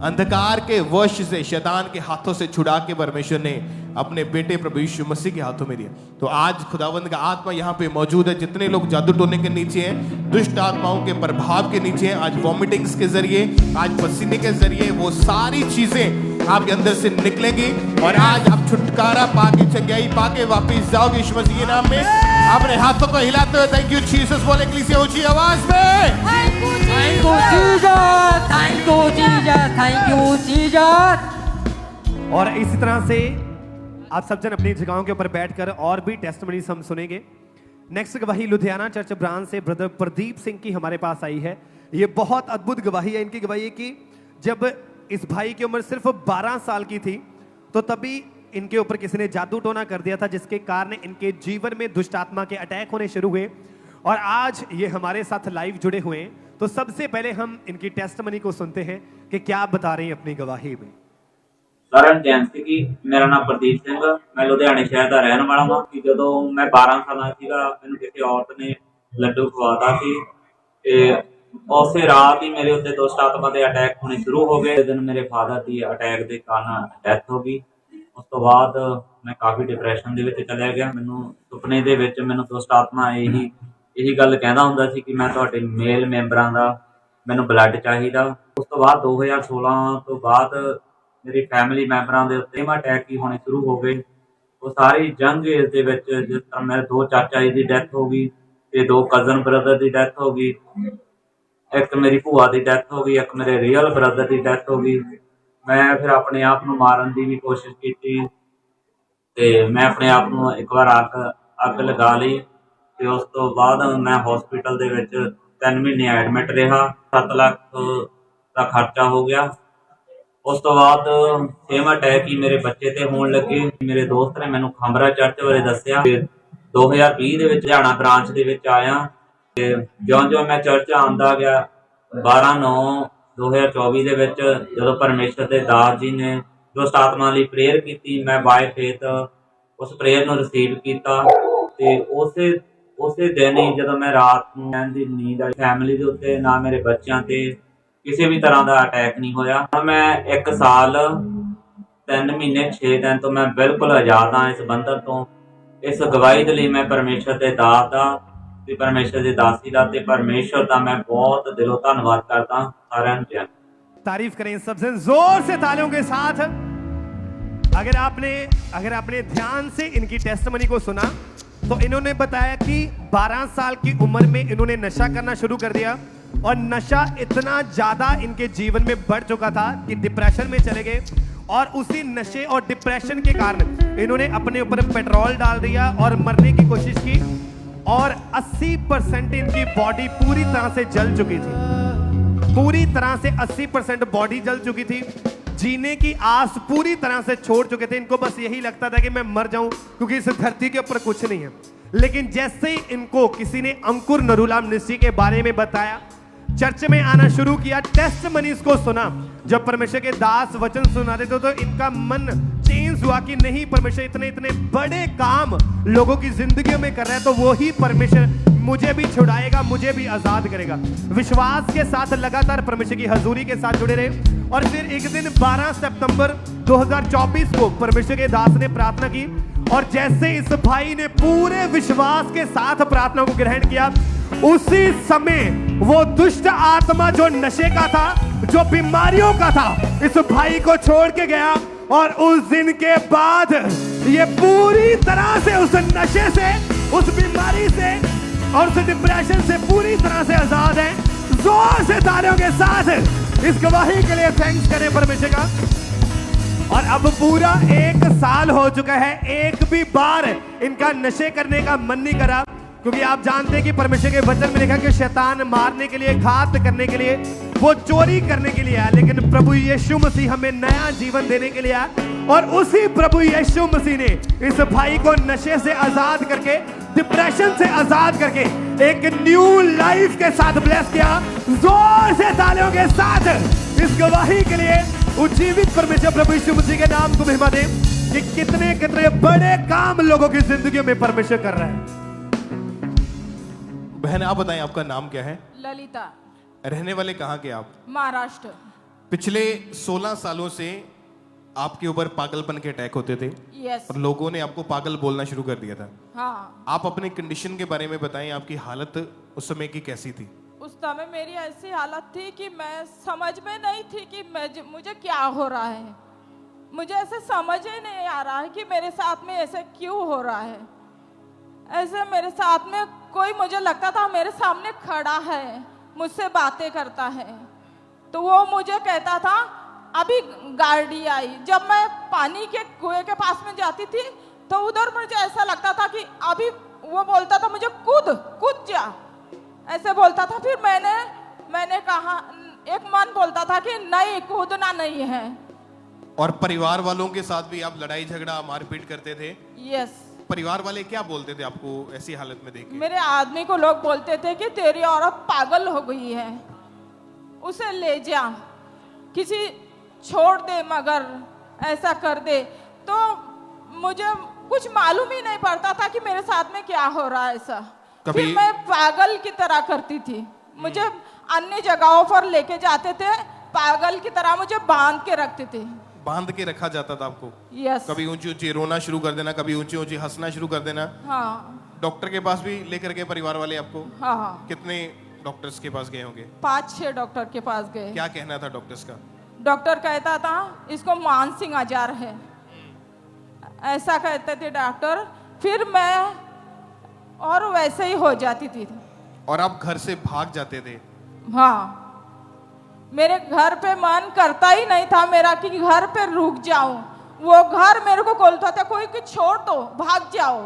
अंधकार के वश से, शैतान के हाथों से छुड़ा के परमेश्वर ने अपने बेटे प्रभु यीशु मसीह के हाथों में दिया। तो आज खुदावंद का आत्मा यहाँ पे मौजूद है। जितने लोग जादू टोने के नीचे हैं, दुष्ट आत्माओं के प्रभाव के नीचे हैं, आज वॉमिटिंग्स के जरिए, आज पसीने के जरिए, वो सारी चीजें आपके अंदर से निकलेंगी और आज आप छुटकारा पाके, चंगाई पाके वापिस जाओगे यीशु मसीह के नाम में। अपने हाथों को हिलाते हुए थैंक यू जीसस बोले कलीसिया ऊंची आवाज में। Thank you Jesus, thank you Jesus, thank you Jesus. और इसी तरह से आप सब जन अपनी जगहों के ऊपर बैठकर और भी टेस्टमनीज हम सुनेंगे। नेक्स्ट गवाही लुधियाना चर्च ब्रांच से ब्रदर प्रदीप सिंह की हमारे पास आई है। ये बहुत अद्भुत गवाही है। इनकी गवाही है कि जब इस भाई की उम्र सिर्फ 12 साल की थी तो तभी इनके ऊपर किसी ने जादू टोना कर दिया था, जिसके कारण इनके जीवन में दुष्ट आत्मा के अटैक होने शुरू हुए और आज ये हमारे साथ लाइव जुड़े हुए हैं। तो सबसे पहले हम इनकी टेस्टमनी को सुनते हैं कि क्या बता रही हैं अपनी गवाही में। ਸਾਰਿਆਂ ਨੂੰ ਜੈਨ ਸੀ। ਮੇਰਾ ਨਾਮ ਪ੍ਰਦੀਪ ਸਿੰਘ, ਮੈਂ ਲੁਧਿਆਣੇ ਸ਼ਹਿਰ ਦਾ ਰਹਿਣ ਵਾਲਾ ਹਾਂ। ਕਿ ਜਦੋਂ ਮੈਂ 12 ਸਾਲਾਂ ਸੀਗਾ ਮੈਨੂੰ ਕਿਸੇ ਔਰਤ ਨੇ ਲੱਡੂ ਖਵਾਤਾ ਸੀ ਤੇ ਉਸੇ ਰਾਤ ਹੀ ਮੇਰੇ ਉੱਤੇ ਦੁਸ਼ਟ ਆਤਮਾ ਦੇ ਅਟੈਕ ਹੋਣੇ ਸ਼ੁਰੂ ਹੋ ਗਏ। ਦਿਨ ਮੇਰੇ ਫਾਦਰ ਦੀ ਅਟੈਕ ਦੇ ਕਾਰਨ ਡੈਥ ਹੋ ਗਈ। ਉਸ ਤੋਂ ਬਾਅਦ ਮੈਂ ਕਾਫੀ ਡਿਪਰੈਸ਼ਨ ਦੇ ਵਿੱਚ ਚਲਿਆ ਗਿਆ। ਮੈਨੂੰ ਸੁਪਨੇ ਦੇ ਵਿੱਚ ਮੈਨੂੰ ਦੁਸ਼ਟ ਆਤਮਾ ਇਹੀ ਗੱਲ ਕਹਿੰਦਾ ਹੁੰਦਾ ਸੀ ਕਿ ਮੈਂ ਤੁਹਾਡੇ ਮੇਲ ਮੈਂਬਰਾਂ ਦਾ ਮੈਨੂੰ ਬਲੱਡ ਚਾਹੀਦਾ। ਉਸ ਤੋਂ ਬਾਅਦ 2016 ਤੋਂ ਬਾਅਦ ਮੇਰੀ ਫੈਮਿਲੀ ਮੈਂਬਰਾਂ ਦੇ ਉੱਤੇ ਅਟੈਕ ਹੀ ਹੋਣੇ ਸ਼ੁਰੂ ਹੋ ਗਏ। ਉਹ ਸਾਰੀ ਜੰਗ ਏਜ ਦੇ ਵਿੱਚ ਜਿਸ ਤਰ੍ਹਾਂ ਮੇਰੇ 2 ਚਾਚਾ ਜੀ ਦੀ ਡੈਥ ਹੋ ਗਈ ਤੇ 2 ਕਜ਼ਨ ਬ੍ਰਦਰ ਦੀ ਡੈਥ ਹੋ ਗਈ, ਇੱਕ ਮੇਰੀ ਭੂਆ ਦੀ ਡੈਥ ਹੋ ਗਈ, ਇੱਕ ਮੇਰੇ ਰੀਅਲ ਬ੍ਰਦਰ ਦੀ ਡੈਥ ਹੋ ਗਈ। ਮੈਂ ਫਿਰ ਆਪਣੇ ਆਪ ਨੂੰ ਮਾਰਨ ਦੀ ਵੀ ਕੋਸ਼ਿਸ਼ ਕੀਤੀ ਤੇ ਮੈਂ ਆਪਣੇ ਆਪ ਨੂੰ ਇੱਕ ਵਾਰ ਅੱਗ ਲਗਾ ਲਈ ਤੇ ਉਸ ਤੋਂ ਬਾਅਦ ਮੈਂ ਹਸਪੀਟਲ ਦੇ ਵਿੱਚ 3 ਮਹੀਨੇ ਐਡਮਿਟ ਰਿਹਾ। 7 ਲੱਖ ਦਾ ਖਰਚਾ ਹੋ ਗਿਆ। ਉਸ ਤੋਂ ਬਾਅਦ ਸੇਮ ਅਟੈਕ ਹੀ ਮੇਰੇ ਬੱਚੇ ਤੇ ਹੋਣ ਲੱਗੇ। ਮੇਰੇ ਦੋਸਤ ਨੇ ਮੈਨੂੰ ਖੰਬਰਾ ਚਰਚ ਬਾਰੇ ਦੱਸਿਆ। 2020 ਦੇ ਵਿੱਚ ਹਰਿਆਣਾ ਬ੍ਰਾਂਚ ਦੇ ਵਿੱਚ ਆਇਆ ਤੇ ਜਿਉਂ-ਜਿਉਂ ਮੈਂ ਚਰਚ ਆਉਂਦਾ ਗਿਆ 12/9/2024 ਦੇ ਵਿੱਚ ਜਦੋਂ ਪਰਮੇਸ਼ਰ ਦੇ ਦਾਸ ਜੀ ਨੇ ਦੁਸ਼ਟ ਆਤਮਾ ਲਈ ਪ੍ਰੇਅਰ ਕੀਤੀ, ਮੈਂ ਬਾਏ ਫੇਥ ਉਸ ਪ੍ਰੇਅਰ ਨੂੰ ਰਿਸੀਵ ਕੀਤਾ ਤੇ ਉਸੇ ਦਿਨ ਹੀ ਜਦੋਂ ਮੈਂ ਰਾਤ ਨੂੰ ਦੀ ਨੀਂਦ ਆਈ, ਫੈਮਿਲੀ ਦੇ ਉੱਤੇ ਨਾ ਮੇਰੇ ਬੱਚਿਆਂ ਤੇ ਕਿਸੇ ਵੀ ਤਰ੍ਹਾਂ ਦਾ ਅਟੈਕ ਨਹੀਂ ਹੋਇਆ। ਹੁਣ ਮੈਂ 1 ਸਾਲ 3 ਮਹੀਨੇ 6 ਦਿਨ ਤੋਂ ਮੈਂ ਬਿਲਕੁਲ ਆਜ਼ਾਦ ਹਾਂ ਇਸ ਬੰਧਨ ਤੋਂ। ਇਸ ਗਵਾਹੀ ਦੇ ਲਈ ਮੈਂ ਪਰਮੇਸ਼ਰ ਦੇ ਦਾਸ ਦਾ ਤੇ ਪਰਮੇਸ਼ਰ ਦੇ ਦਾਸੀ ਦਾ ਤੇ ਪਰਮੇਸ਼ਰ ਦਾ मैं बहुत दिलों धन्यवाद करता हूं। सारे जय। तारीफ करें सबसे जोर से तालियों के साथ। अगर आपने ध्यान से इनकी टेस्टमनी को सुना तो इन्होंने बताया कि 12 साल की उम्र में इन्होंने नशा करना शुरू कर दिया और नशा इतना ज्यादा इनके जीवन में बढ़ चुका था कि डिप्रेशन में चले गए और उसी नशे और डिप्रेशन के कारण इन्होंने अपने ऊपर पेट्रोल डाल दिया और मरने की कोशिश की और 80% इनकी बॉडी पूरी तरह से जल चुकी थी। पूरी तरह से 80% बॉडी जल चुकी थी। जीने की आस पूरी तरह से छोड़ चुके थे। इनको बस यही लगता था कि मैं मर जाऊं क्योंकि इस धरती के ऊपर कुछ नहीं है। लेकिन जैसे ही इनको किसी ने अंकुर नरूलाम निस्सी के बारे में बताया, चर्च में आना शुरू किया, टेस्टमनीज को सुना, जब परमेश्वर के दास वचन सुनाते थे तो इनका मन चेंज हुआ कि नहीं, परमेश्वर इतने इतने बड़े काम लोगों की जिंदगियों में कर रहा है तो वो ही परमेश्वर मुझे भी छुड़ाएगा, मुझे भी आजाद करेगा। विश्वास के साथ लगातार परमेश्वर की हजूरी के साथ जुड़े रहे। और फिर एक दिन 12 सितंबर 2024 को परमेश्वर के दास ने प्रार्थना की, और जैसे इस भाई ने पूरे विश्वास के साथ प्रार्थना को ग्रहण किया, उसी समय वो दुष्ट आत्मा जो नशे का था, जो बीमारियों का था, इस भाई को छोड़ के गया। और उस दिन के बाद ये पूरी तरह से उस नशे से, उस बीमारी से और उस डिप्रेशन से पूरी तरह से आजाद है। जोर से तालियों के साथ इस गवाही के लिए थैंक्स करें परमेश्वर का। और अब पूरा 1 साल हो चुका है, एक भी बार इनका नशे करने का मन नहीं करा, क्योंकि आप जानते हैं कि परमेश्वर के वचन में लिखा कि शैतान मारने के लिए, घात करने के लिए, वो चोरी करने के लिए आया, लेकिन प्रभु यीशु मसीह हमें नया जीवन देने के लिए आया। और उसी प्रभु यीशु मसीह ने इस भाई को नशे से आजाद करके, डिप्रेशन से आजाद करके एक न्यू लाइफ के साथ ब्लेस किया। जोर से तालियों के साथ इस गवाही के लिए उज्जीवित परमेश्वर प्रभु यीशु मसीह के नाम को महिमा दें कि कितने कितने बड़े काम लोगों की जिंदगी में परमेश्वर कर रहा है। बहन आप बताएं, आपका नाम क्या है? ललिता। रहने वाले कहाँ के आप? महाराष्ट्र। पिछले 16 सालों से आपके ऊपर पागलपन के अटैक होते थे। यस। और लोगों ने आपको पागल बोलना शुरू कर दिया था। हाँ। आप अपने कंडीशन के बारे में बताएं, आपकी हालत उस समय की कैसी थी? उस समय मेरी ऐसी हालत थी कि मैं समझ में नहीं थी कि मुझे क्या हो रहा है। मुझे ऐसे समझ ही नहीं आ रहा है कि मेरे साथ में ऐसे क्यों हो रहा है। ऐसे मेरे साथ में कोई, मुझे लगता था मेरे सामने खड़ा है, मुझसे बातें करता है, तो वो मुझे कहता था अभी गाड़ी आई। जब मैं पानी के कुएं के पास में जाती थी तो उधर मुझे ऐसा लगता था कि अभी, वो बोलता था मुझे कूद जा, ऐसे बोलता था। फिर मैंने कहा, एक मन बोलता था कि नहीं, कूदना नहीं है। और परिवार वालों के साथ भी आप लड़ाई झगड़ा मारपीट करते थे? यस। परिवार वाले क्या बोलते थे आपको ऐसी हालत में देख के? मेरे आदमी को लोग बोलते थे कि तेरी औरत पागल हो गई है, उसे ले जा, किसी छोड़ दे, मगर ऐसा कर दे। तो मुझे कुछ मालूम ही नहीं पड़ता था कि मेरे साथ में क्या हो रहा है ऐसा। फिर मैं पागल की तरह करती थी। मुझे अन्य जगहों पर लेके जाते थे, पागल की तरह मुझे बांध के रखते थे। बांध के रखा जाता था आपको? यस। कभी ऊंची ऊंची रोना शुरू कर देना, कभी ऊंची ऊंची हंसना शुरू कर देना। हाँ। डॉक्टर के पास भी लेकर के परिवार वाले आपको? हाँ। कितने डॉक्टर्स के पास गए होंगे? 5-6 डॉक्टर के पास गए। क्या कहना था डॉक्टर्स का? डॉक्टर कहता था इसको मानसिक आजार है, ऐसा कहते थे डॉक्टर। फिर मैं और वैसे ही हो जाती थी। और आप घर से भाग जाते थे? हाँ, मेरे घर पे मन करता ही नहीं था मेरा कि घर पे रुक जाऊं। वो घर मेरे को बोलता था कोई कि छोड़ दो, भाग जाओ।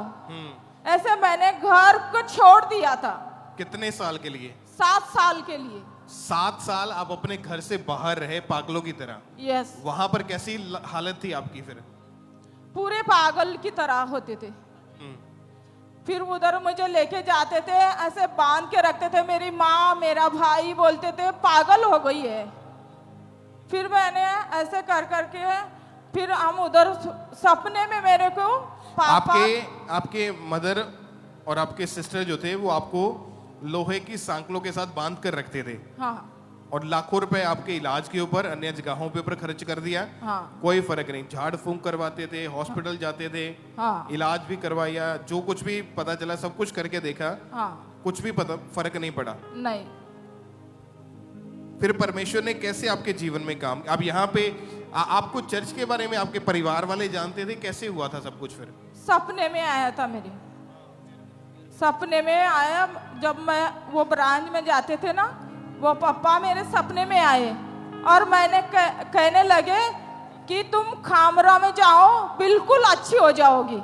ऐसे मैंने घर को छोड़ दिया था। कितने साल के लिए? 7 साल के लिए। 7 साल आप अपने घर से बाहर रहे पागलों की तरह? यस। वहां पर कैसी हालत थी आपकी फिर? पूरे पागल की तरह होते थे। फिर उधर मुझे लेके जाते थे, ऐसे बांध के रखते थे। मेरी माँ, मेरा भाई बोलते थे पागल हो गई है। फिर मैंने ऐसे कर करके, फिर हम उधर सपने में मेरे को आपके मदर और आपके सिस्टर जो थे वो आपको लोहे की सांकलों के साथ बांध कर रखते थे। हाँ। और लाखों रुपए आपके इलाज के ऊपर, अन्य जगहों पे ऊपर खर्च कर दिया। हाँ। कोई फर्क नहीं, झाड़ फूंक करवाते थे, हॉस्पिटल जाते थे। हाँ। इलाज भी करवाया, जो कुछ भी पता चला सब कुछ करके देखा। हाँ। कुछ भी फर्क नहीं पड़ा। नहीं। फिर परमेश्वर ने कैसे आपके जीवन में काम, अब यहाँ पे आपको चर्च के बारे में आपके परिवार वाले जानते थे? कैसे हुआ था सब कुछ? फिर सपने में आया था, मेरे सपने में आया। जब मैं वो ब्रांच में जाते थे ना, वो पापा मेरे सपने में आए और मैंने कहने लगे कि तुम खामरा में जाओ, बिल्कुल अच्छी हो जाओगी।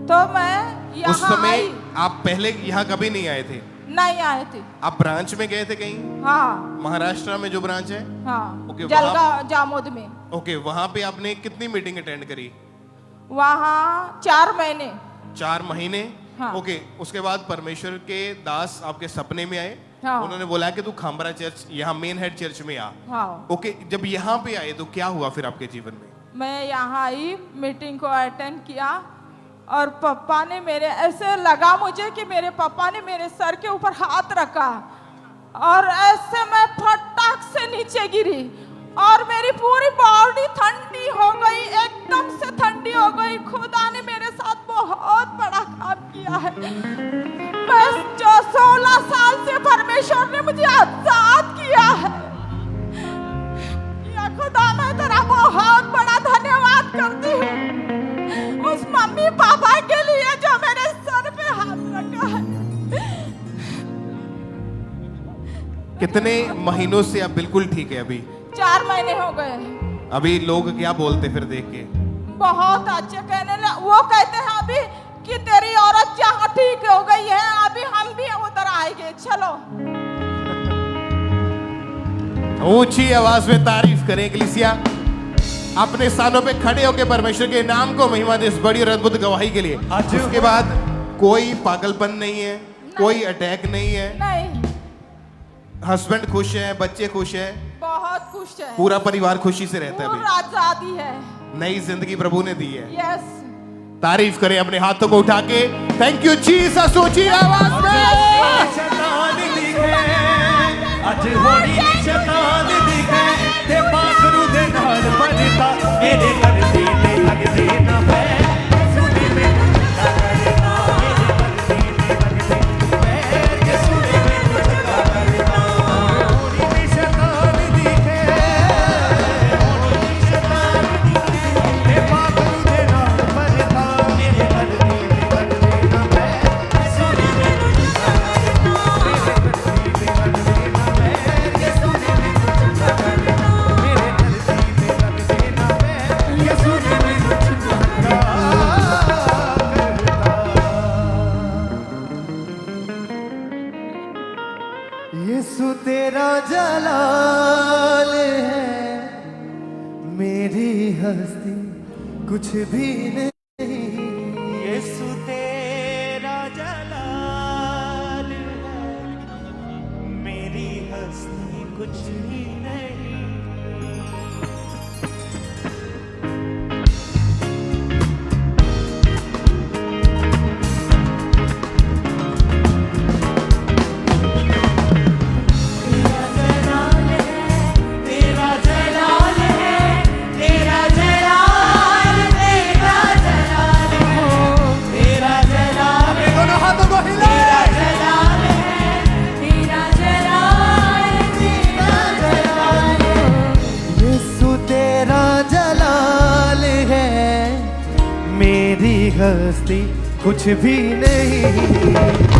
तो मैं यहाँ उस समय आई। आप पहले यहाँ कभी नहीं आए थे? नहीं आए थे। आप ब्रांच में गए थे कहीं? हाँ। महाराष्ट्र में जो ब्रांच है? हाँ। ओके, जलगांव जामोद में। ओके, वहां पे आपने कितनी मीटिंग अटेंड करी? वहाँ 4 महीने। 4 महीने? हाँ। ओके, उसके बाद परमेश्वर के दास आपके सपने में आए। हाँ। उन्होंने बोला कि तू खामरा चर्च, यहाँ मेन हेड चर्च में आ। हाँ। ओके, जब यहाँ पे आए तो क्या हुआ फिर आपके जीवन में? मैं यहाँ आई, मीटिंग को अटेंड किया और पापा ने मेरे ऐसे लगा मुझे कि मेरे पापा ने मेरे सर के ऊपर हाथ रखा और ऐसे मैं फटाक से नीचे गिरी और मेरी पूरी बॉडी ठंडी हो गई, एकदम से ठंडी हो गई। खुदा ने मेरे साथ बहुत बड़ा काम किया है। मैं जो 16 साल से परमेश्वर ने मुझे आजाद किया है। या खुदा, मैं तेरा बहुत बड़ा धन्यवाद करती हूँ उस मम्मी पापा के लिए जो मेरे सर पे हाथ रखा है। कितने महीनों से आप बिल्कुल ठीक है? अभी 4 महीने हो गए। अभी लोग क्या बोलते फिर देख के? बहुत अच्छे कहने वो कहते हैं अभी कि तेरी औरत जहाँ ठीक हो गई है, अभी हम भी उधर आएंगे, चलो। ऊंची आवाज में तारीफ करें इक्लेसिया। अपने स्थानों पे खड़े होकर परमेश्वर के नाम को महिमा दे इस बड़ी और अद्भुत गवाही के लिए। उसके बाद कोई पागलपन नहीं है, कोई अटैक नहीं है, नहीं। हस्बैंड खुश है, बच्चे खुश है, बहुत खुश है, पूरा परिवार खुशी से रहता है। पूरा आजादी है, नई जिंदगी प्रभु ने दी है। यस। तारीफ करें अपने हाथों को उठा के। Thank you Jesus. ऊंची आवाज में शैतान दिखे अज होनी शैतान दिखे ते पाखरू दे नाल बनता मेरे कर दी ते लगदी ना मैं सुनी में चंगा करना मेरे कर दी ते लगदी मैं के सुनी में चंगा करना होनी शैतान दिखे ते पाखरू दे नाल बनता मेरे कर दी ते लगदी ना मैं सुनी में चंगा यीशु तेरा जलाल है, मेरी हस्ती कुछ भी नहीं। यीशु तेरा जलाल है, मेरी हस्ती कुछ भी नहीं। तेरा जलाल है, तेरा जलाल, तेरा जलाल है, तेरा जलाल, दोनों हाथों को हिला। तेरा जलाल है, तेरा जलाल, तेरा जलाल है। यीशु तेरा जलाल है, मेरी हस्ती कुछ भी नहीं।